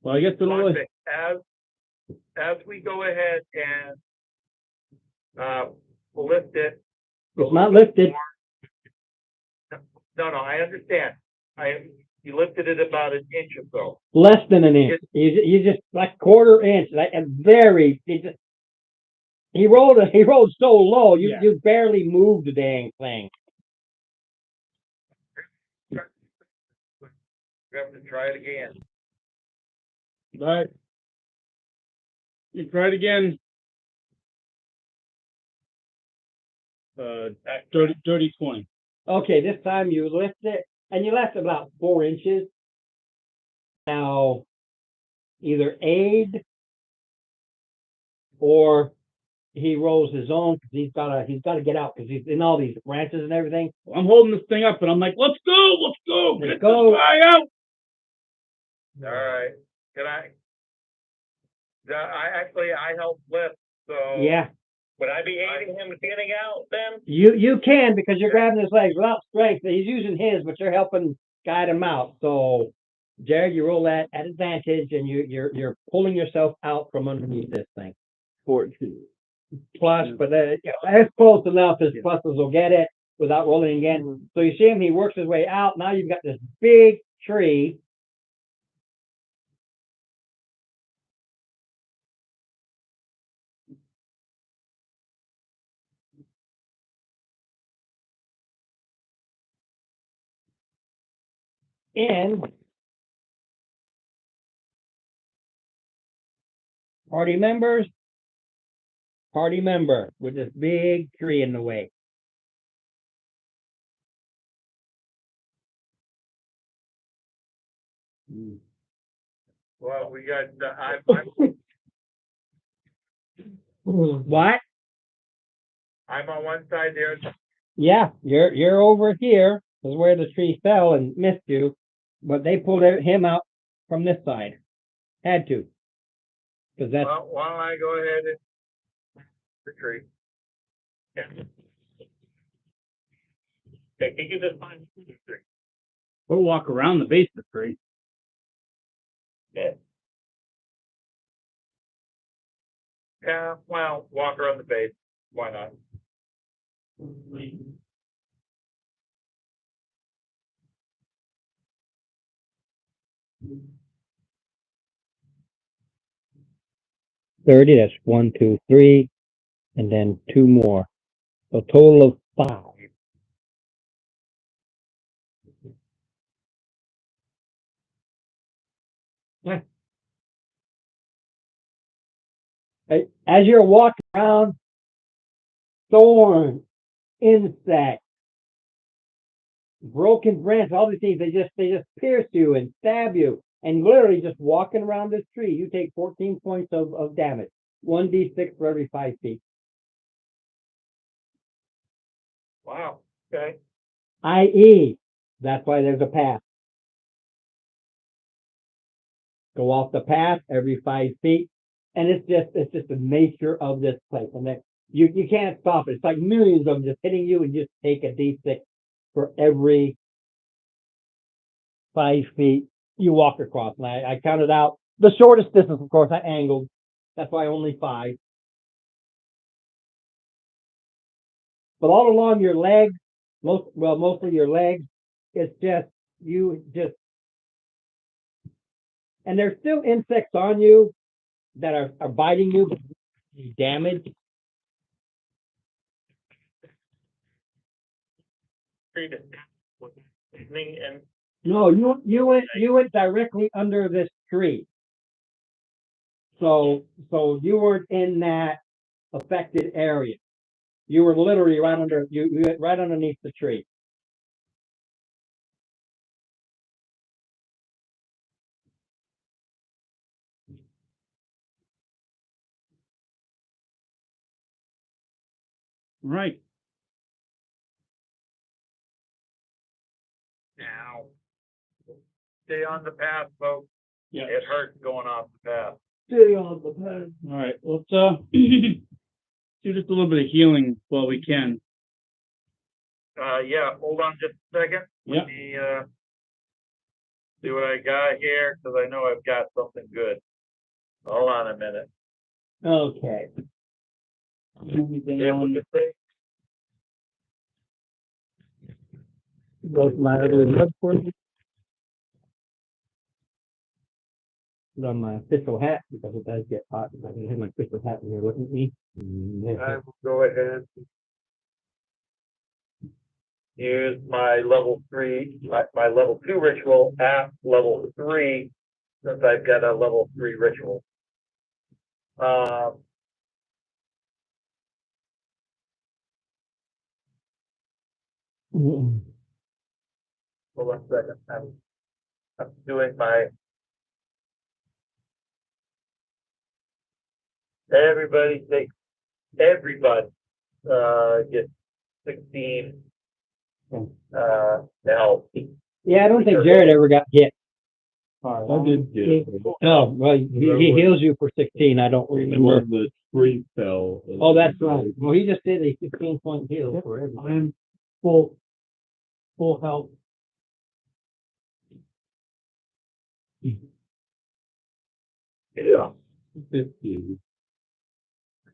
Well, I guess it'll only. Lockpick, as we go ahead and, lift it. It's not lifted. No, I understand. You lifted it about an inch or so. Less than an inch. You just like quarter inch, like a very. He rolled so low. Yeah. You barely moved the dang thing. We have to try it again. All right. You try it again. 30, 20. Okay, this time you lift it, and you left about 4 inches. Now, either aid or he rolls his own, because he's gotta get out, because he's in all these branches and everything. I'm holding this thing up and I'm like, let's go, Let's get go. this guy out. All right, I help lift, so. Yeah, Would I be aiding him getting out then? you can, because you're grabbing his legs without strength. He's using his, but you're helping guide him out. So, Jared, you roll that at advantage, and you're pulling yourself out from underneath this thing. 14. Plus, but that's close enough as pluses will get it without rolling again. So you see him, he works his way out. Now you've got this big tree. And party member with this big tree in the way. Well, we got, What? I'm on one side there, Yeah, you're over here is where the tree fell and missed you, but they pulled him out from this side. Had to. Because that's well, why don't I go ahead and the tree? Okay, can you just find the tree? We'll walk around the base of the tree. Yeah, well, walk around the base, why not? $30. That's 1, 2, 3, and then 2 more. So total of 5. Yeah. As you're walking around, thorns, insects, broken branches, all these things, they just pierce you and stab you. And literally just walking around this tree, you take 14 points of damage. 1d6 for every 5 feet. Wow, okay. I.e., that's why there's a path. Go off the path every 5 feet. And it's just the nature of this place. And that you can't stop it. It's like millions of them just hitting you, and just take a d6 for every 5 feet you walk across. And I counted out the shortest distance, of course, I angled. That's why only 5. But all along your legs, mostly your legs, it's just, and there's still insects on you that are biting you, but damage. Tree to and No, you went directly under this tree. So you weren't in that affected area. You were literally right right underneath the tree. Right. now. Stay on the path, folks. Yeah. It hurts going off the path. Stay on the path. All right. Let's do just a little bit of healing while we can. Yeah, hold on just a second. Yeah. Let me, see what I got here, because I know I've got something good. Hold on a minute. Okay. Anything Yeah, on- what you say? Goes my ugly mug for me. Put on my official hat, because it does get hot. I can have my official hat when you're looking at me. I will go ahead. Use my level 3, my level 2 ritual at level 3, since I've got a level 3 ritual. Hold on a second. I'm doing my. Everybody take everybody, gets 16, help. Yeah, I don't think Jared ever got hit. I did get. No, well, he heals you for 16. I don't remember. When the tree fell. Oh, that's right. Well, he just did a 16-point heal for everybody. I'm full health. Yeah. 15.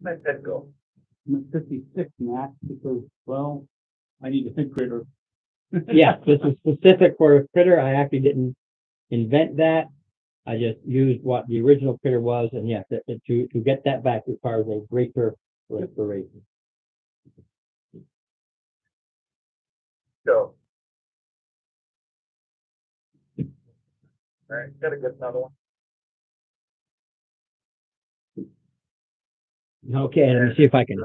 Let that go. I'm at 56 max because, well, I need a head critter. Yeah, this is specific for a critter. I actually didn't invent that. I just used what the original critter was, and yes, to get that back requires a greater restoration. Go. All right, gotta get another one. Okay, let me see if I can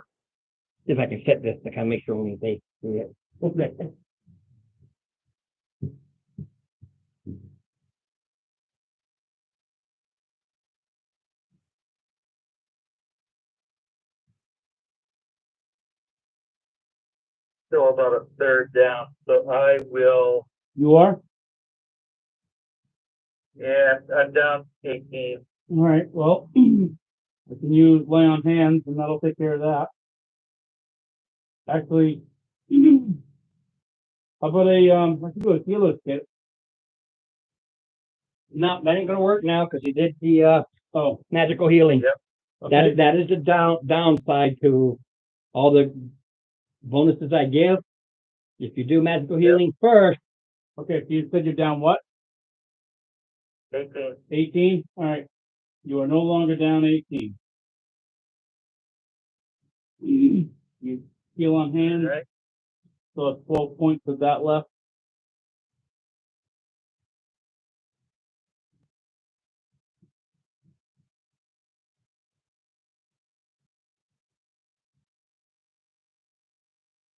set this to kind of make sure only they see it. Still about a third down, so I will, You are? yeah, I'm down 18. All right, well, I can use lay on hands and that'll take care of that. Actually, how about I can do a healer's kit. No, that ain't gonna work now because you did the magical healing. Yep. That is the downside to all the bonuses I give. If you do magical healing first, Okay, so you said you're down what? 18. 18? All right. You are no longer down 18. You heal on hand, Right? so it's 12 points of that left.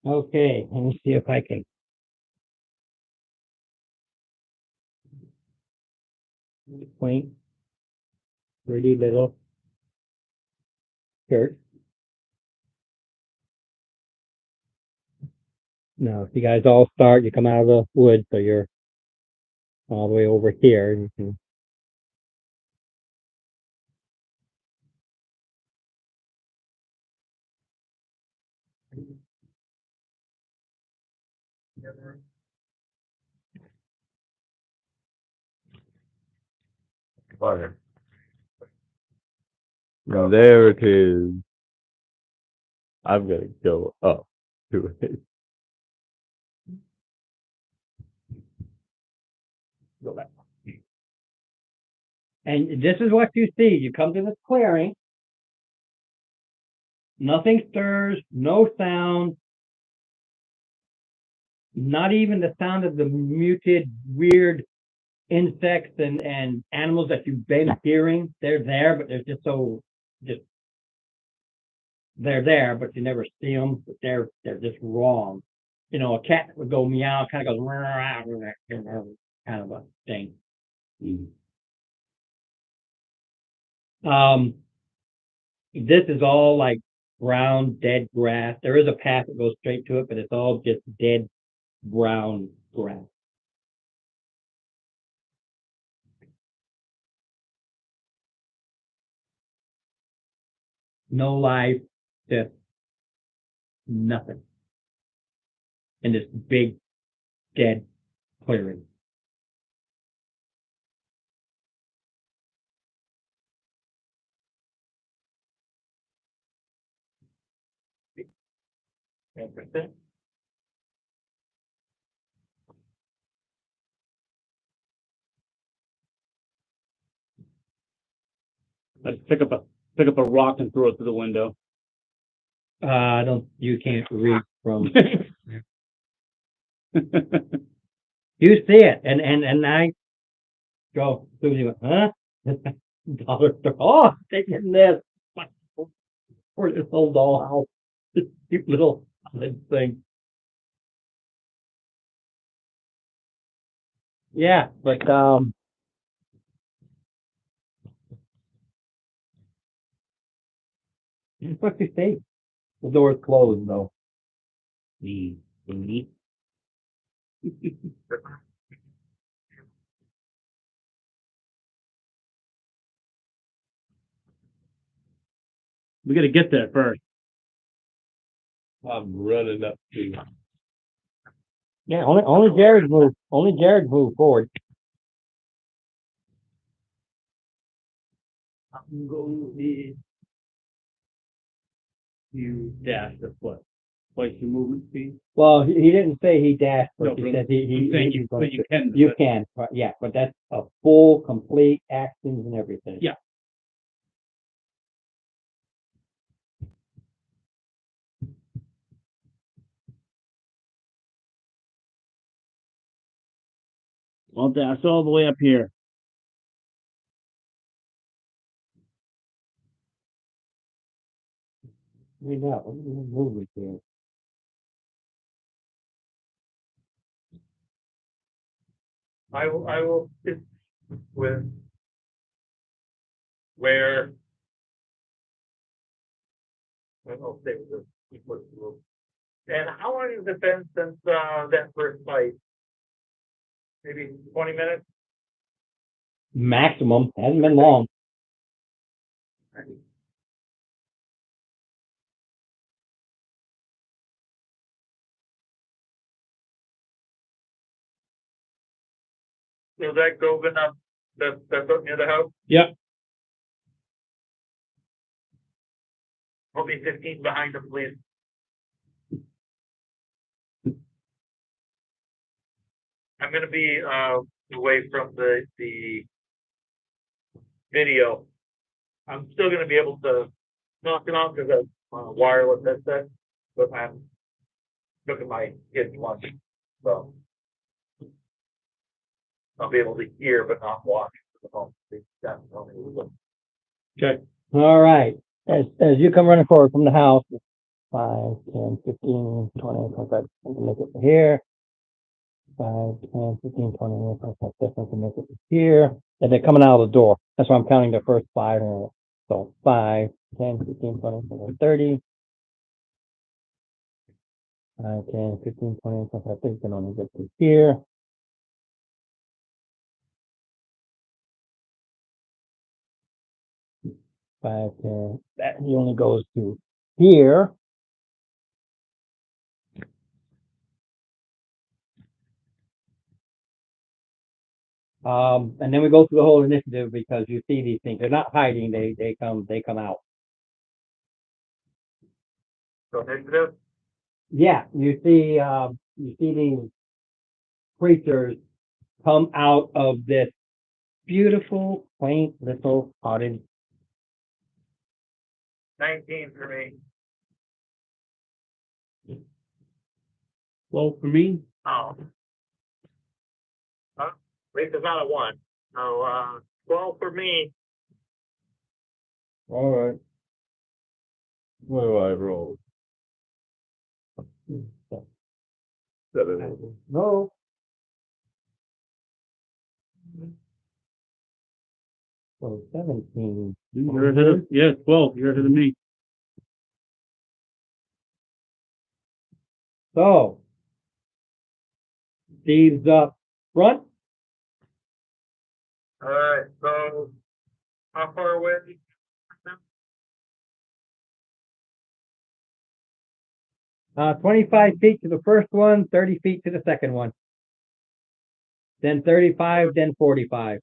okay, let me see if I can. Quaint, pretty little shirt. Now, if you guys all start, you come out of the wood, so you're all the way over here. And you can Fire. And there it is. I'm gonna go up to it. go back. And this is what you see. You come to this clearing. Nothing stirs, no sound. Not even the sound of the muted, weird insects and animals that you've been hearing. They're there, but they're they're there, but you never see them. But they're just wrong. You know, a cat would go meow, kind of goes kind of a thing. This is all like brown, dead grass. There is a path that goes straight to it, but it's all just dead brown grass. No life, just nothing. In this big, dead clearing. Interesting. Let's pick up a rock and throw it through the window. You can't read from, you see it, and I go, Susie went, huh? Dollar store, oh, taking this. For this old dollhouse, this cute little thing. Yeah, but, what you say? The door's closed though. The thingy. We gotta get there first. I'm running up to. Yeah, only Jared moved forward. I'm going with you dash the foot. Twice your movement speed. Well, he didn't say he dashed, No, but he but said I'm saying he's going but you to. can. do You it. can, yeah, but that's a full, complete actions and everything. Yeah. Well, that's all the way up here. We got, move it there. I will sit with where. I'll stay with this. And how long has it been since, that first fight? Maybe 20 minutes? Maximum, hasn't been long. So that goes enough, that's up near the house? Yep. I'll be 15 behind them, please. I'm gonna be, away from the video. I'm still gonna be able to knock it off because of wireless headset, but I'm looking at my kids lunch, so. I'll be able to hear but not watch. That's only a little. All right, as you come running forward from the house, 5, 10, 15, 20, 25, we can make it to here. 5, 10, 15, 20, 25, definitely can make it to here. And they're coming out of the door. That's why I'm counting the first 5. So 5, 10, 15, 20, 25, 30. 5, 10, 15, 20, 25, 30 can only get to here. 5, 10, that he only goes to here. And then we go through the whole initiative because you see these things. They're not hiding. They come out. So initiative, Yeah, you see these creatures come out of this beautiful, quaint little cottage. 19 for me. Well, for me, Oh. Wait, there's not a 1. So, 12 for me. All right. What do I roll? 7. No. So 17. you're ahead of, yeah, 12, you're ahead of me. So Steve's up front. All right, so how far away? 25 feet to the first one, 30 feet to the second one. Then 35, then 45.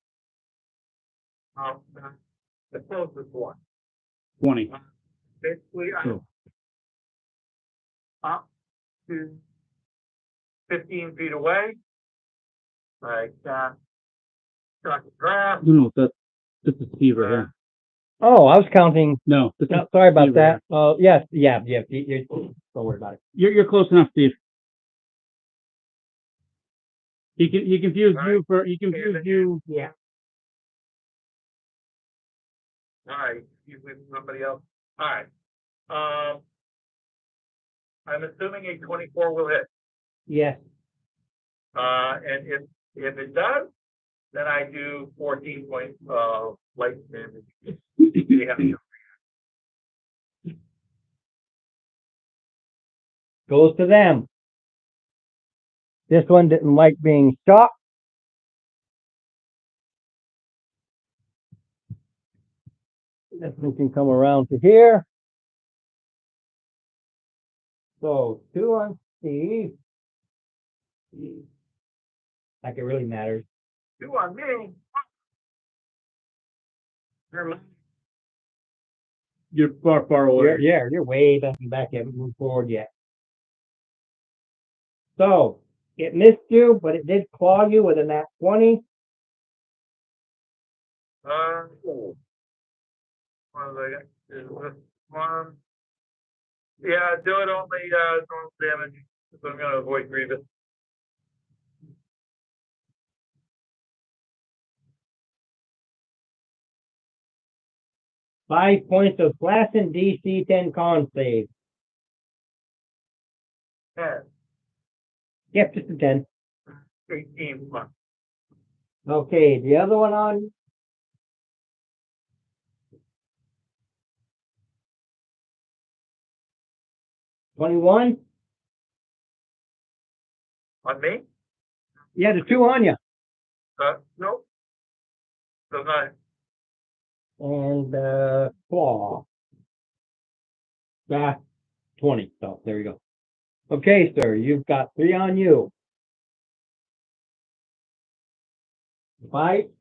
The closest one. 20. Basically, I'm Cool. up to 15 feet away. Like, got the grass. No, this is Steve right here. Oh, I was counting. No, this No, is, sorry about Steve that. Yes, yeah. Don't worry about it. you're close enough, Steve. He confused All you for, he confused you. Yeah. All right, you with somebody else. All right. I'm assuming a 24 will hit. Yes. And if it does, then I do 14 points of light damage. They have to- Goes to them. This one didn't like being shot. This one can come around to here. So 2 on Steve. Like it really matters. 2 on me. You're far away. You're way back. You haven't moved forward yet. So it missed you, but it did claw you with a nat 20. What was I got? Is this one? Yeah, do it only, normal damage, so I'm gonna avoid Grievous. Five points of slashing DC 10 con save. 10, Yep, just a 10. 18 plus. Okay, the other one on. $21? On me? Yeah, the 2 on you. Nope. Does not. And claw. 20. So there you go. Okay, sir, you've got 3 on you. Fight.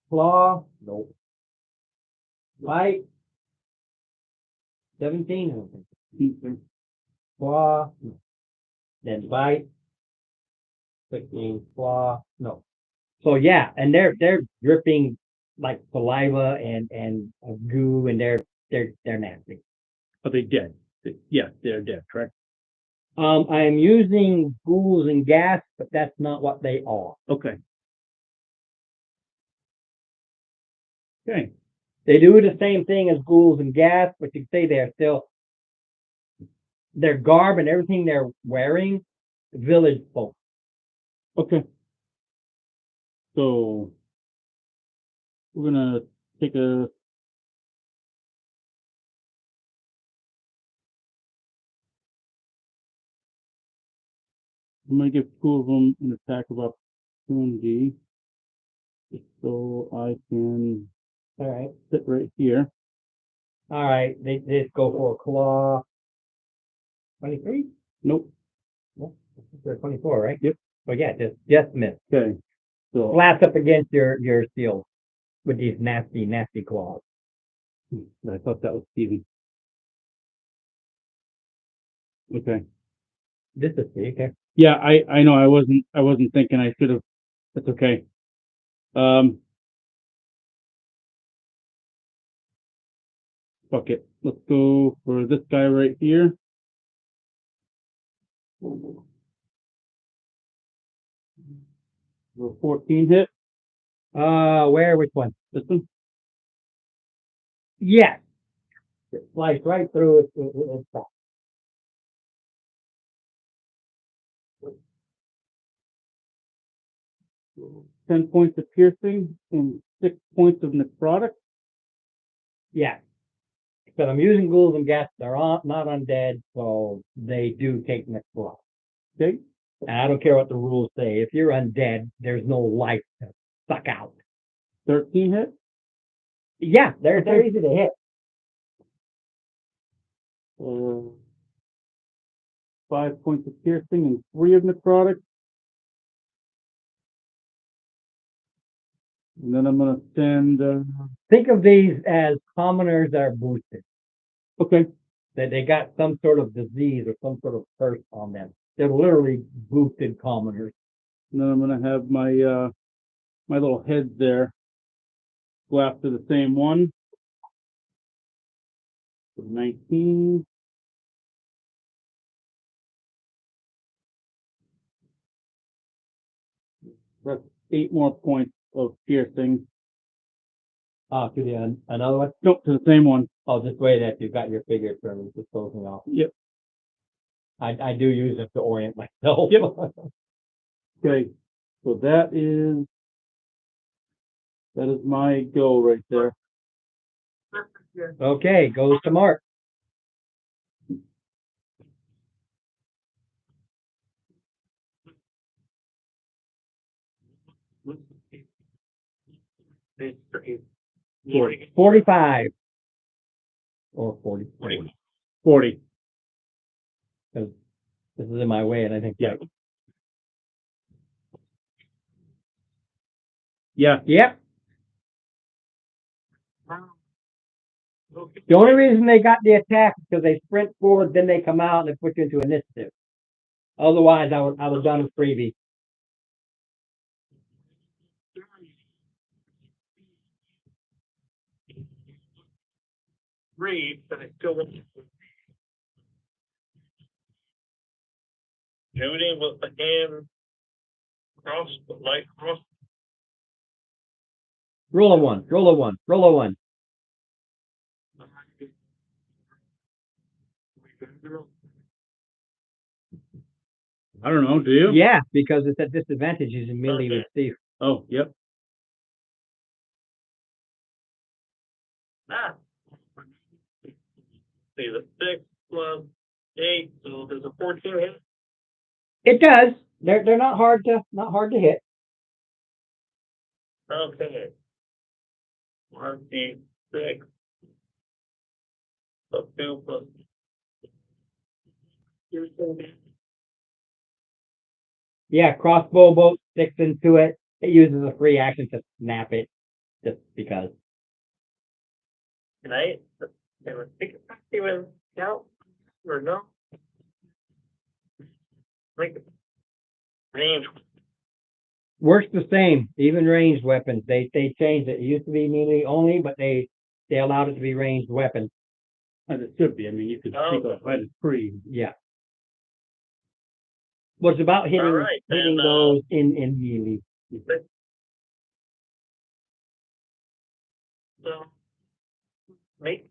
Claw. Nope. Fight. 17. Claw. No. Then bite. 16. Claw. No. So yeah, and they're dripping like saliva and goo, and they're nasty. Are they dead? Yeah, they're dead, correct? I am using ghouls and gas, but that's not what they are. Okay. Okay. They do the same thing as ghouls and gas, but you can say they're still their garb and everything they're wearing, village folk. Okay. So we're gonna take a I'm gonna give 2 of them an attack of opportunity, just so I can All right. sit right here. All right. They just go for a claw. 23? Nope. They're 24, right? Yep. Oh yeah, just miss. Okay. So Slaps up against your shield with these nasty claws. I thought that was Stevie. Okay. This is okay. Yeah, I know. I wasn't thinking. I should have. That's okay. Fuck it. Let's go for this guy right here. Will 14 hit? Where? Which one? This one? Yes. It sliced right through its back. Ten points of piercing and 6 points of necrotic. Yeah. But I'm using ghouls and gas. They're not undead, so they do take next blow. Okay. And I don't care what the rules say. If you're undead, there's no life to suck out. 13 hit? Yeah, they're easy to hit. 5 points of piercing and 3 of necrotic. And then I'm gonna send. Think of these as commoners that are boosted. Okay. That they got some sort of disease or some sort of curse on them. They're literally boosted commoners. And then I'm gonna have my my little heads there go after the same one. So 19. That's 8 more points of piercing. To the another one? Nope, to the same one. Oh, this way that you've got your figure turn just closing off. Yep. I do use it to orient myself. Yep. Okay. So that is my go right there. Okay, goes to Mark. Forty. 45. Or 40. 40. Because this is in my way, and I think. Yeah. Yeah. Yep. The only reason they got the attack is because they sprint forward, then they come out and they put you into initiative. Otherwise, I would have done a freebie. Read, but I still want. Shooting with the hand cross, light cross. Roll a 1. Roll a 1. Roll a 1. I don't know. Do you? Yeah, because it's at disadvantage. He's immediately with Steve. Oh, yep. Ah. See the 6 plus 8, so there's a 14 hit. It does. They're not hard to hit. Okay. 1d6. So 2 plus. Yeah, crossbow bolt sticks into it. It uses a free action to snap it, just because. Can I think it back even out or no? Like range. Works the same. Even ranged weapons. They changed it. It used to be melee only, but they allowed it to be ranged weapons. And it should be. I mean, you could think of it free. Yeah. Well, it's about hitting All right, hitting and, those in melee. So make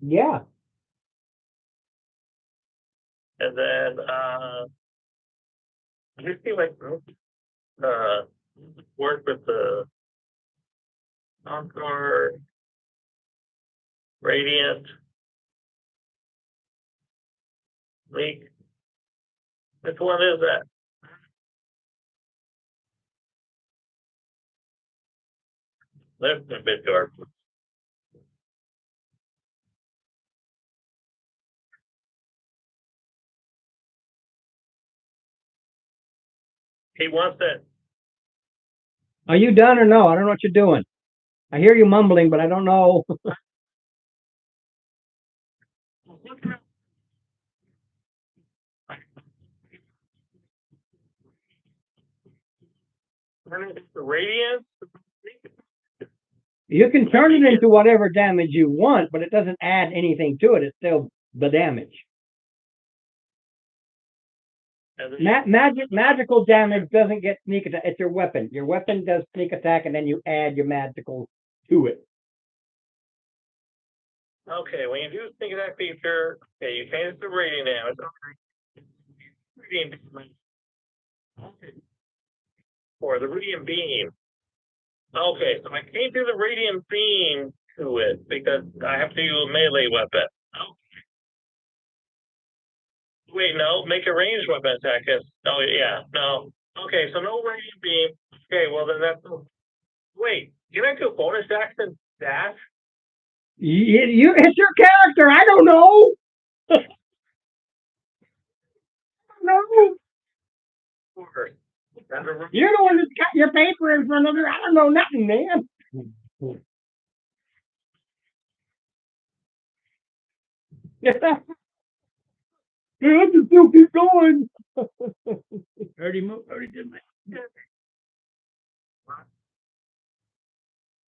Yeah. and then you see like work with the on-guard, radiant, leak. Which one is that? That's a bit dark. He wants that. Are you done or no? I don't know what you're doing. I hear you mumbling, but I don't know. The radiance. You can turn it into whatever damage you want, but it doesn't add anything to it. It's still the damage. Magical damage doesn't get sneak attack. It's your weapon. Your weapon does sneak attack, and then you add your magical to it. Okay, when you do sneak attack feature, okay, you change it to radiant damage. Radiant damage. Okay. Or the radiant beam. Okay, so I can't do the radiant beam to it because I have to use a melee weapon. Okay. Wait, no, make a ranged weapon attack. Oh, yeah, no. Okay, so no radiant beam. Okay, well then that's. Wait, can I do bonus action dash? It's your character. I don't know. No. You're the one that's got your paper in front of you. I don't know nothing, man. I can still keep going. Already did my.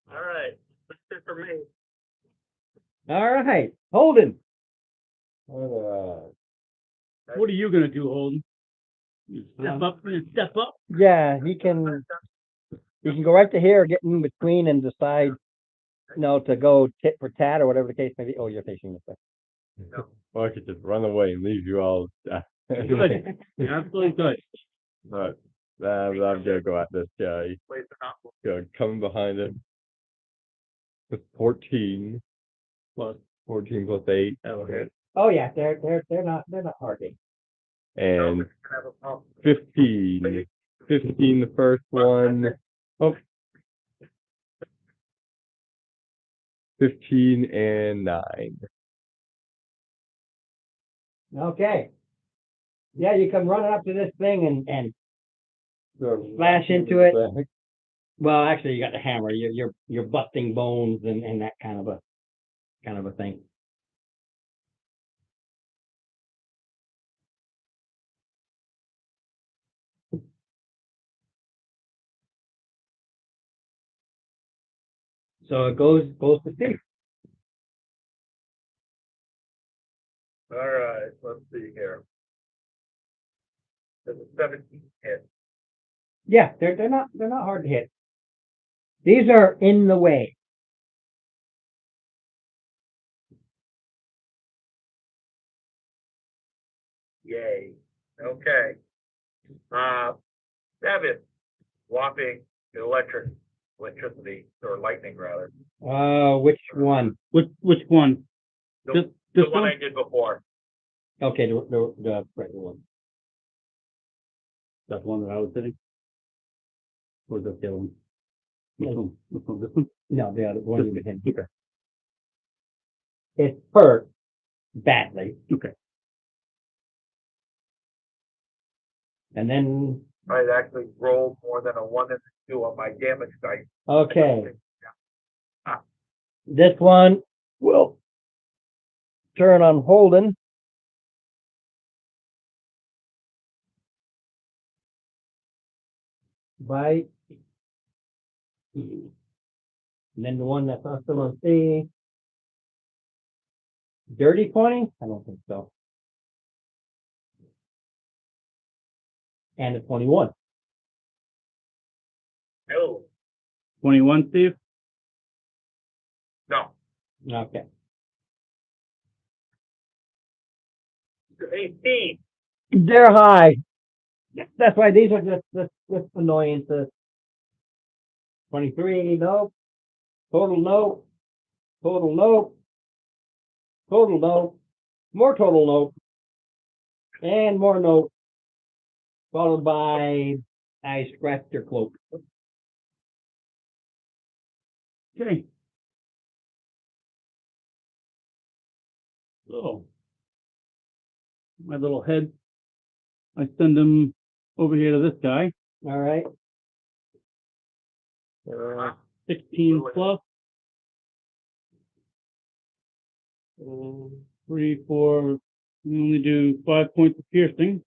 All right, that's it for me. All right, Holden. What, What are you gonna do, Holden? You step up and step up. Yeah, he can go right to here, get in between, and decide, to go tit for tat or whatever the case may be. Oh, you're facing this way. well, I could just run away and leave you all. Good. You're absolutely good. But I'm gonna go at this guy. Wait, they're not. Gonna come behind him. With 14 plus 8. Okay. Oh yeah, they're not hard. And 15 15 the first one. Oh. 15 and 9. Okay. Yeah, you come running up to this thing and Smash into it. well, actually, you got the hammer. You're busting bones and that kind of a thing. So it goes to Steve. All right, let's see here. There's a 17 hit. Yeah, they're not hard to hit. These are in the way. Yay. Okay. 7. Whopping electricity, or lightning rather. Which one? Which one? The, This the this one one? I did before. Okay, the regular one. That's the one that I was hitting? Or the other one? Which one? Which one? This one? No, the other one. This you one. hit. Okay. It's hurt badly, Okay. and then I actually rolled more than a 1 and a 2 on my damage dice. okay, this one will turn on Holden. Bite. And then the one that's still on C. Dirty 20? I don't think so. And a 21. Oh, 21, Steve? no. Okay. 18. They're high. That's why these are just annoyances. 23, nope. Total, nope. Total, nope. Total, nope. More total, nope. And more nope. Followed by, I scratched your cloak. Okay. So, my little head, I send him over here to this guy, All right. 16 plus, 3, 4, we only do 5 points of piercing,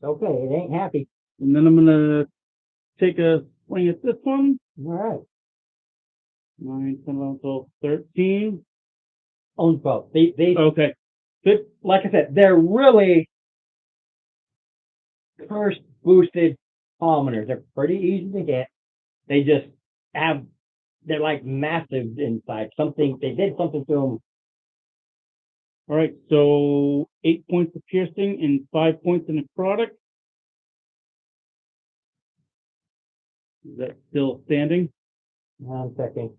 Okay, it ain't happy. and then I'm gonna take a swing at this one, All right. 9, 10, 11, 12, 13. On 12. They Okay, like I said, they're really curse boosted commoners. They're pretty easy to get. They just they're like massive inside. They did something to them. all right, so 8 points of piercing and 5 points in necrotic. Is that still standing? I'm checking.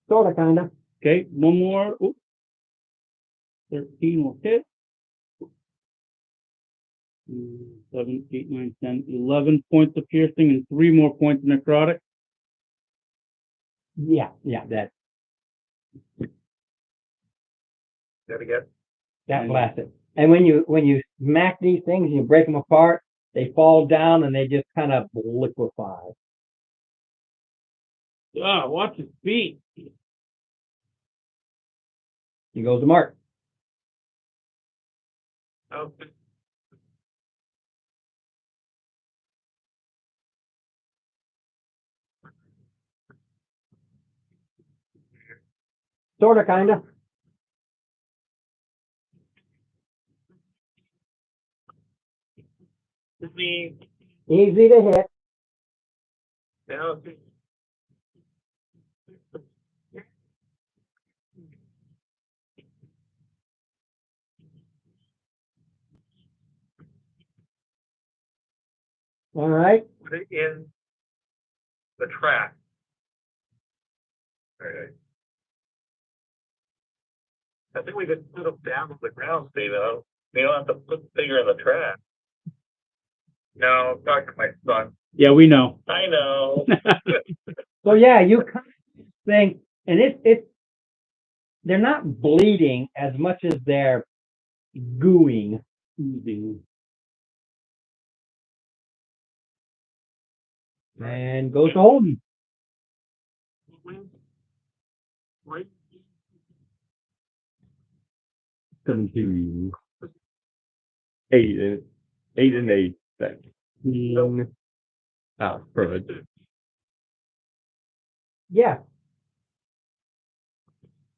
Sorta, kinda. Okay, one more. Oops. 13 will hit. 7, 8, 9, 10, 11 points of piercing and 3 more points of necrotic. Yeah, That again? that And- blasted. And when you smack these things and you break them apart, they fall down and they just kind of liquefy. Ah, watch his feet. He goes to Mark. Okay. Sorta, kinda. This means, Easy to hit. now, All right. put it in the track. All right. I think we could put them down on the ground, Steve. They don't have to put the finger in the track. No, I'm talking to my son. Yeah, we know. I know. So yeah, you kind of think, and it's, they're not bleeding as much as they're gooing. And goes to Holden. What? 17. 8 and 8. 17. Ah, perfect. Yeah.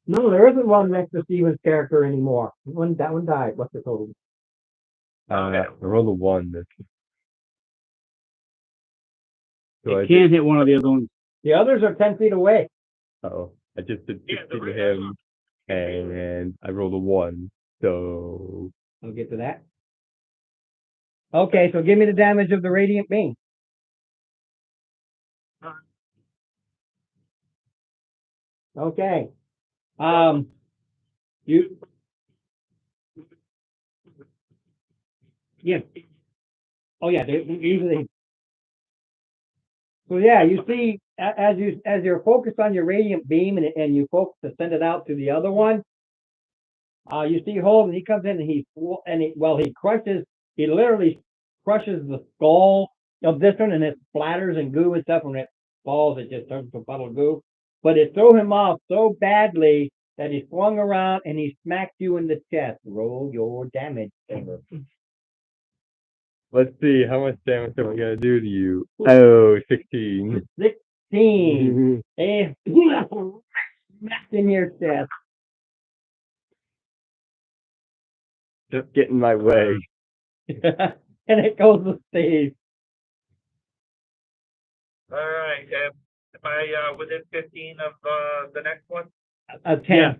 No, there isn't one next to Steven's character anymore. That one died. What's the total? I rolled a 1. So It can't hit one of the other ones. The others are 10 feet away. I just did Yeah, 16 to him, and I rolled a 1. So I'll get to that. Okay, so give me the damage of the radiant beam. Okay. You. Yeah. Oh yeah, they usually. So yeah, you see, as you're focused on your radiant beam and you focus to send it out to the other one, you see Holden. He comes in and he literally crushes the skull of this one, and it splatters and goo and stuff. When it falls, it just turns to a puddle of goo. But it threw him off so badly that he swung around and he smacked you in the chest. Roll your damage. let's see how much damage am I gonna do to you. Oh, 16. 16. Eh, smacked in your chest. Just get in my way. And it goes to Steve. All right. Am I within 15 of the next one? A 10. Yeah.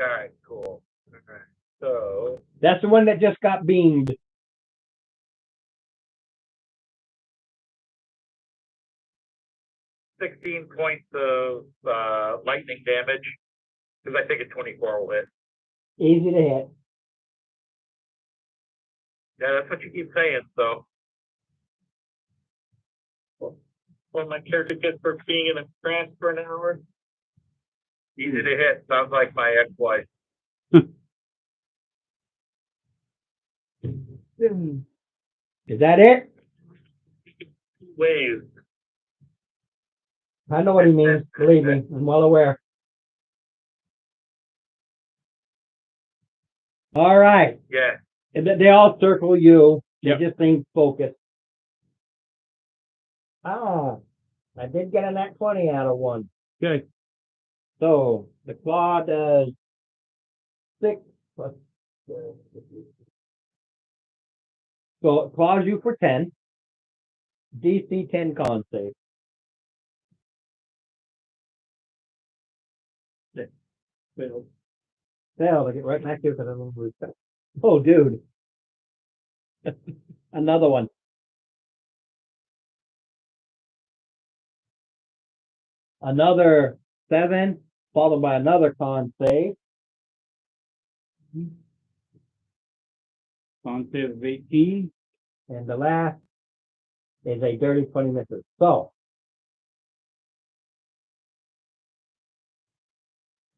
All right. Cool. All right. So That's the one that just got beamed. $16 points of lightning damage, because I think a 24 will hit. Easy to hit. Yeah, that's what you keep saying. So when my character gets for being in a trance for an hour, easy to hit. Sounds like my ex-wife. Is that it? Ways. I know what he means. Believe me, I'm well aware. All right. Yeah. And they all circle you. They Yep. just seem focused. Ah, I did get a nat 20 out of one. Okay. So the claw does 6 plus. So it claws you for 10. DC 10 con save. Failed. Failed. I get right back here because I don't lose that. Oh, dude. Another one. Another 7, followed by another con save. Con save of 18. And the last is a dirty 20 misses. So,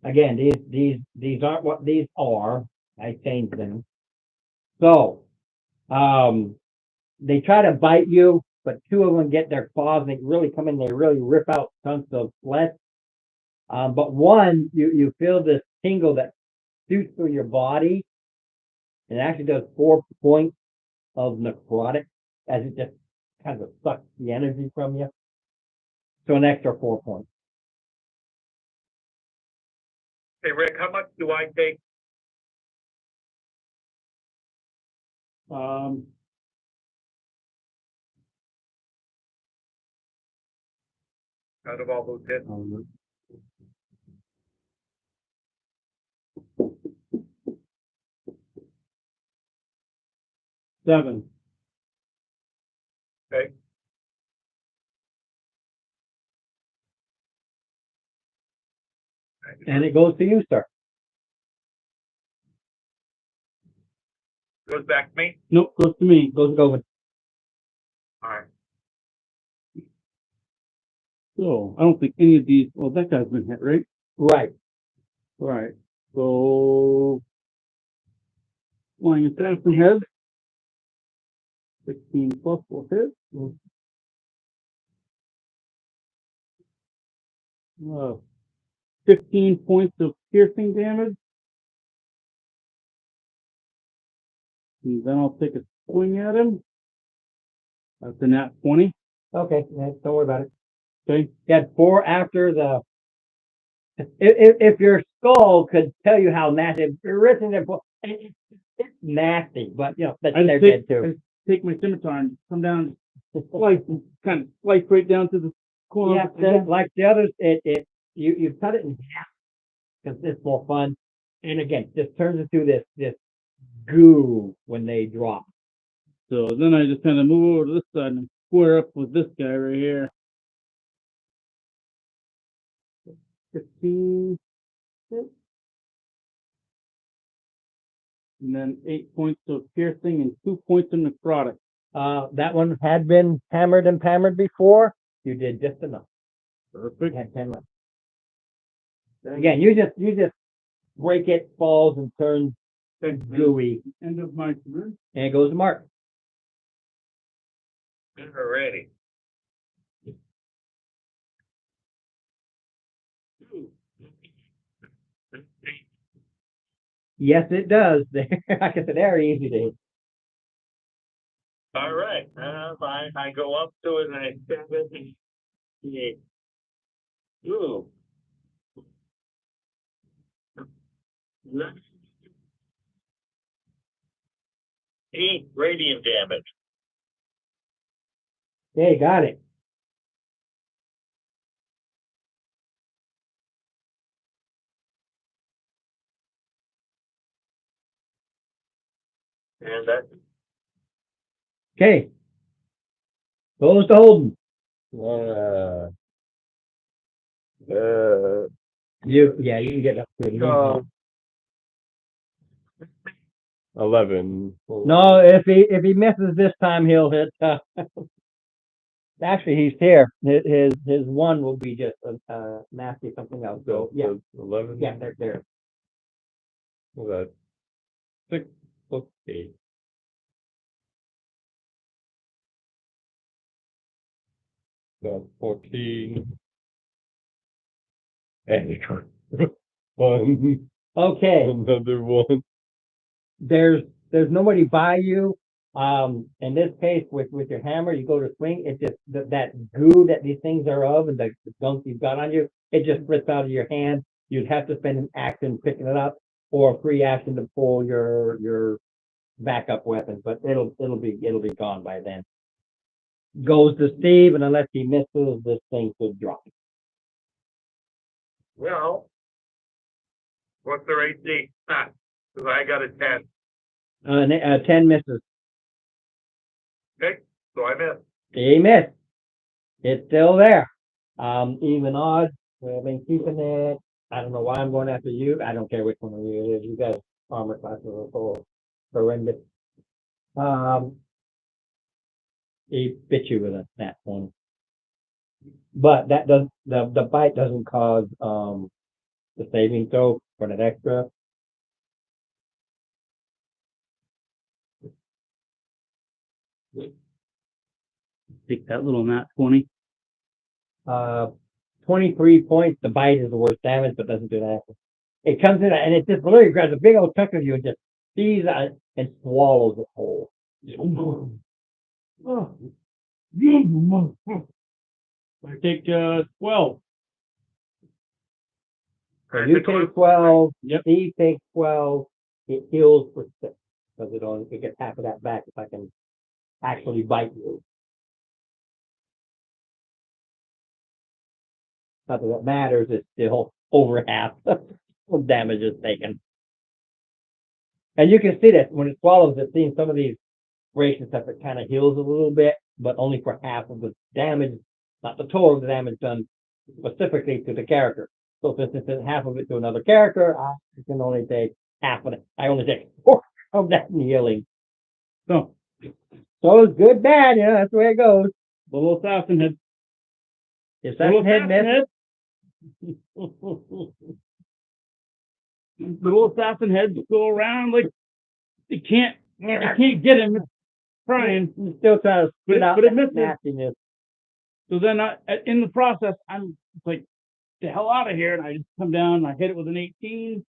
again, these aren't what these are. I changed them. So, they try to bite you, but 2 of them get their claws and they really come in, they really rip out chunks of flesh. But one, you feel this tingle that shoots through your body, and it actually does 4 points of necrotic as it just kind of sucks the energy from you. So an extra 4 points. Hey, Rick, how much do I take? Out of all those hits? Seven. Okay. And it goes to you, sir. Goes back to me. Nope, goes to me. Goes to Govan. So I don't think any of these, well, that guy's been hit, right? Right. Right. So flying assassin head. 16 plus will hit. 15 points of piercing damage. And then I'll take a swing at him. That's a nat 20. Okay, yeah, don't worry about it. Okay. You had 4 after the. If your skull could tell you how nasty, written in, it's nasty, but you know I they're just dead too. take my scimitar and come down, slice, and kind of slice right down to the corner. Yeah, of the head. like the others, you cut it in half because it's more fun. And again, just turns into this goo when they drop. So then I just kind of move over to this side and square up with this guy right here. 15. And then 8 points of piercing and 2 points of necrotic. That one had been hammered and pammered before. You did just enough. Perfect. You had 10 left. Again, you just break it, falls, and turns gooey, End of my turn. and it goes to Mark. Alrighty. Yes, it does. Like I said, they're easy to hit. All right, I go up to it and I stab it and ooh. Nice. 8 radiant damage. Hey, got it. And that's Okay. Goes to Holden. You can get up to it. No. 11. No, if he misses this time, he'll hit. Actually, he's here. His one will be just nasty something else. So yeah, 11. yeah, they're What's that? 6 plus 8. That's 14. And 1. okay. Another 1. There's nobody by you. In this case, with your hammer, you go to swing. It just that goo that these things are of, and the gunk you've got on you, it just slips out of your hand. You'd have to spend an action picking it up, or a free action to pull your backup weapon. But it'll be gone by then. Goes to Steve, and unless he misses, this thing could drop. well. What's their AC? Because I got a 10. 10 misses. Okay, so I missed. He missed. It's still there. Even odds. We've been keeping it. I don't know why I'm going after you. I don't care which one of you it is. You guys armor classes are so horrendous. He bit you with a snap one. But that does the bite doesn't cause the saving throw for that extra. Take that little nat 20. 23 points. The bite is the worst damage, but doesn't do that. It comes in and it just literally grabs a big old chunk of you and just sees and swallows it whole. I take 12. So you take 12. Yep. Steve takes 12. It heals for 6 because it gets half of that back if I can actually bite you. Not that it matters. It's still over half of damage is taken. And you can see that when it swallows, it seems some of these racial stuff, it kind of heals a little bit, but only for half of the damage, not the total of the damage done specifically to the character. So since it's half of it to another character, I can only take half of it. I only take 4 of that in healing. So, So it's good, bad, that's the way it goes. the little assassin head. Is that head missing? Little assassin heads go around like you can't get him. It's trying. He's still trying to But spit out it that misses. nastiness. So then in the process, I'm like, the hell out of here. And I just come down and I hit it with an 18.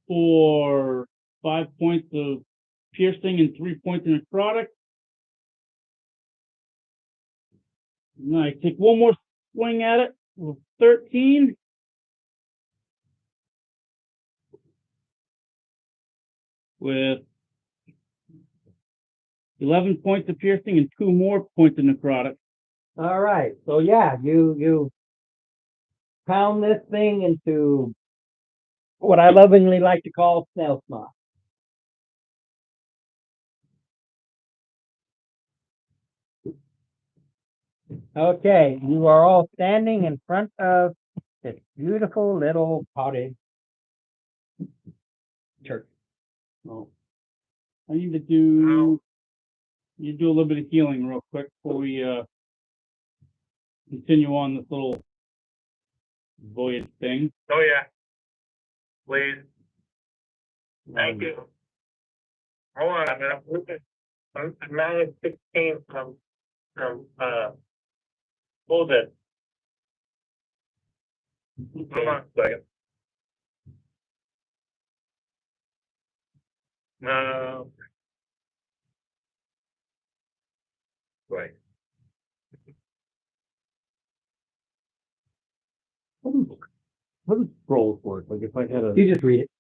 For 5 points of piercing and 3 points of necrotic. And I take one more swing at it with 13. With 11 points of piercing and 2 more points of necrotic. All right. So yeah, you pound this thing into what I lovingly like to call snail smart. Okay, you are all standing in front of this beautiful little cottage church. Oh. I need to do a little bit of healing real quick before we continue on this little voyage thing. Oh, yeah. Please. Thank you. Hold on, I'm gonna move it. I'm -16 from, hold it. Hold on a second. No. Right. What does scrolls work? Like if I had a, You just read it.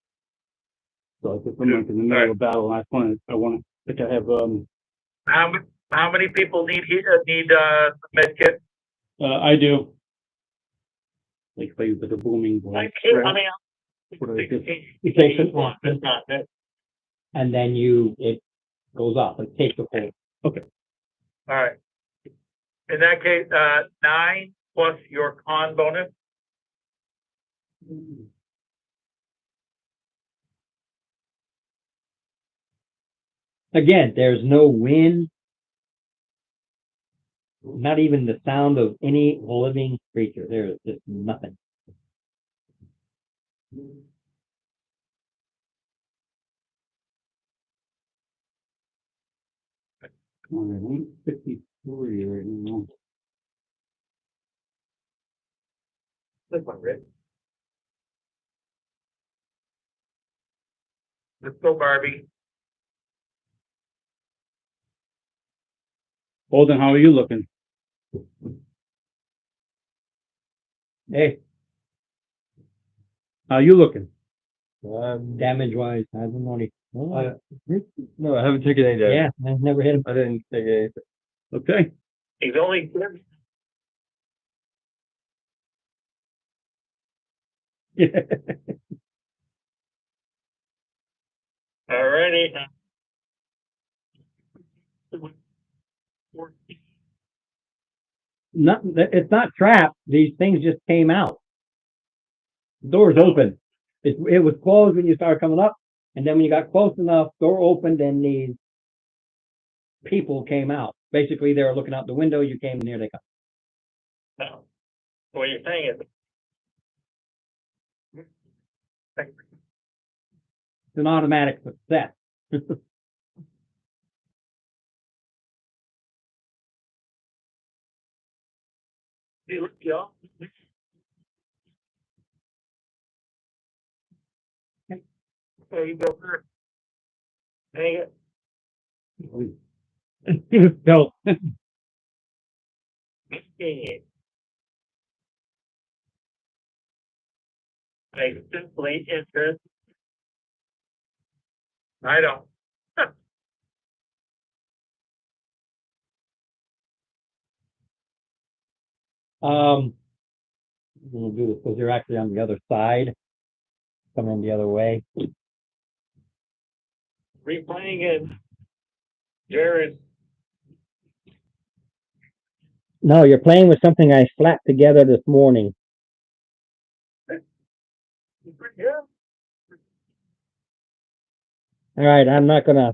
so like if I'm like in the middle of a battle and I want to, like I have, How many people need the med kit? I do. Like if I use like a booming blade. What do I do? You take it, It's not that. and then it goes off. It takes the whole. All right. In that case, 9 plus your con bonus. Again, there's no wind, not even the sound of any living creature. There's just nothing. All right, 153 right now. This one, Rick. Let's go, Barbie. Holden, how are you looking? Hey, How are you looking? damage wise, I don't know. No, I haven't taken any damage. Yeah, I've never hit him. I didn't take anything. Okay. He's only. Alrighty. It's not trapped. These things just came out. The door's open. It was closed when you started coming up, and then when you got close enough, door opened, and these people came out. Basically, they were looking out the window. You came, and here they come. No. What you're saying is. It's an automatic success. Hey, look, y'all. There you go first. Hang it. So, Okay. I simply interest. I don't. we'll do this because you're actually on the other side, coming the other way. Replaying it. Jared. No, you're playing with something I slapped together this morning. Yeah. All right, I'm not gonna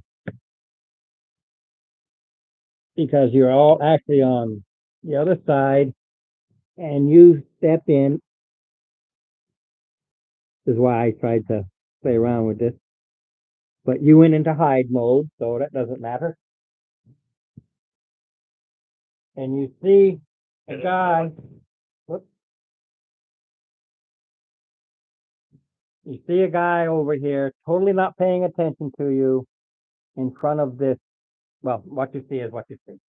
because you're all actually on the other side and you step in. This is why I tried to play around with this. But you went into hide mode, so that doesn't matter. And you see a guy, whoops. You see a guy over here totally not paying attention to you in front of this. Well, what you see is what you see.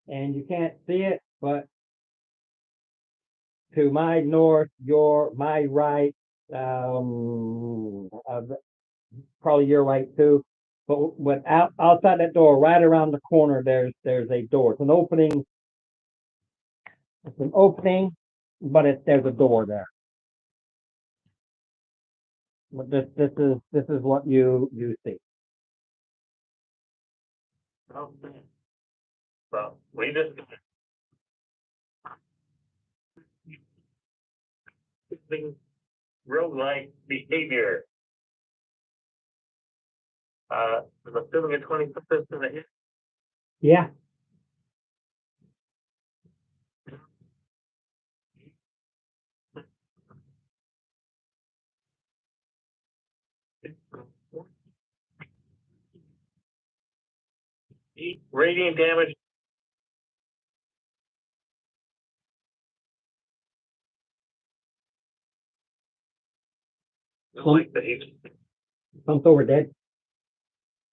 And you can't see it, but to my north, my right, probably your right too. But outside that door, right around the corner, there's a door. It's an opening. It's an opening, but there's a door there. But this is what you see. Oh, well, we just. Roguelike behavior. I'm assuming a 20% in a hit. Yeah. Radiant damage. Like the Slumped over dead.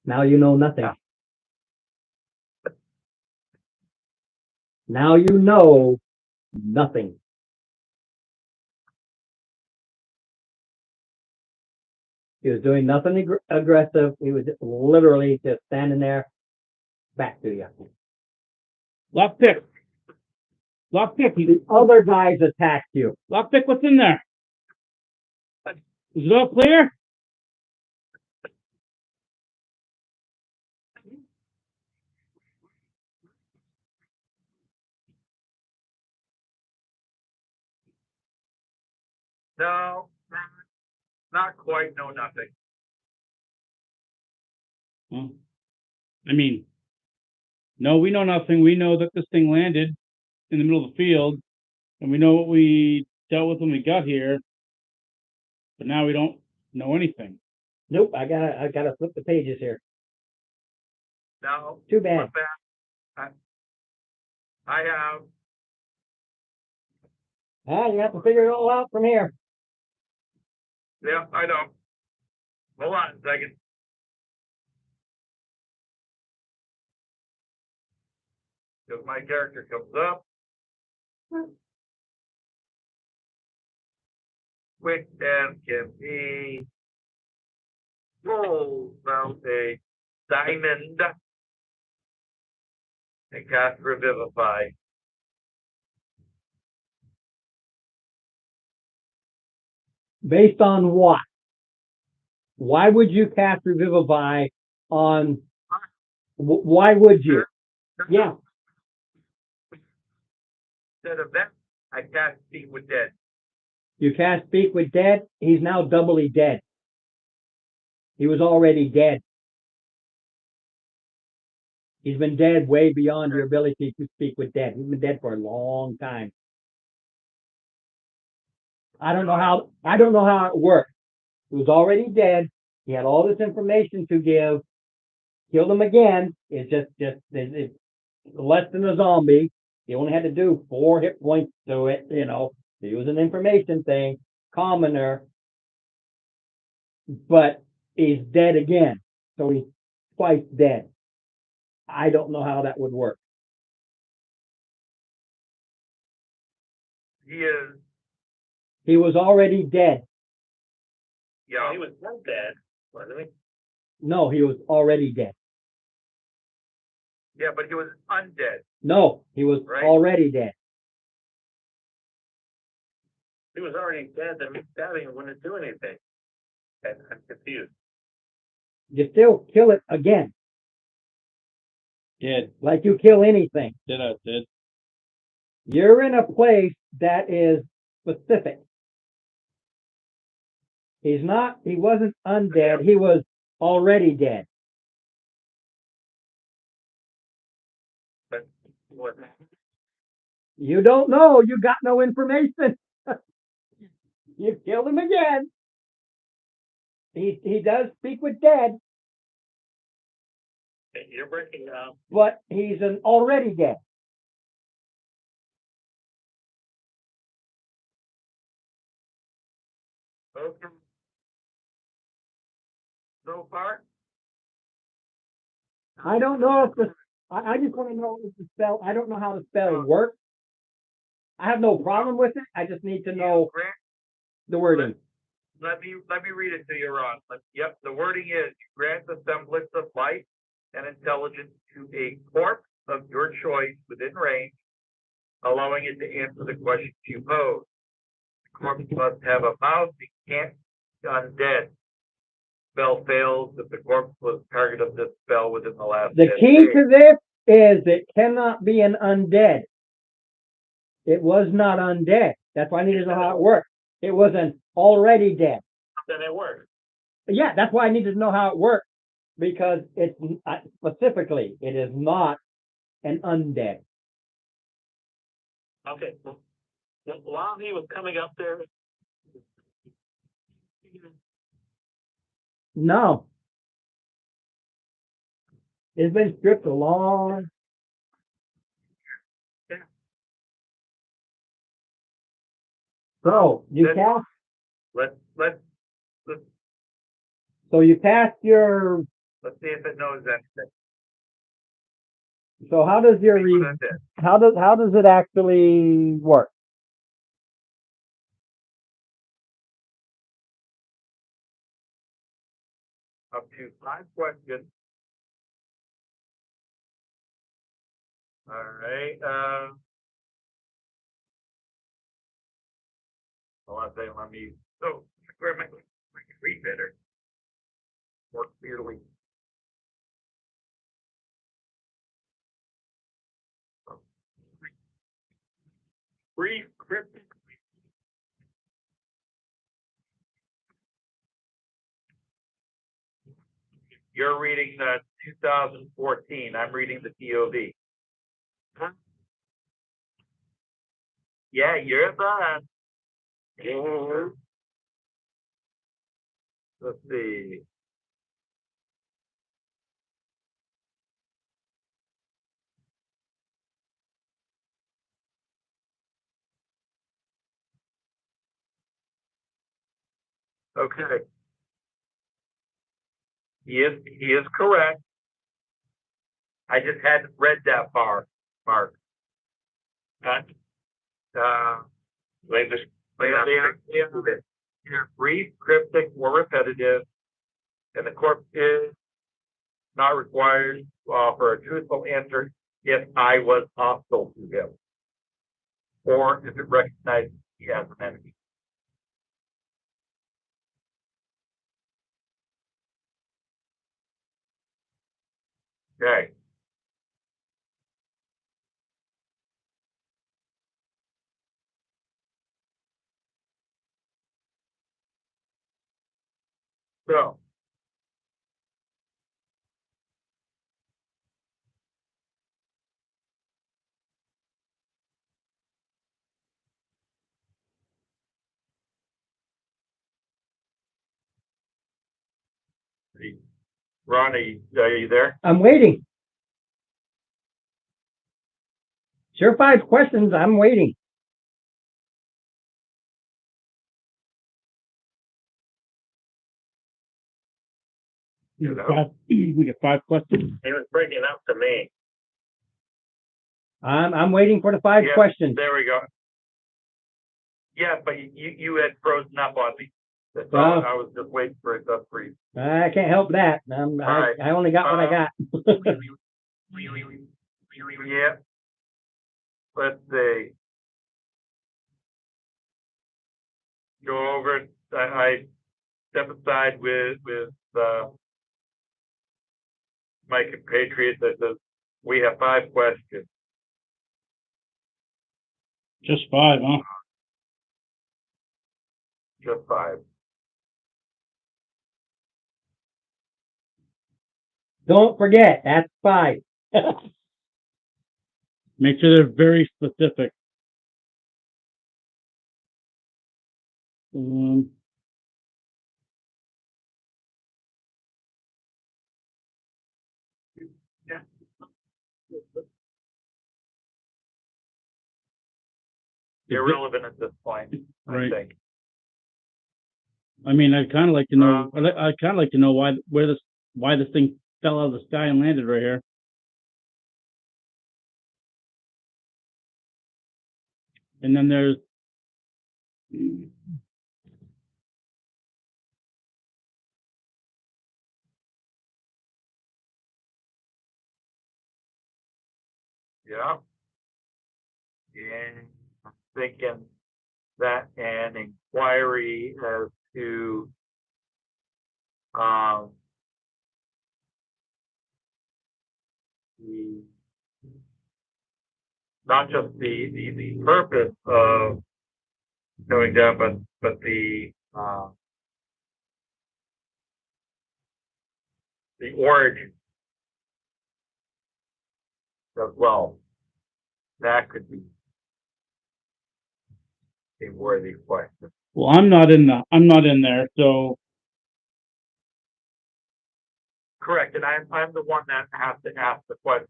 Now you know nothing. Yeah. Now you know nothing. He was doing nothing aggressive. He was just literally just standing there, back to you. Lockpick. Lockpick. The other guys attacked you. Lockpick, what's in there? Is it all clear? No, not quite. No, nothing. Well, I mean, no, we know nothing. We know that this thing landed in the middle of the field, and we know what we dealt with when we got here. But now we don't know anything. Nope, I gotta flip the pages here. No. Too bad. I have. You have to figure it all out from here. Yeah, I know. Hold on a second. Because my character comes up. Quick and can be rolls out a diamond and cast Revivify. Based on what? Why would you cast Revivify on? Why would you? Yeah. Instead of that, I cast Speak with Dead. You cast Speak with Dead. He's now doubly dead. He was already dead. He's been dead way beyond your ability to speak with dead. He's been dead for a long time. I don't know how it works. He was already dead. He had all this information to give. Killed him again. It's it's less than a zombie. He only had to do 4 hit points to it, He was an information thing, commoner, but he's dead again. So he's twice dead. I don't know how that would work. He was already dead. Yeah, he was not dead, wasn't he? No, he was already dead. Yeah, but he was undead. No, he was already dead. He was already dead. That means stabbing wouldn't do anything. I'm confused. You still kill it again. Did. Like you kill anything. Did. You're in a place that is specific. He wasn't undead, he was already dead. But what? You don't know, you got no information. You killed him again. He does speak with dead, You're breaking up. but he's an already dead. Okay. So far? I don't know if I just want to know if the spell, I don't know how the spell works. I have no problem with it, I just need to know Grant, the wording. let me read it to you, Ron. Yep, the wording is, you grant the semblance of life and intelligence to a corpse of your choice within range, allowing it to answer the questions you pose. The corpse must have a mouth, it can't be undead. Spell fails if the corpse was target of this spell within the last The 10 key days. to this is it cannot be an undead. It was not undead. That's why I needed to know how it worked. It was an already dead. Then it works. Yeah, that's why I needed to know how it worked, because it's specifically, it is not an undead. Okay. Well, while he was coming up there, No. It's been stripped a long. Yeah. So you Then- cast. Let's So you cast your. see if it knows anything. So how does your See re, what it is. how does it actually work? Up to 5 questions. All right, I say, let me, where am I can read better. More clearly. Brief, cryptic. You're reading the 2014, I'm reading the TOV. Huh? Yeah, you're the. Let's see. Okay. He is correct. I just hadn't read that far, Mark. Wait, they're brief, cryptic, or repetitive, and the corpse is not required to offer a truthful answer if I was hostile to him, or if it recognizes he has an enemy. Okay. So, Ronnie, are you there? I'm waiting. Sure, 5 questions. I'm waiting. We got 5 questions. he was breaking up to me. I'm waiting for the 5 Yeah. questions. There we go. Yeah, but you had frozen up on me. That's Oh. all. I was just waiting for it to freeze. I can't help that. right. I only got what I got. Yeah. Let's see. Go over it. I step aside with my compatriot that says, we have 5 questions. Just 5, huh? Just 5. Don't forget, that's 5. Make sure they're very specific. Um, Irrelevant at this point, I Right. think. I mean, I'd kind of like to know. I'd kind of like to know why this thing fell out of the sky and landed right here. And then there's Yeah. And I'm thinking that an inquiry as to, um, the, not just the purpose of going down, but the origin as well. That could be a worthy question. well, I'm not in there, so Correct, and I'm the one that has to ask the question.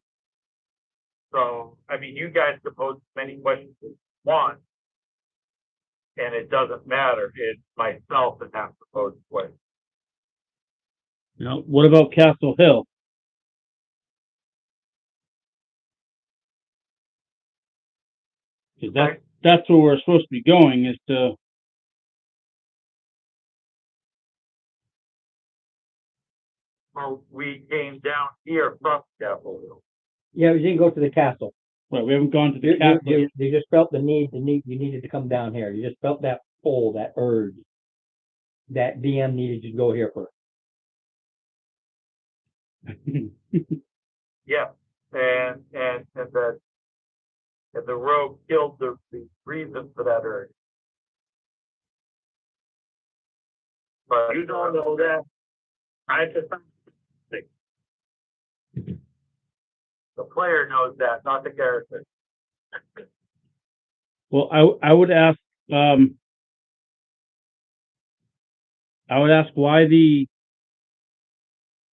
So, I mean, you guys can pose as many questions as you want, and it doesn't matter. It's myself that has to pose the question. you know, what about Castle Hill? Because that's where we're supposed to be going. Is to Well, we came down here from Capitol Hill. Yeah, you didn't go to the castle. well, we haven't gone to the You, castle. you just felt the need, you needed to come down here. You just felt that pull, that urge. That DM needed you to go here first. Yeah, and the rogue killed the reason for that urge. But you don't know that. I just think the player knows that, not the character. Well, I would ask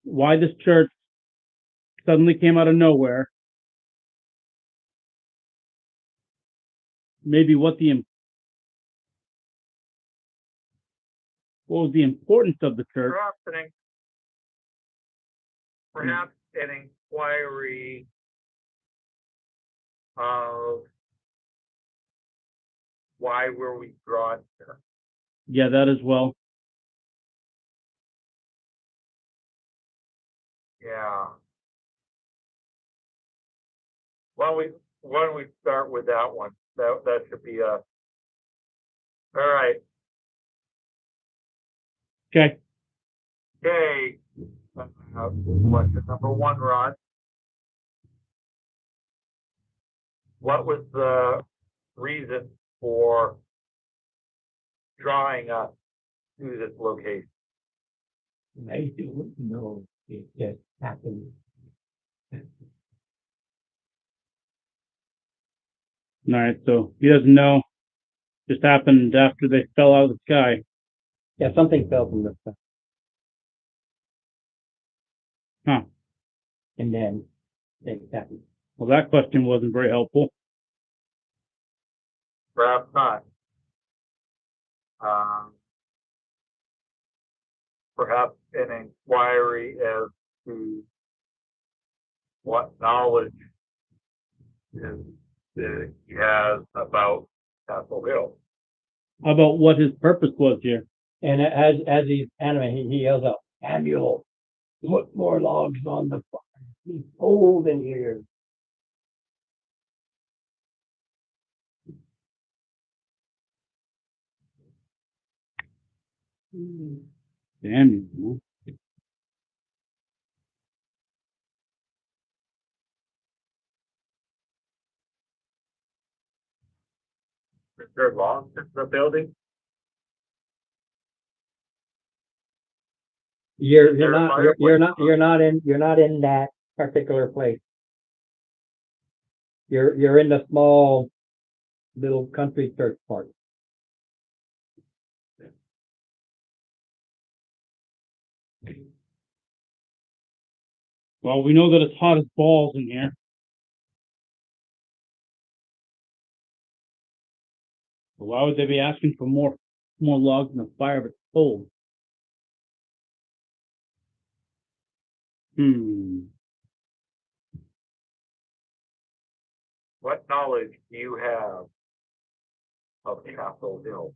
why this church suddenly came out of nowhere. Maybe what was the importance of the church? Perhaps an inquiry of why were we drawn here? Yeah, that as well. Yeah. Why don't we start with that one? That should be all right. Okay. Okay. Question number 1, Ron. What was the reason for drawing us to this location? I don't know. It just happened. All right. So he doesn't know. Just happened after they fell out of the sky. Yeah, something fell from the sky. Huh. And then things happened. Well, that question wasn't very helpful. Perhaps not. Perhaps an inquiry as to what knowledge that he has about Castle Hill. How about what his purpose was here? And as he's animating, he yells out, Samuel, put more logs on the fire. He's cold in here. Damn you. Is there logs in the building? You're there a not, fireplace? you're not in that particular place. You're in the small little country church part. Well, we know that it's hot as balls in here. So why would they be asking for more logs in the fire if it's cold? What knowledge do you have of Castle Hill?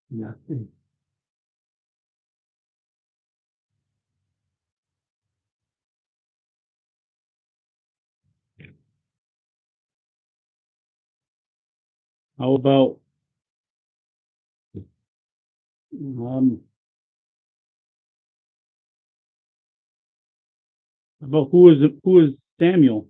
Nothing. How about who is Samuel?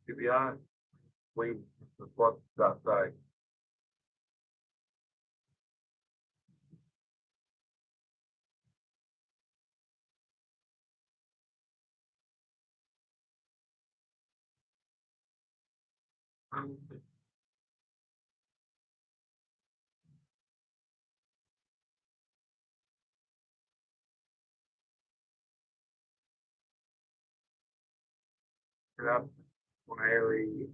To be honest, we looked outside. Larry.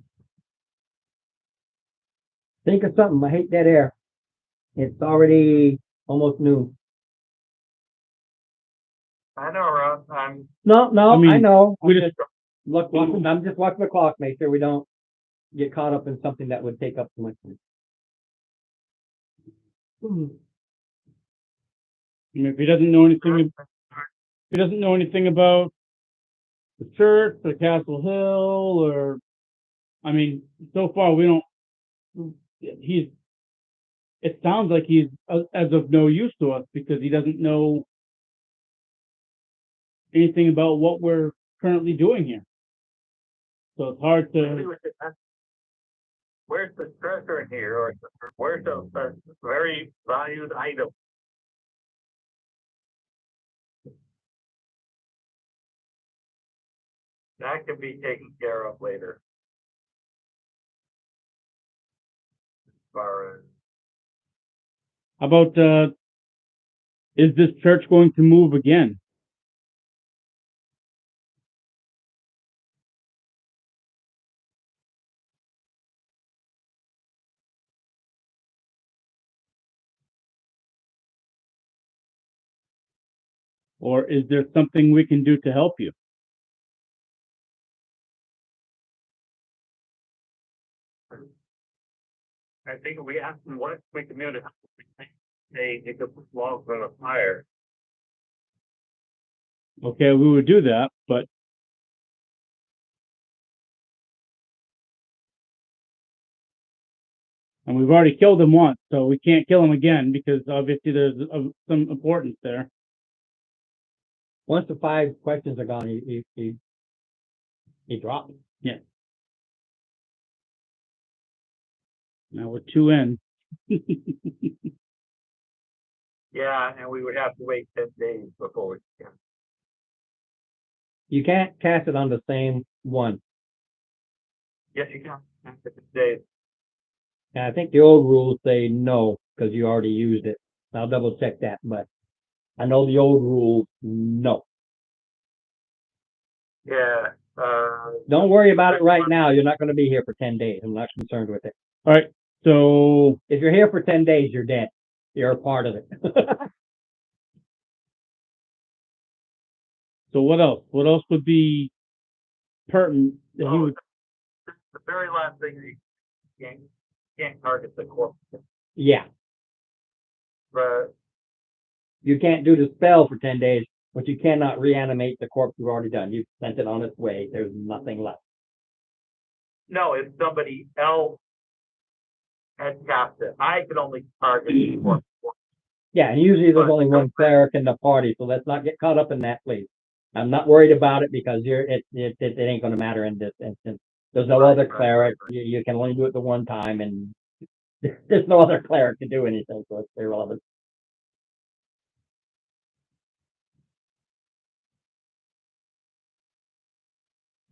Think of something. I hate that air. It's already almost noon. I know, Ross, I'm, No, I mean, I know. we just- I'm just watching the clock, make sure we don't get caught up in something that would take up too much time. I mean, if he doesn't know anything about the church or Castle Hill, or, I mean, so far we don't. It sounds like he's as of no use to us because he doesn't know anything about what we're currently doing here. So it's hard to. where's the treasure in here, or where's the very valued item? That can be taken care of later. As far as, How about is this church going to move again? Or is there something we can do to help you? I think we asked them what we can do to help. They could put logs on a fire. Okay, we would do that, but and we've already killed him once, so we can't kill him again because obviously there's some importance there. Once the 5 questions are gone, he dropped. Yeah. Now we're 2 in. Yeah, and we would have to wait 10 days before we can. You can't cast it on the same one. Yes, you can. 10 days. And I think the old rules say no, because you already used it. I'll double check that, but I know the old rules, no. Yeah, Don't worry about it right now. You're not going to be here for 10 days. I'm not concerned with it. All right, so If you're here for 10 days, you're dead. You're a part of it. so what else? What else would be pertinent that he would? the very last thing you can't target the corpse, Yeah. but You can't do the spell for 10 days, but you cannot reanimate the corpse you've already done. You've sent it on its way. There's nothing left. no, if somebody else had cast it, I could only target the corpse. Yeah, and usually there's only one cleric in the party, so let's not get caught up in that, please. I'm not worried about it because it ain't going to matter in this instance. There's no Right, other right, cleric. right, You can only do it the one time, and there's no other cleric to do anything, so it's irrelevant.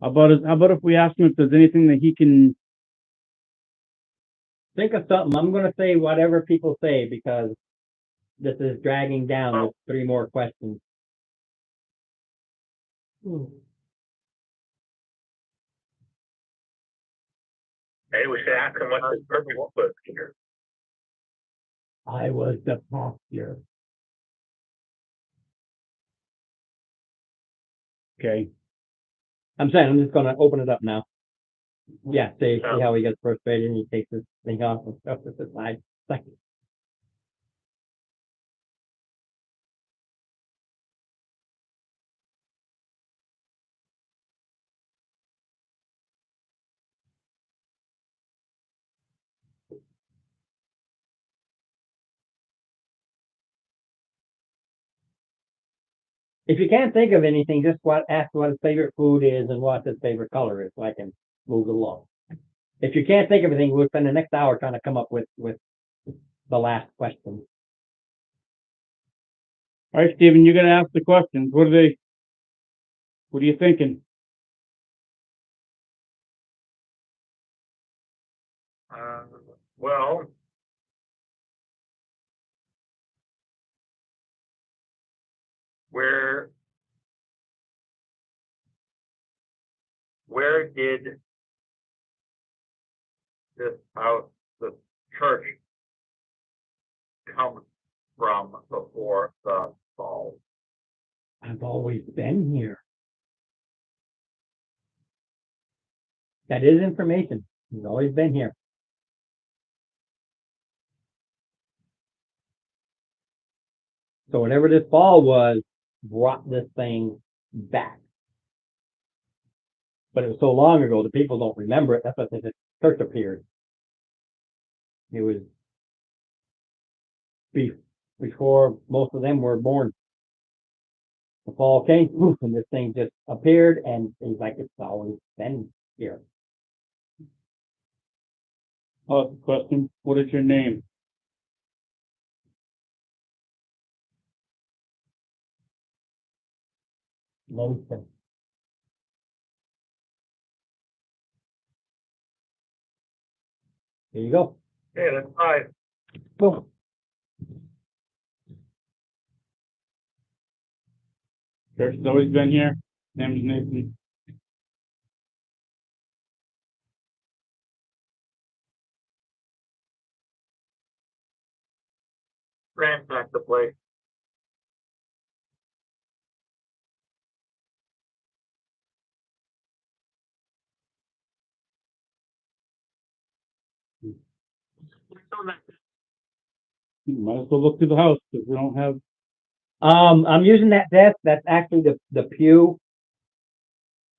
How about if we ask him if there's anything that he can, Think of something. I'm gonna say whatever people say because this is dragging down with 3 more questions. Maybe we should ask him what his purpose was here. I was the posture. okay, I'm saying, I'm just gonna open it up now. Yeah, see how he gets frustrated and he takes his thing off and stuff to the side. Second. If you can't think of anything, just ask what his favorite food is and what his favorite color is, so I can move along. If you can't think of anything, we'll spend the next hour trying to come up with the last question. all right, Stephen, you're gonna ask the questions. What are you thinking? Well, where did this house, the church, come from before the fall? I've always been here. That is information. He's always been here. So whatever this fall was, brought this thing back. But it was so long ago, the people don't remember it. That's why the church appeared. It was before most of them were born. The fall came, poof, and this thing just appeared, and it's like it's always been here. I'll ask the question. What is your name? Lonesome. There you go. Yeah, that's right. Boom. Church has always been here. Name is Nathan. Ransack the place. You might as well look through the house because we don't have. I'm using that desk. That's actually the pew.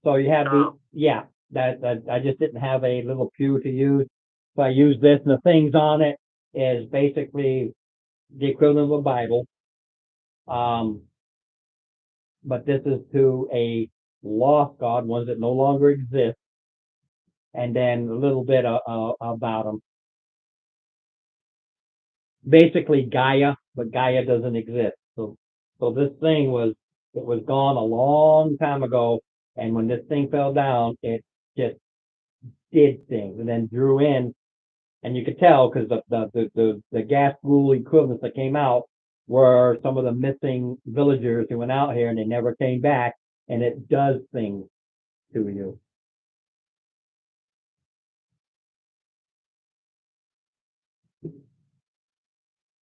So you have Oh. yeah, that I just didn't have a little pew to use. So I use this, and the things on it is basically the equivalent of a Bible. But this is to a lost God, ones that no longer exist, and then a little bit about them. Basically Gaia, but Gaia doesn't exist. So this thing was gone a long time ago, and when this thing fell down, it just did things and then drew in, and you could tell because the gas rule equivalents that came out were some of the missing villagers who went out here and they never came back, and it does things to you.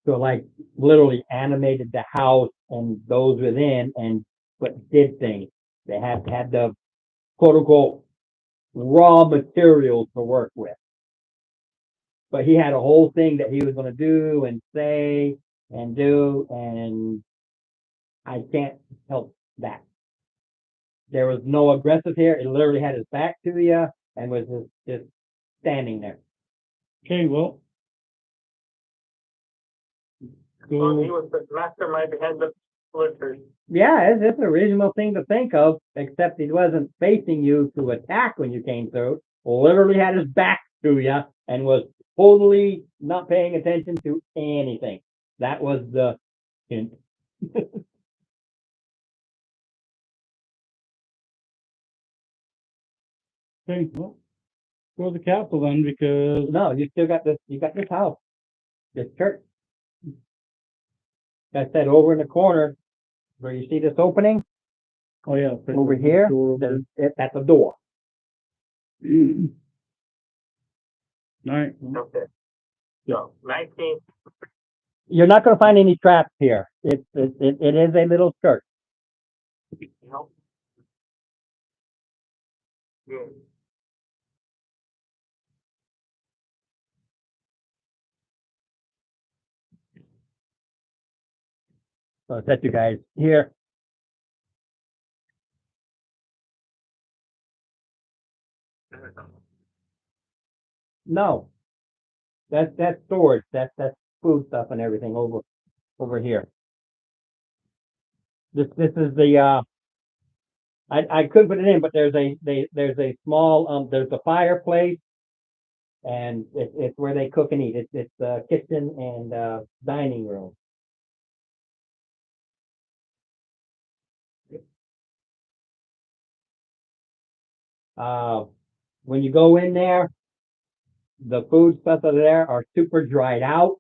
So like literally animated the house and those within, and but did things. They had the quote unquote raw materials to work with. But he had a whole thing that he was going to do and say and do, and I can't help that. There was no aggressive here. It literally had his back to you and was just standing there. Okay, well. Well, he Go. was the mastermind behind the splitters. Yeah, it's a reasonable thing to think of, except he wasn't facing you to attack when you came through. literally had his back to you and was totally not paying attention to anything. That was the hint. Okay, well, go to the Capitol then, because No, you still got this, you got this house, this church. Like I said, over in the corner, where you see this opening, oh yeah. over here, that's a door. All right. Okay. So 19, You're not gonna find any traps here. It is a little church. no. Good. So I'll set you guys here. No. That's storage. That's food stuff and everything over here. This is the I could put it in, but there's a small there's a fireplace and it's where they cook and eat. It's kitchen and dining room. When you go in there, the food stuff that are there are super dried out.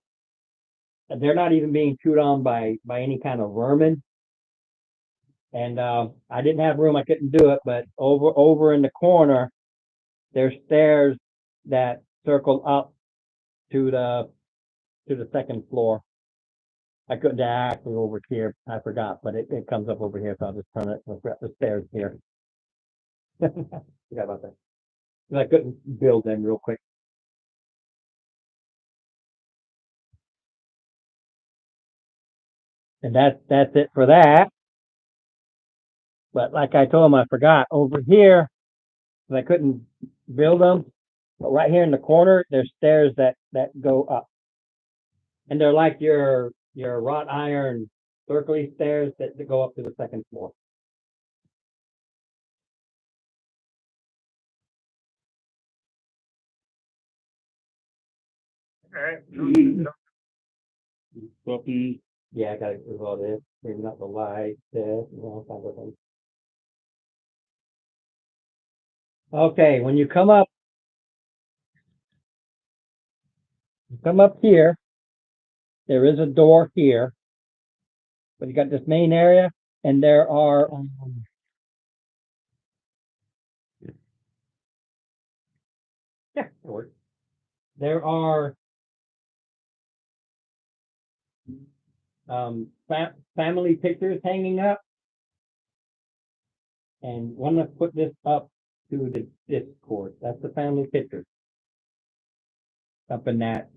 They're not even being chewed on by any kind of vermin. And I didn't have room, I couldn't do it, but over in the corner, there's stairs that circle up to the second floor. I couldn't actually over here, I forgot, but it comes up over here, so I'll just turn it, I've got the stairs here. Forgot about that. 'Cause I couldn't build them real quick. And that's it for that. But like I told him, I forgot over here, 'cause I couldn't build them. But right here in the corner, there's stairs that go up, and they're like your wrought iron circly stairs that go up to the second floor. All right. Welcome. Yeah, I gotta do all this, maybe not the light, this, all kinds of things. Okay, when you come up here, there is a door here, but you got this main area, and there are yeah, it works. There are family pictures hanging up, and want to put this up to the Discord. That's the family picture up in that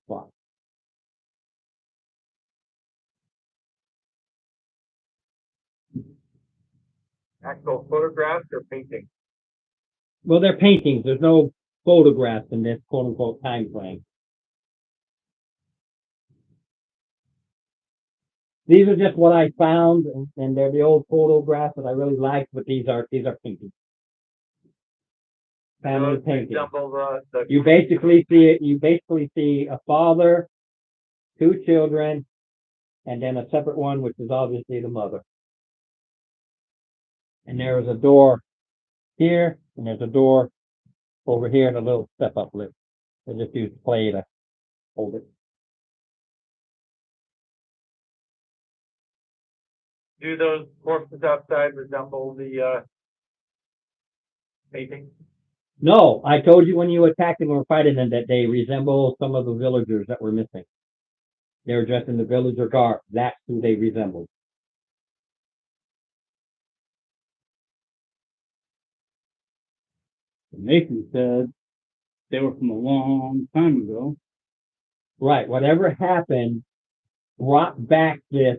spot. Actual photographs or paintings? Well, they're paintings. There's no photographs in this quote unquote time frame. These are just what I found, and they're the old photographs that I really liked, but these are paintings. Family Those paintings. resemble the You basically see a father, two children, and then a separate one, which is obviously the mother. And there is a door here, and there's a door over here, and a little step-up lift. They just use clay to hold it. Do those corpses outside resemble the painting? No, I told you when you attacked them or fighting them that they resemble some of the villagers that were missing. They were dressed in the villager garb. That's who they resembled. Nathan said they were from a long time ago. Right. Whatever happened brought back this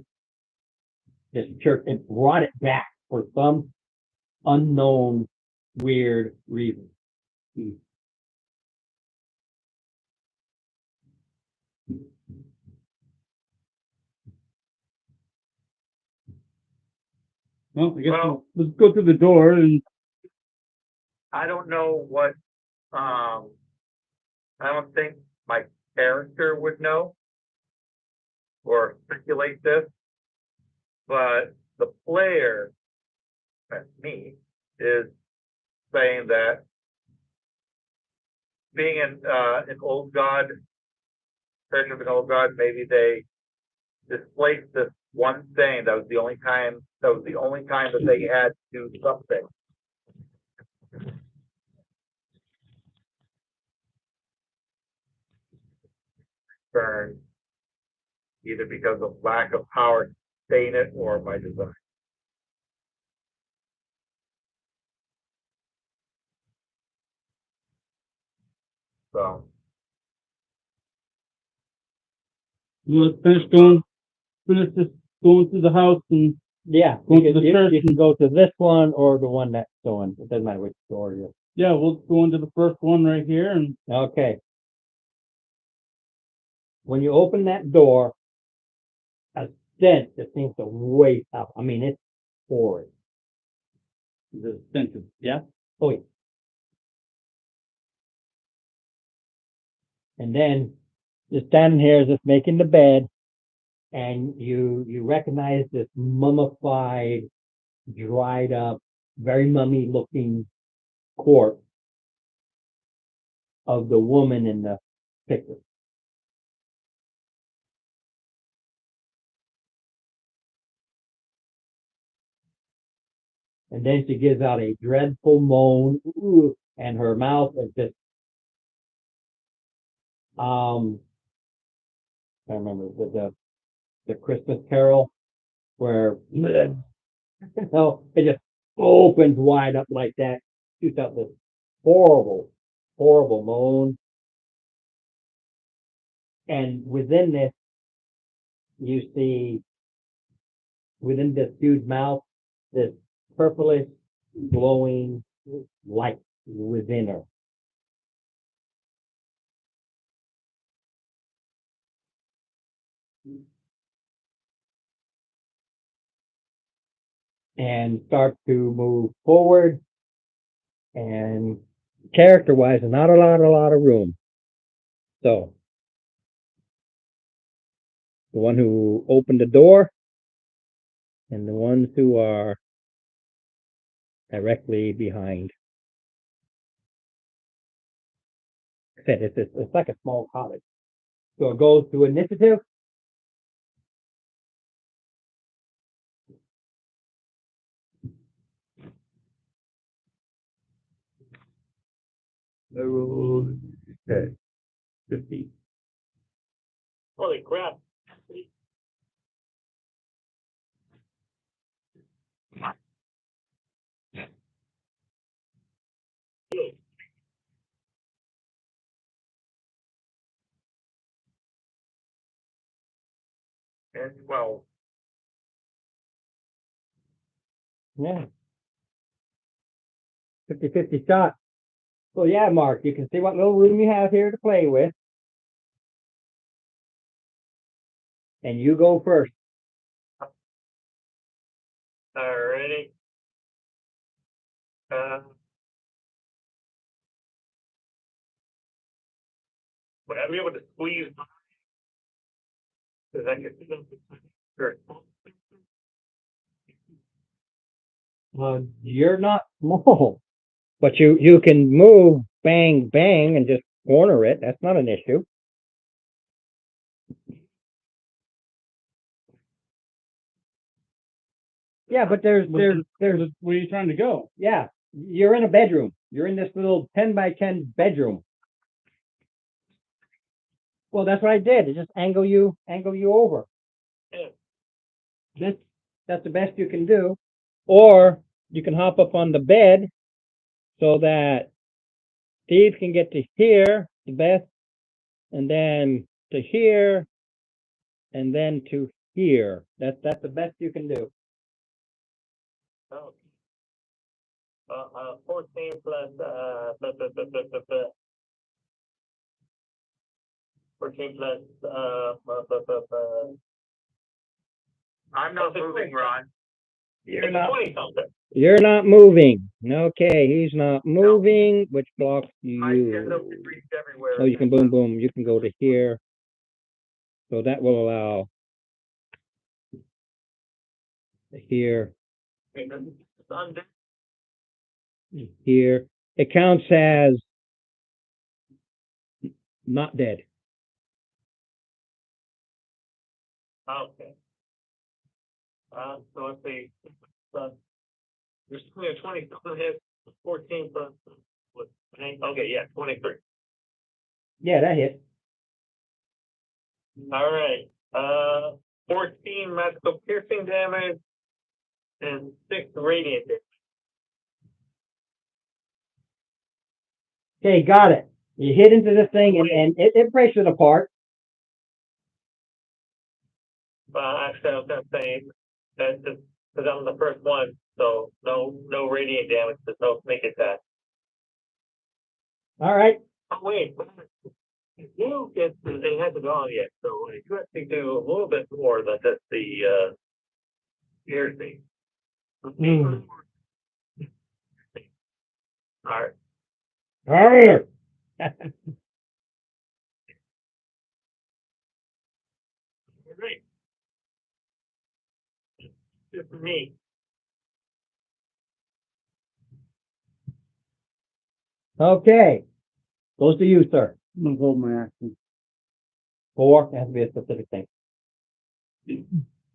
church. It brought it back for some unknown weird reason. Well, I guess Well- let's go through the door and I don't know what I don't think my character would know or speculate this, but the player, that's me, is saying that being an old god, character of an old god, maybe they displaced this one thing. That was the only time that they had to do something. Burn, either because of lack of power to sustain it or by design. So Let's finish this, going through the house and, Yeah, Go you to can, the you church. you can go to this one or the one next one. It doesn't matter which door you're. yeah, we'll go into the first one right here and, Okay. When you open that door, a stench that seems to wake up. I mean, it's horrid. the sentence, yeah? Oh, yeah. And then just standing here, just making the bed, and you recognize this mummified, dried up, very mummy looking corpse of the woman in the picture. And then she gives out a dreadful moan, ooh, and her mouth is just, I remember the Christmas Carol where, you know, it just opens wide up like that, shoots out this horrible, horrible moan. And within this, you see, within this huge mouth, this purplish, glowing light within her. And start to move forward. And character-wise, not a lot of room. So, the one who opened the door, and the ones who are directly behind. I said it's like a small cottage. So it goes to initiative. Okay. 50. Holy crap. And 12. Yeah. 50-50 shot. So yeah, Mark, you can see what little room you have here to play with. And you go first. Alrighty. Would I be able to squeeze? Cause I could. Sure. You're not small, but you can move, bang, bang, and just corner it. That's not an issue. Yeah, but there's, where are you trying to go? yeah, you're in a bedroom. You're in this little 10 by 10 bedroom. Well, that's what I did. I just angle you over. Yeah. That's the best you can do. Or you can hop up on the bed so that Steve can get to here the best, and then to here, and then to here. That's the best you can do. Oh. 14 plus, 14 plus, I'm not moving, Ron. You're not, 20 something. you're not moving. Okay, he's not moving. Which blocks do I send them you? debris everywhere. Oh, you can boom, boom. You can go to here. So that will allow here, Sunday. here. It counts as not dead. Okay. So let's see, there's 20, 14, what, okay, yeah, 23. Yeah, that hit. All right, 14 magical piercing damage and 6 radiant damage. Okay, got it. You hit into this thing and it breaks it apart. Actually, I was gonna say, that, because I'm the first one, so no radiant damage, so no sneak attack. All right. Oh, wait, you get, they had to go on yet, so you have to do a little bit more than just the, piercing. Mm. All right. All right. Great. Good for me. Okay. Goes to you, sir. I'm gonna hold my action. 4 has to be a specific thing.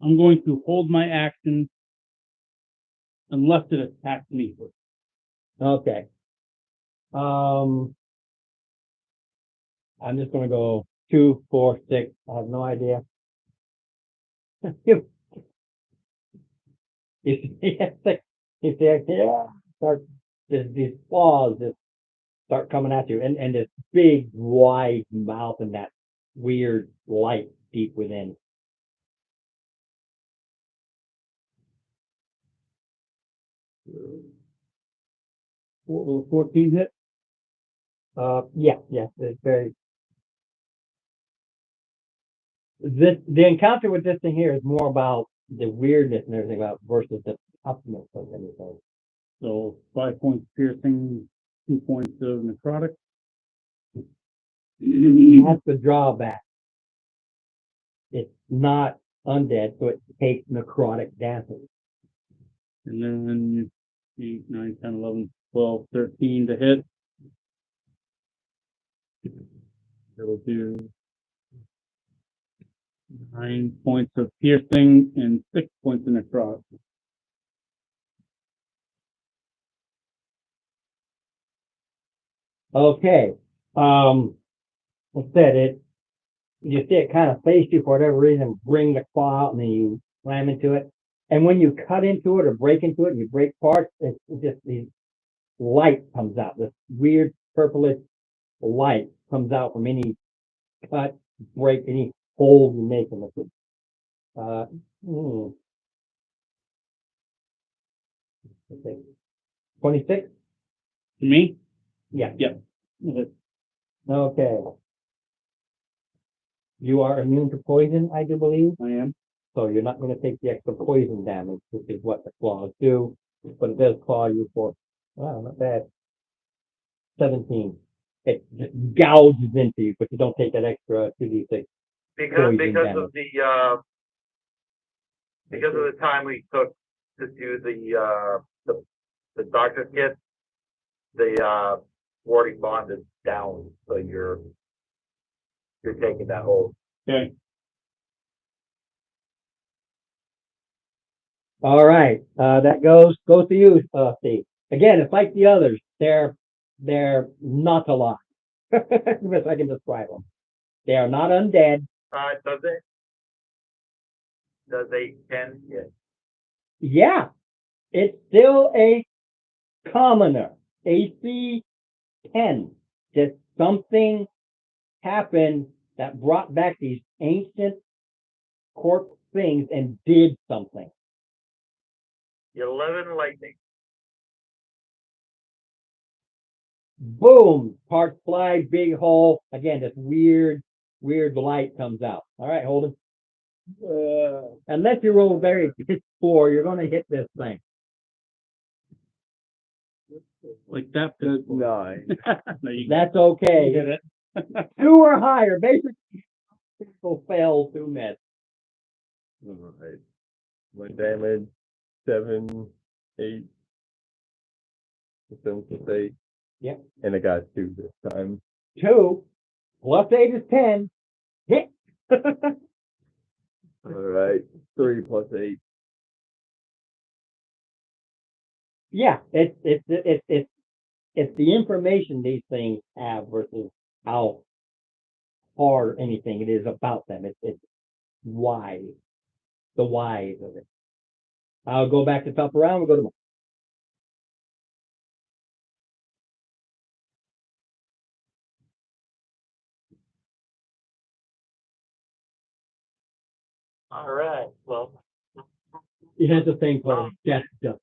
I'm going to hold my action unless it attacks me. Okay. I'm just gonna go 2, 4, 6. I have no idea. If they start these claws just start coming at you, and this big wide mouth and that weird light deep within. Will 14 hit? Yeah, it's very. The encounter with this thing here is more about the weirdness and everything about versus the toughness of anything. So 5 points piercing, 2 points of necrotic. That's the drawback. It's not undead, so it takes necrotic damage. And then 8, 9, 10, 11, 12, 13 to hit. It'll do 9 points of piercing and 6 points of necrotic. Okay. Instead, you see it kind of face you for whatever reason, bring the claw out and then you slam into it. And when you cut into it or break into it, and you break parts, it's just the light comes out. This weird purplish light comes out from any cut, break, any hole you make in it. Okay. 26? To me? Yeah. Yep. Okay. You are immune to poison, I do believe. I am. So you're not going to take the extra poison damage, which is what the claws do. But it does claw you for, wow, not bad. 17. It just gouges into you, but you don't take that extra 2d6. Because Poison damage. because of the time we took to do the doctor's kit, the warding bond is down, so you're taking that whole. Okay. All right. That goes to you, Steve. Again, it's like the others. They're not alive. Best I can describe them. They are not undead. Does a 10 hit? Yeah. It's still a commoner. AC 10. Just something happened that brought back these ancient corpse things and did something. 11 lightning. Boom! Parts fly, big hole. Again, this weird light comes out. All right, hold it. Unless you roll very 4, you're going to hit this thing. Like that. Nine. No, you That's you okay. did it. 2 or higher, basically, people fail 2 myths. Alright. My damage, 7, 8. 7 plus 8. Yep. And I got 2 this time. 2 plus 8 is 10. Hit. Alright. 3 plus 8. Yeah, it's the information these things have versus how hard anything it is about them. It's why, the whys of it. I'll go back to top of round. We'll go to All right, well, it has a thing called death dust.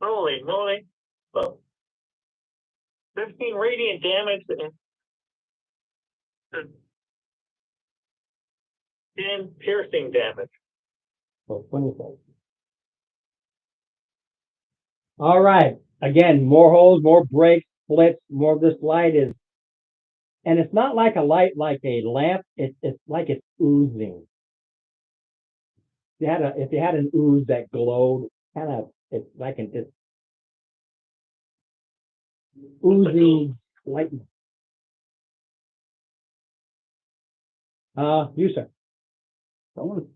holy moly. Well, 15 radiant damage and 10 piercing damage. So 26. All right. Again, more holes, more breaks, splits, more of this light is, and it's not like a light like a lamp. It's like it's oozing. If you had an ooze that glowed, kind of, it's like it's oozing light. You sir. I want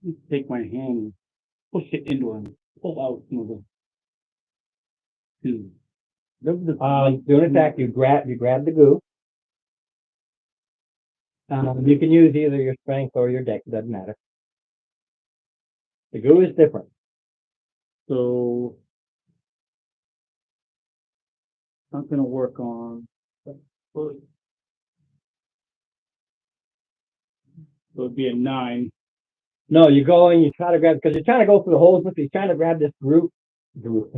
to take my hand and push it into and pull out some of the. Two. Do an attack. You grab the goo. You can use either your strength or your dex. It doesn't matter. The goo is different. So I'm gonna work on. So it'd be a 9. No, you go and you try to grab, because you're trying to go through the holes with it. You're trying to grab this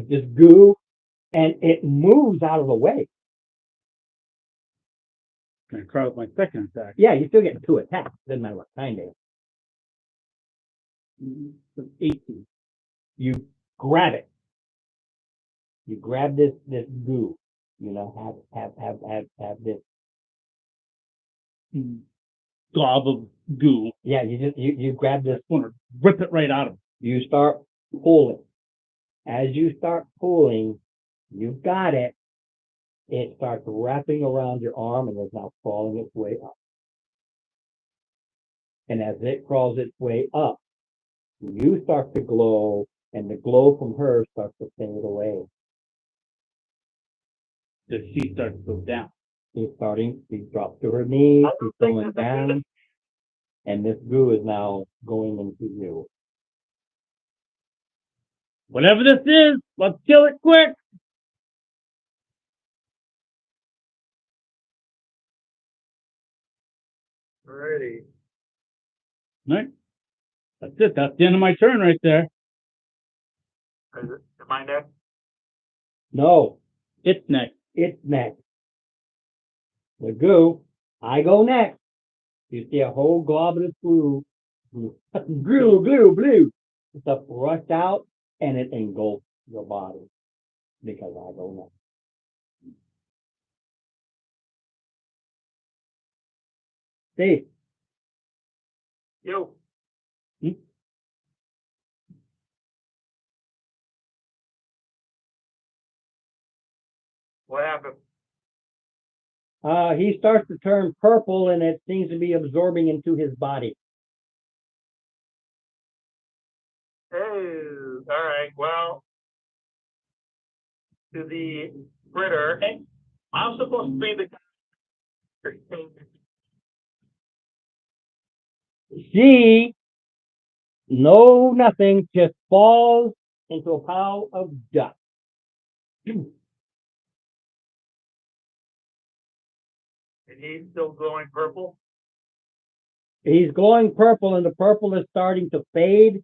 this goo, and it moves out of the way. Gonna try with my second attack. Yeah, you still get 2 attacks. Doesn't matter what kind it is. So 18. You grab it. You grab this goo. You know, have this. Glob of goo. Yeah, you grab this. Want to rip it right out of him. You start pulling. As you start pulling, you've got it. It starts wrapping around your arm and is now crawling its way up. And as it crawls its way up, you start to glow, and the glow from her starts to fade away. Does she start to go down? She drops to her knees, she's going down, and this goo is now going into you. Whatever this is, let's kill it quick. Alrighty. Right. That's it. That's the end of my turn right there. Am I next? No, It's next. it's next. The goo, I go next. You see a whole glob of this glue, blue, stuff rushed out, and it engulfs your body because I go next. Steve, Yo. Hmm? What happened? he starts to turn purple, and it seems to be absorbing into his body. Oh, all right. Well, to the critter, hey, I'm supposed to be the. She, no nothing, just falls into a pile of dust. And he's still glowing purple. He's glowing purple, and the purple is starting to fade,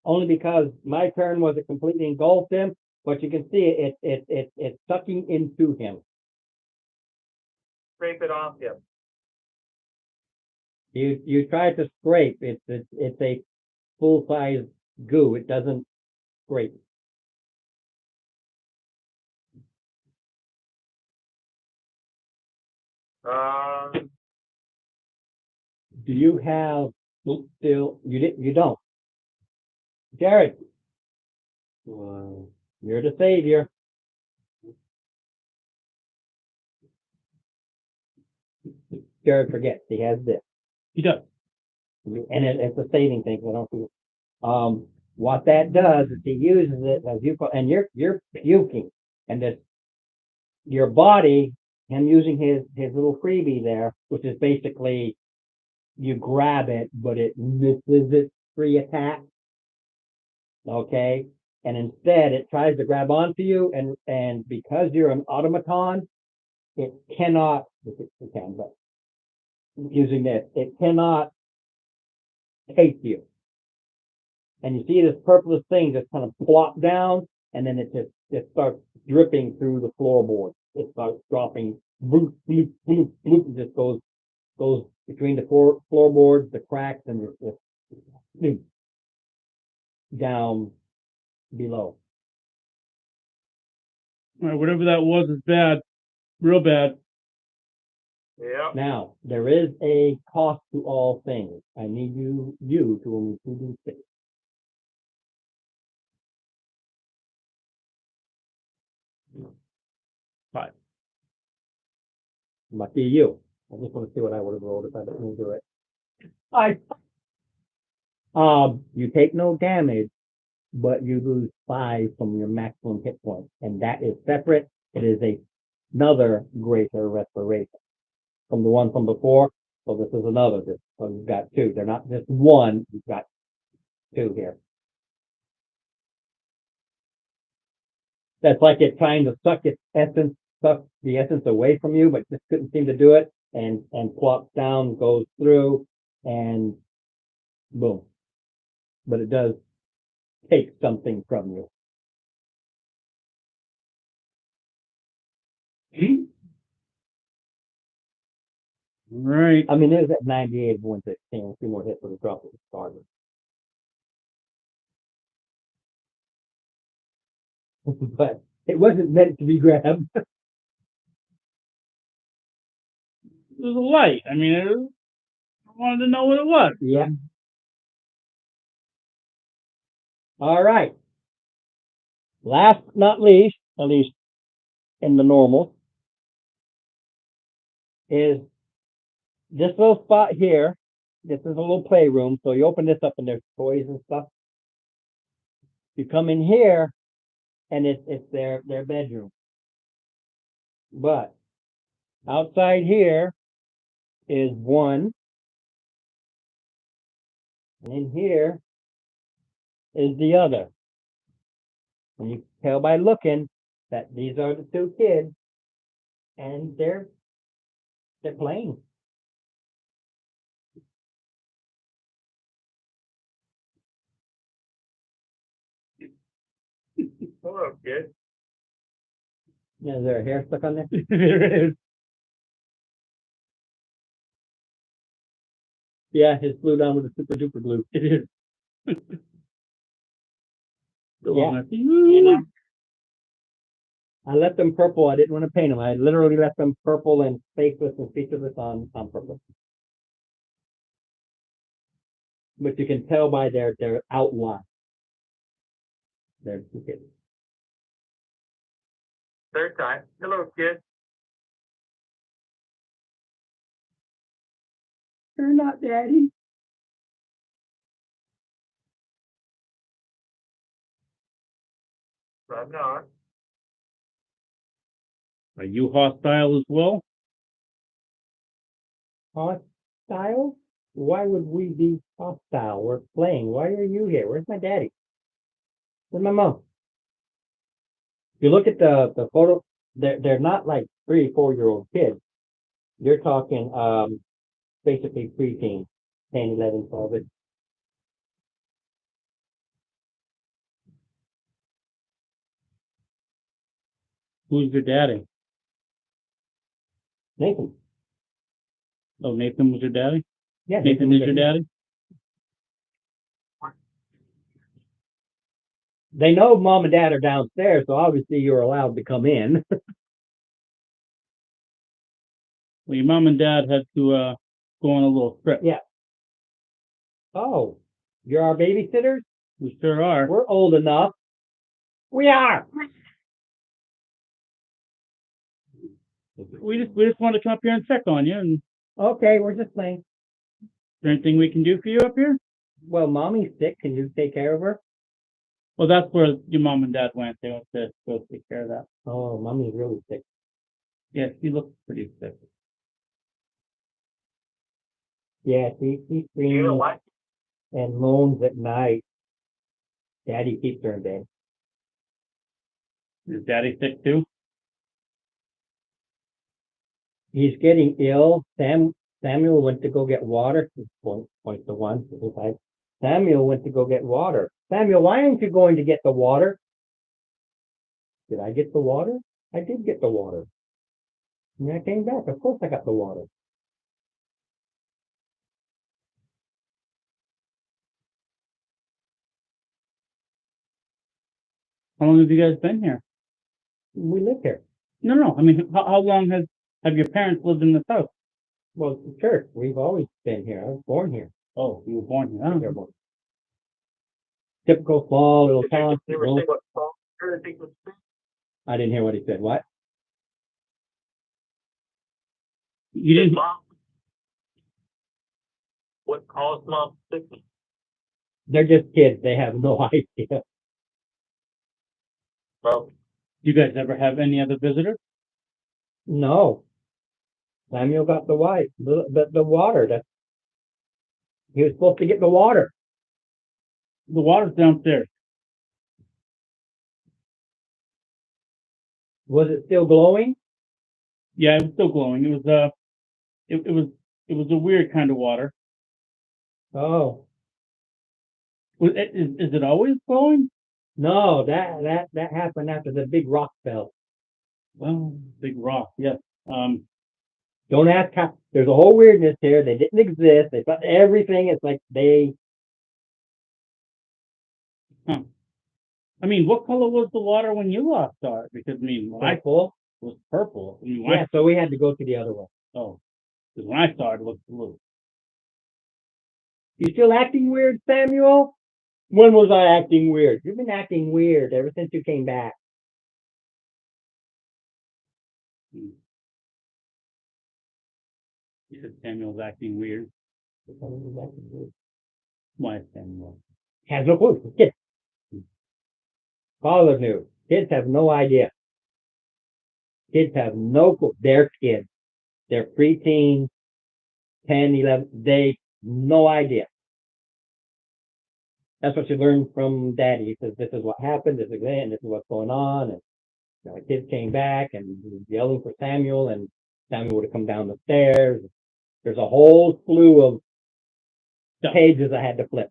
only because my turn was it completely engulfed him. But you can see it's sucking into him. Scrape it off him. You try to scrape, it's a full-size goo, it doesn't scrape. Um, Do you have still, you don't? Jared? Well, you're the savior. Jared forgets, he has this, He does. and it's a saving thing, so I don't feel. What that does is he uses it as you call, and you're puking, and that your body, him using his little freebie there, which is basically you grab it, but it misses its free attack. Okay, and instead it tries to grab onto you, and because you're an automaton, it cannot. It can, but using this, it cannot take you. And you see this purplish thing just kind of plop down, and then it starts dripping through the floorboard. It starts dropping, bloop, bloop, bloop, bloop, and just goes between the floorboards, the cracks, and it down below. All right, whatever that was is bad, real bad. yeah. Now, there is a cost to all things. I need you to remove 2d6. Five. Lucky you. I just want to see what I would have rolled if I didn't do it. You take no damage, but you lose 5 from your maximum hit points, and that is separate. It is another greater restoration from the one from before. So this is another. So you've got 2. They're not just 1. You've got 2 here. That's like it trying to suck the essence away from you, but just couldn't seem to do it, and plops down, goes through, and boom. But it does take something from you. All right. I mean, it was at 98 of 116. A few more hits would have dropped it started. But it wasn't meant to be grabbed. It was a light. I mean, I wanted to know what it was. Yeah. All right. Last but not least, at least in the normal, is this little spot here. This is a little playroom. So you open this up and there's toys and stuff. You come in here and it's their bedroom. But outside here is one. And in here is the other. And you can tell by looking that these are the 2 kids, and they're playing. Hello, kid. Is there a hair stuck on there? There is. Yeah, his flew down with a super duper glue. It is. Yeah. Yeah. I left them purple. I didn't want to paint them. I literally left them purple and faceless and featureless on purple. But you can tell by their outline. They're 2 kids. Third time. Hello, kid. They're not daddy. I'm not. Are you hostile as well? Hostile? Why would we be hostile? We're playing. Why are you here? Where's my daddy? Where's my mom? If you look at the photo, they're not like 3, 4-year-old kids. You're talking basically preteen, 10, 11, 12. Who's your daddy? Nathan. Oh, Nathan was your daddy? Yeah. Nathan is your daddy? They know mom and dad are downstairs, so obviously you're allowed to come in. Well, your mom and dad had to, go on a little trip. Yeah. Oh, you're our babysitters? We sure are. We're old enough. We are. We just wanted to come up here and check on you. And is Okay, we're just playing. there anything we can do for you up here? Well, mommy's sick. Can you take care of her? Well, that's where your mom and dad went. They went to go take care of that. Oh, mommy's really sick. Yeah, she looks pretty sick. Yeah, she You know screams what? and moans at night. Daddy keeps her in bed. Is daddy sick too? He's getting ill. Samuel went to go get water. Point to one. Samuel went to go get water. Samuel, why aren't you going to get the water? Did I get the water? I did get the water. And I came back. Of course I got the water. How long have you guys been here? We live here. No. I mean, how long have your parents lived in this house? Well, it's the church. We've always been here. I was born here. Oh, you were born here. Oh. Typical small little town. You ever say what song? I think was I didn't hear what he said. What? You didn't. mom. What caused mom sickness? They're just kids. They have no idea. Well, You guys ever have any other visitors? No. Samuel got the wife, the water. He was supposed to get the water. The water's downstairs. Was it still glowing? Yeah, it was still glowing. It was it was a weird kind of water. Oh, Is it always glowing? no, that happened after the big rock fell. Well, big rock. Yes. Don't ask how. There's a whole weirdness here. They didn't exist. They thought everything. It's like they. I mean, what color was the water when you last saw it? Because I mean, when I Full. it was purple. I mean, when Yeah, so we had to go to the other one. because when I saw it, it looked blue. You still acting weird, Samuel? When was I acting weird? You've been acting weird ever since you came back. You said Samuel's acting weird. Why is Samuel? Has no clue. Kids. Father knew. Kids have no idea. Kids have no clue. They're kids. They're preteen, 10, 11. They no idea. That's what you learn from Daddy. He says, this is what happened, this is it, and this is what's going on. And the kids came back and he was yelling for Samuel, and Samuel would have come down the stairs. There's a whole slew of pages I had to flip.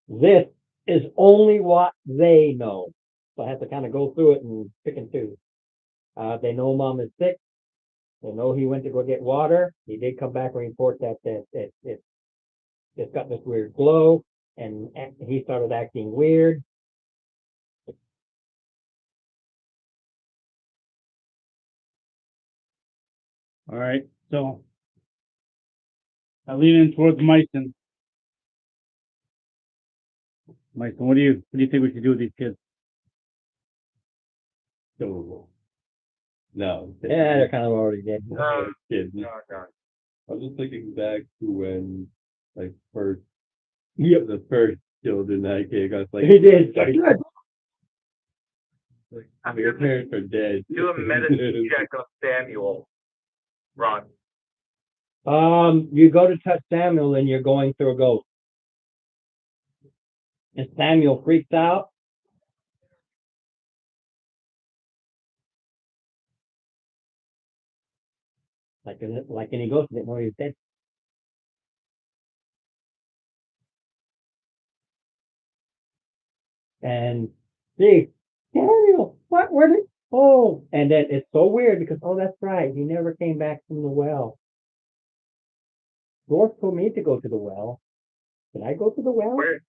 This is only what they know. So I have to kind of go through it and pick and choose. They know mom is sick. They know he went to go get water. He did come back and report that it's got this weird glow, and he started acting weird. All right, so I lean in towards Mason. Mason, what do you think we should do with these kids? So, no. Yeah, they're kind of already dead. Kids. no. I was just thinking back to when, like, first, Yep. the first children I gave, I was like, He did. your parents are dead. Do a medicine check on Samuel, Ron. You go to touch Samuel and you're going through a ghost. And Samuel freaks out. Like any ghost, didn't know he was dead. And see, Samuel, what? Where did? Oh, and then it's so weird because that's right, he never came back from the well. Dorf told me to go to the well. Did I go to the well? Where,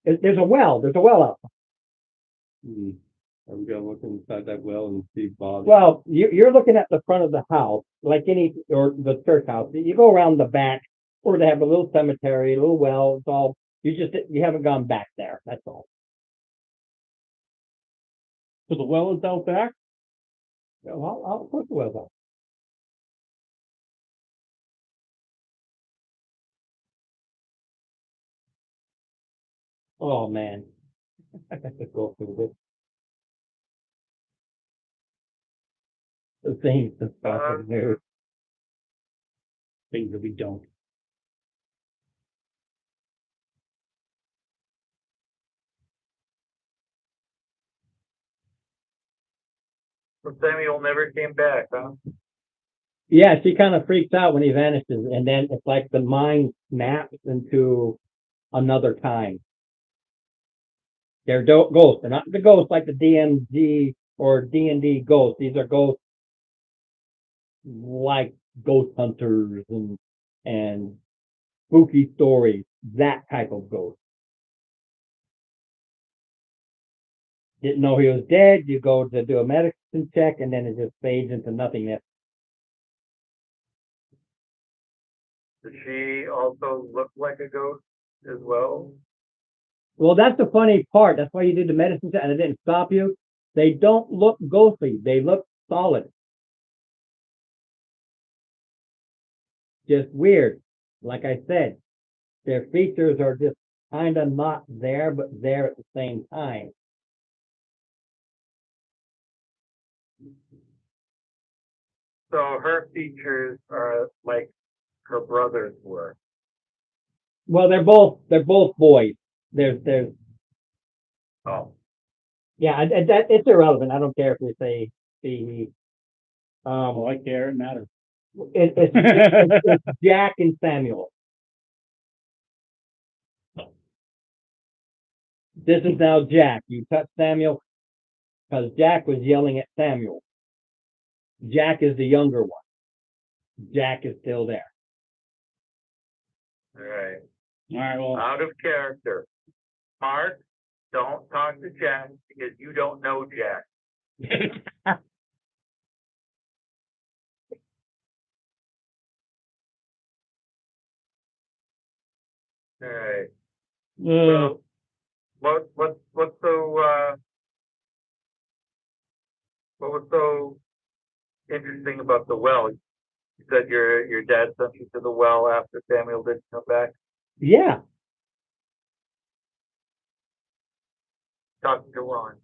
There's a well out. Hmm. I'm gonna look inside that well and see Bob. Well, you're looking at the front of the house, like or the church house. You go around the back, or they have a little cemetery, a little well. It's all, you haven't gone back there. That's all. So the well is out back? Well, I'll put the well out. Oh, man. I got to go through this. The things that stuff in there. Things that we don't. so Samuel never came back, huh? Yeah, she kind of freaks out when he vanishes, and then it's like the mind snaps into another time. They're ghosts. They're not the ghosts like the DMG or D&D ghosts. These are ghosts like ghost hunters and spooky stories, that type of ghost. Didn't know he was dead. You go to do a medicine check, and then it just fades into nothingness. Does she also look like a ghost as well? Well, that's the funny part. That's why you did the medicine check, and it didn't stop you. They don't look ghostly. They look solid. Just weird. Like I said, their features are just kind of not there, but there at the same time. So her features are like her brothers were. Well, they're both boys. There's Oh, yeah, it's irrelevant. I don't care if they say the Oh, I care, it matters. it's Jack and Samuel. This is now Jack. You touch Samuel because Jack was yelling at Samuel. Jack is the younger one. Jack is still there. all right. All right, well, Out of character. Art, don't talk to Jack because you don't know Jack. All right. So, what's so, what was so interesting about the well? You said your dad sent you to the well after Samuel didn't come back. Yeah. Talking to Ron.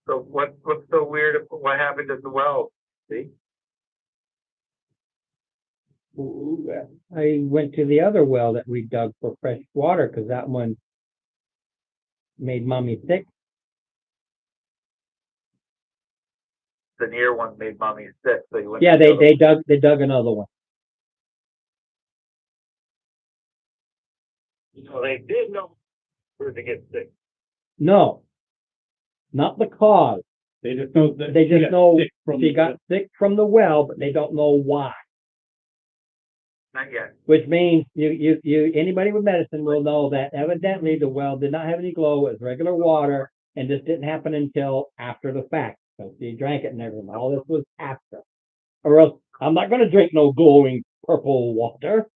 So what's so weird? What happened at the well? See? I went to the other well that we dug for fresh water because that one made mommy sick. The near one made mommy sick, so you went. Yeah, to the other one. they dug another one. So they did know where to get sick. No, not the cause. they just know that. They just know sick from she got sick from the well, but they don't know why. Not yet. Which means you anybody with medicine will know that evidently the well did not have any glow. It was regular water, and this didn't happen until after the fact. So she drank it and everything. All this was after. Or else I'm not going to drink no glowing purple water.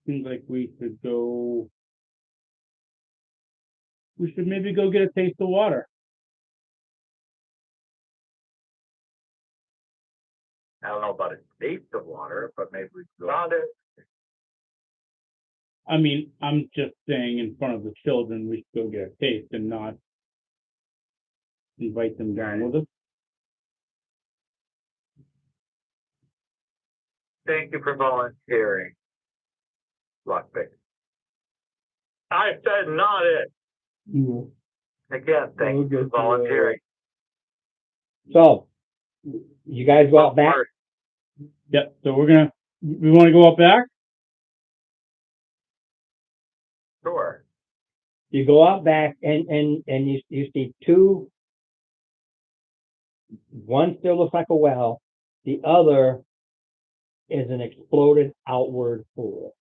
Seems like we should go. We should maybe go get a taste of water. I don't know about a taste of water, but maybe we found it. I mean, I'm just saying in front of the children, we should go get a taste and not invite them down with us. Thank you for volunteering. Lockpick. I said not it. Again, thank you for volunteering. So you guys go out back. First, Yep, so we want to go up back? sure. You go out back and you see two. One still looks like a well. The other is an exploded outward pool.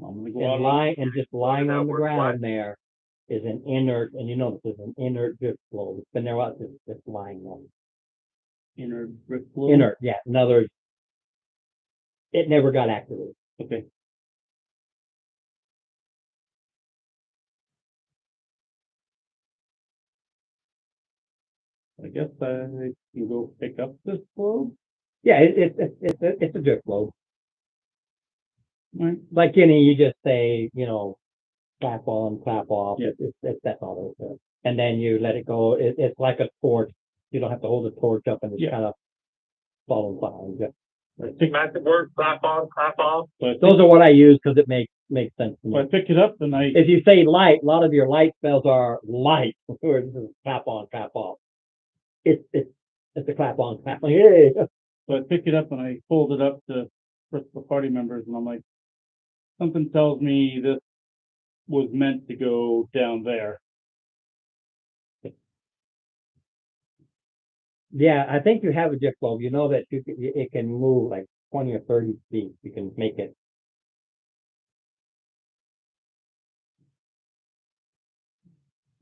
I'm gonna go And out. lying and just lying on the outward ground there is an inert, and you know this is an inert drift flow. It's been there while it's just lying on. Inner brick floor. Inert, yeah. In other words, it never got activated. Okay. I guess I can go pick up this flow. Yeah, it's a drift flow. Right. Like any, you just say, you know, clap on, clap off. Yeah. That's all it is. And then you let it go. It's like a torch. You don't have to hold the torch up and it's Yeah. kind of falling behind. Yeah. I think, Magic word, clap on, clap off. so I think, Those are what I use because it makes sense to so I me. pick it up and I, If you say light, a lot of your light spells are light, where this is clap on, clap off. It's a clap on, clap on. Yeah. so I pick it up and I fold it up to the party members and I'm like, something tells me this was meant to go down there. Yeah, I think you have a drift globe. You know that it can move like 20 or 30 feet. You can make it.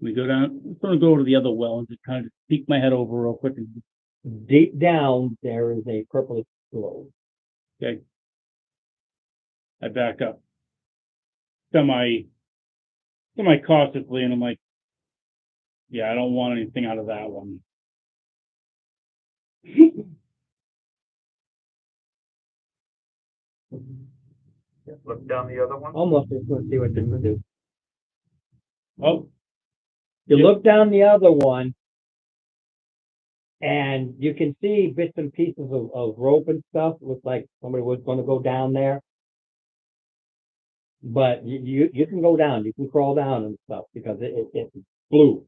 We go down, I'm gonna go to the other well and just kind of peek my head over real quick and, Deep down, there is a purplish globe. okay. I back up. Semi cautiously and I'm like, yeah, I don't want anything out of that one. Look down the other one. Almost just going to see what this will do. Oh, You Yeah. look down the other one, and you can see bits and pieces of rope and stuff. Looks like somebody was going to go down there. But you can go down, you can crawl down and stuff because it's blue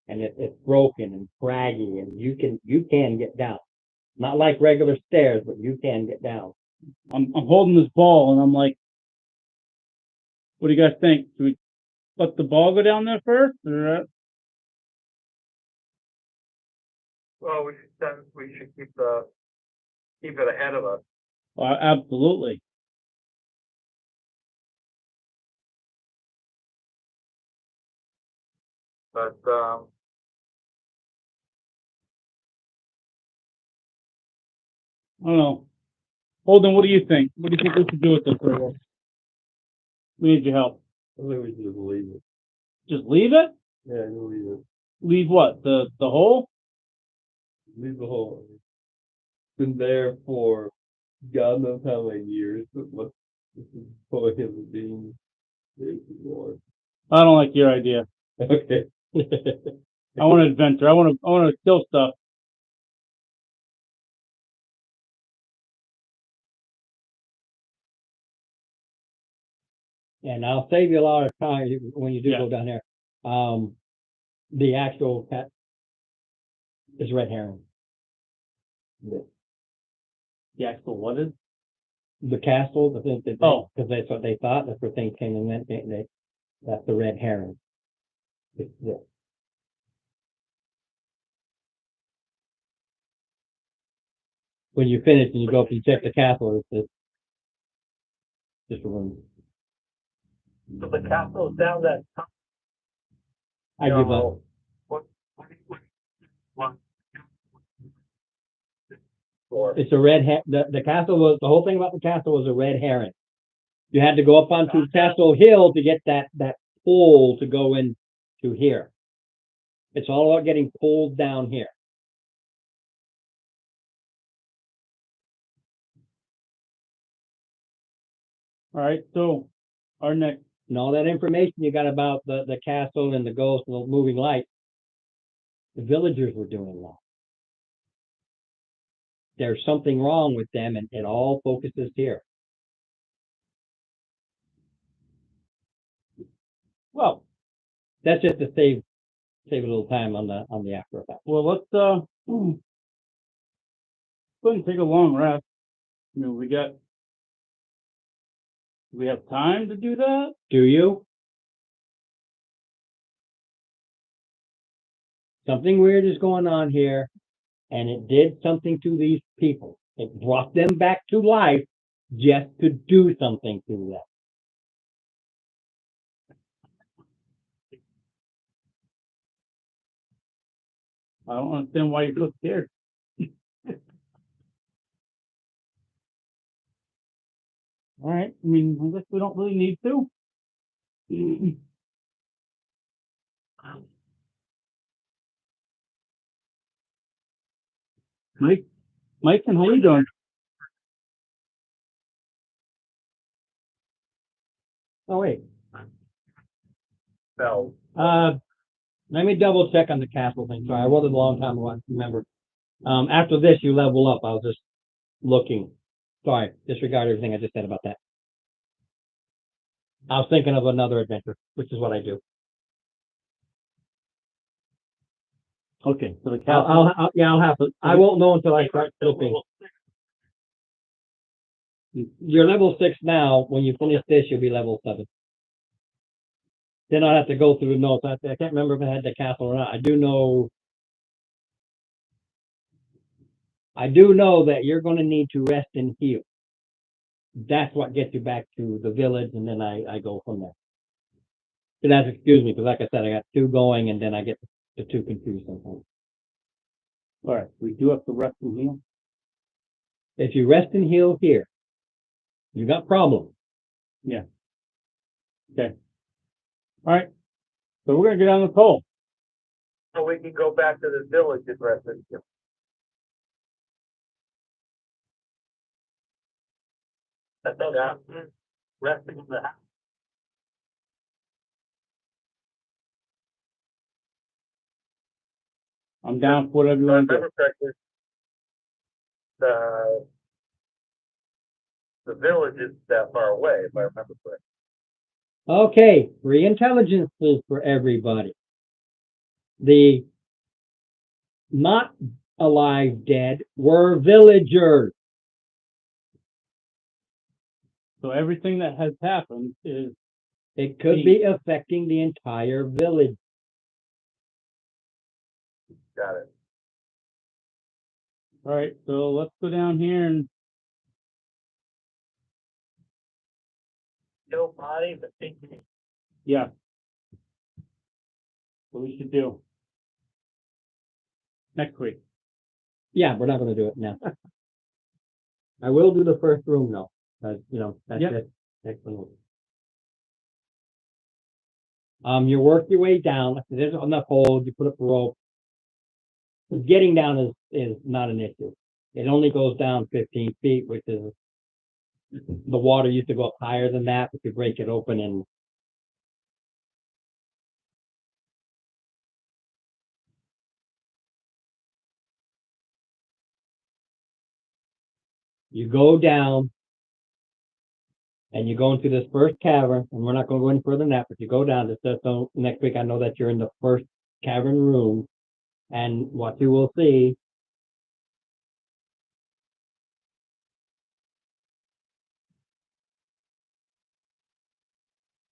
and it's broken and craggy and you can get down. Not like regular stairs, but you can get down. I'm holding this ball and I'm like, what do you guys think? Should we let the ball go down there first or? Well, we should keep it ahead of us. Absolutely. But, I don't know. Holden, what do you think? What do you think we should do with this? We need your help. I think we should just leave it. Just leave it? Yeah, leave it. Leave what? The hole? Leave the hole. Been there for God knows how many years, but what this is prohibiting anymore. I don't like your idea. Okay. I want to adventure. I want to kill stuff. And I'll save you a lot of time when you do Yeah. go down there. The actual cat is red herring. The actual what is? The castle, the thing that Oh. because that's what they thought. That's where things came in. That's the red herring. It's this. When you finish and you go up and check the castle, it's just a room. so the castle is down that. I give up. No. What? Or, It's a red the castle was the whole thing about the castle was a red herring. You had to go up onto Castle Hill to get that pole to go in to here. It's all about getting pulled down here. All right. So our next, And all that information you got about the castle and the ghost and the moving light, the villagers were doing that. There's something wrong with them, and it all focuses here. Well, that's just to save a little time on the after effect. well, let's go ahead and take a long rest. I mean, we got Do we have time to do that? Do you? Something weird is going on here, and it did something to these people. It brought them back to life just to do something to them. I don't understand why you look scared. All right, I mean, I guess we don't really need to. Mike, and how you doing? Oh, wait. So, Let me double check on the castle thing. Sorry, I wrote it a long time ago. I remember. After this, you level up. I was just looking. Sorry, disregard everything I just said about that. I was thinking of another adventure, which is what I do. Okay, so the castle. I'll have to. I won't know until I start flipping. You're level 6 now. When you finish this, you'll be level 7. Then I'll have to go through the notes. I can't remember if I had the castle or not. I do know that you're going to need to rest and heal. That's what gets you back to the village, and then I go from there. But that's, excuse me, because like I said, I got 2 going, and then I get the 2 confused sometimes. All right, we do have to rest and heal. If you rest and heal here, you got problems. Yeah. Okay. All right. So we're gonna get on the pole. so we can go back to the village and rest and heal. That's all that. Resting in the house. I'm down for whatever you If I want to do. remember correctly, the village isn't that far away, if I remember correctly. Okay, 3 intelligences for everybody. The not alive dead were villagers. So everything that has happened is It could be affecting the entire village. Got it. all right. So let's go down here and No body, but thinking. yeah. What we should do next week. Yeah, we're not going to do it now. I will do the first room though, because that's Yep. it. Excellent. You work your way down. There's enough holes. You put up a rope. Getting down is not an issue. It only goes down 15 feet, which is the water used to go up higher than that. If you break it open and you go down and you go into this first cavern, and we're not going to go any further than that, but you go down this, so next week I know that you're in the first cavern room, and what you will see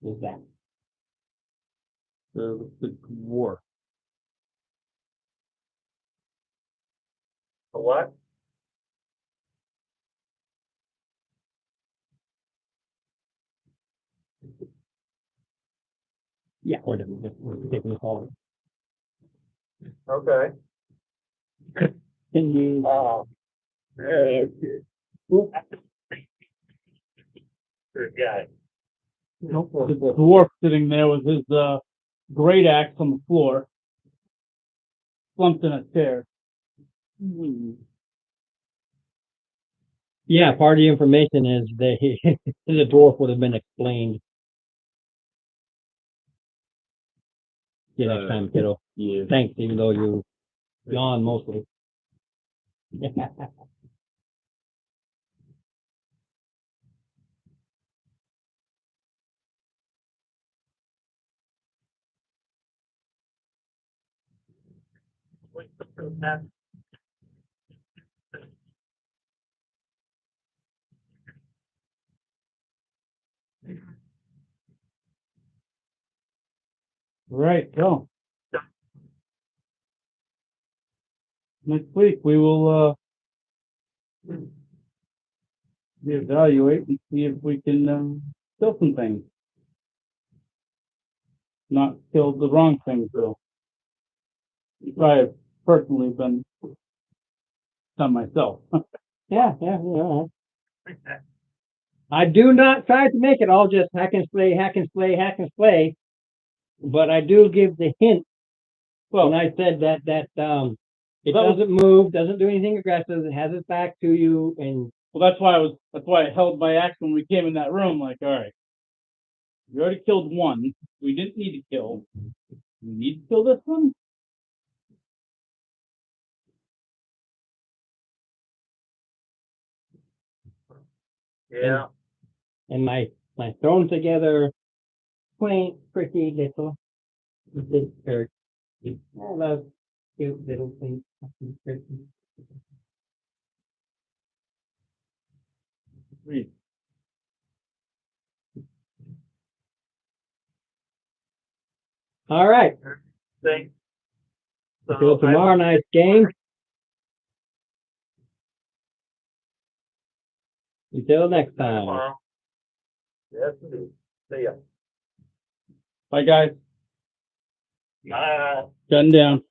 is that. The dwarf. A what? Yeah, we're taking the call. Okay. Can you? Yeah. The dwarf sitting there with his great axe on the floor, slumped in a chair. Yeah, part of the information is that the dwarf would have been explained. See you next time, kiddo. Yeah. Thanks, even though you yawn mostly. Right, so. Next week, we will, reevaluate and see if we can, kill some things. Not kill the wrong things, though. I've personally been done myself. Yeah. I do not try to make it all just hack and slay. But I do give the hint when Well, I said that, it That was- doesn't move, doesn't do anything aggressive, it has its back to you, and well, that's why I held my action when we came in that room, like, all right. We already killed one, we didn't need to kill. We need to kill this one? Yeah, and my thrown together quaint, pretty little, or, I love cute little things. Agreed. All right, thanks. until tomorrow night's game. Until next time. Tomorrow. Yes, indeed. See ya. Bye, guys. Bye. Shutting down.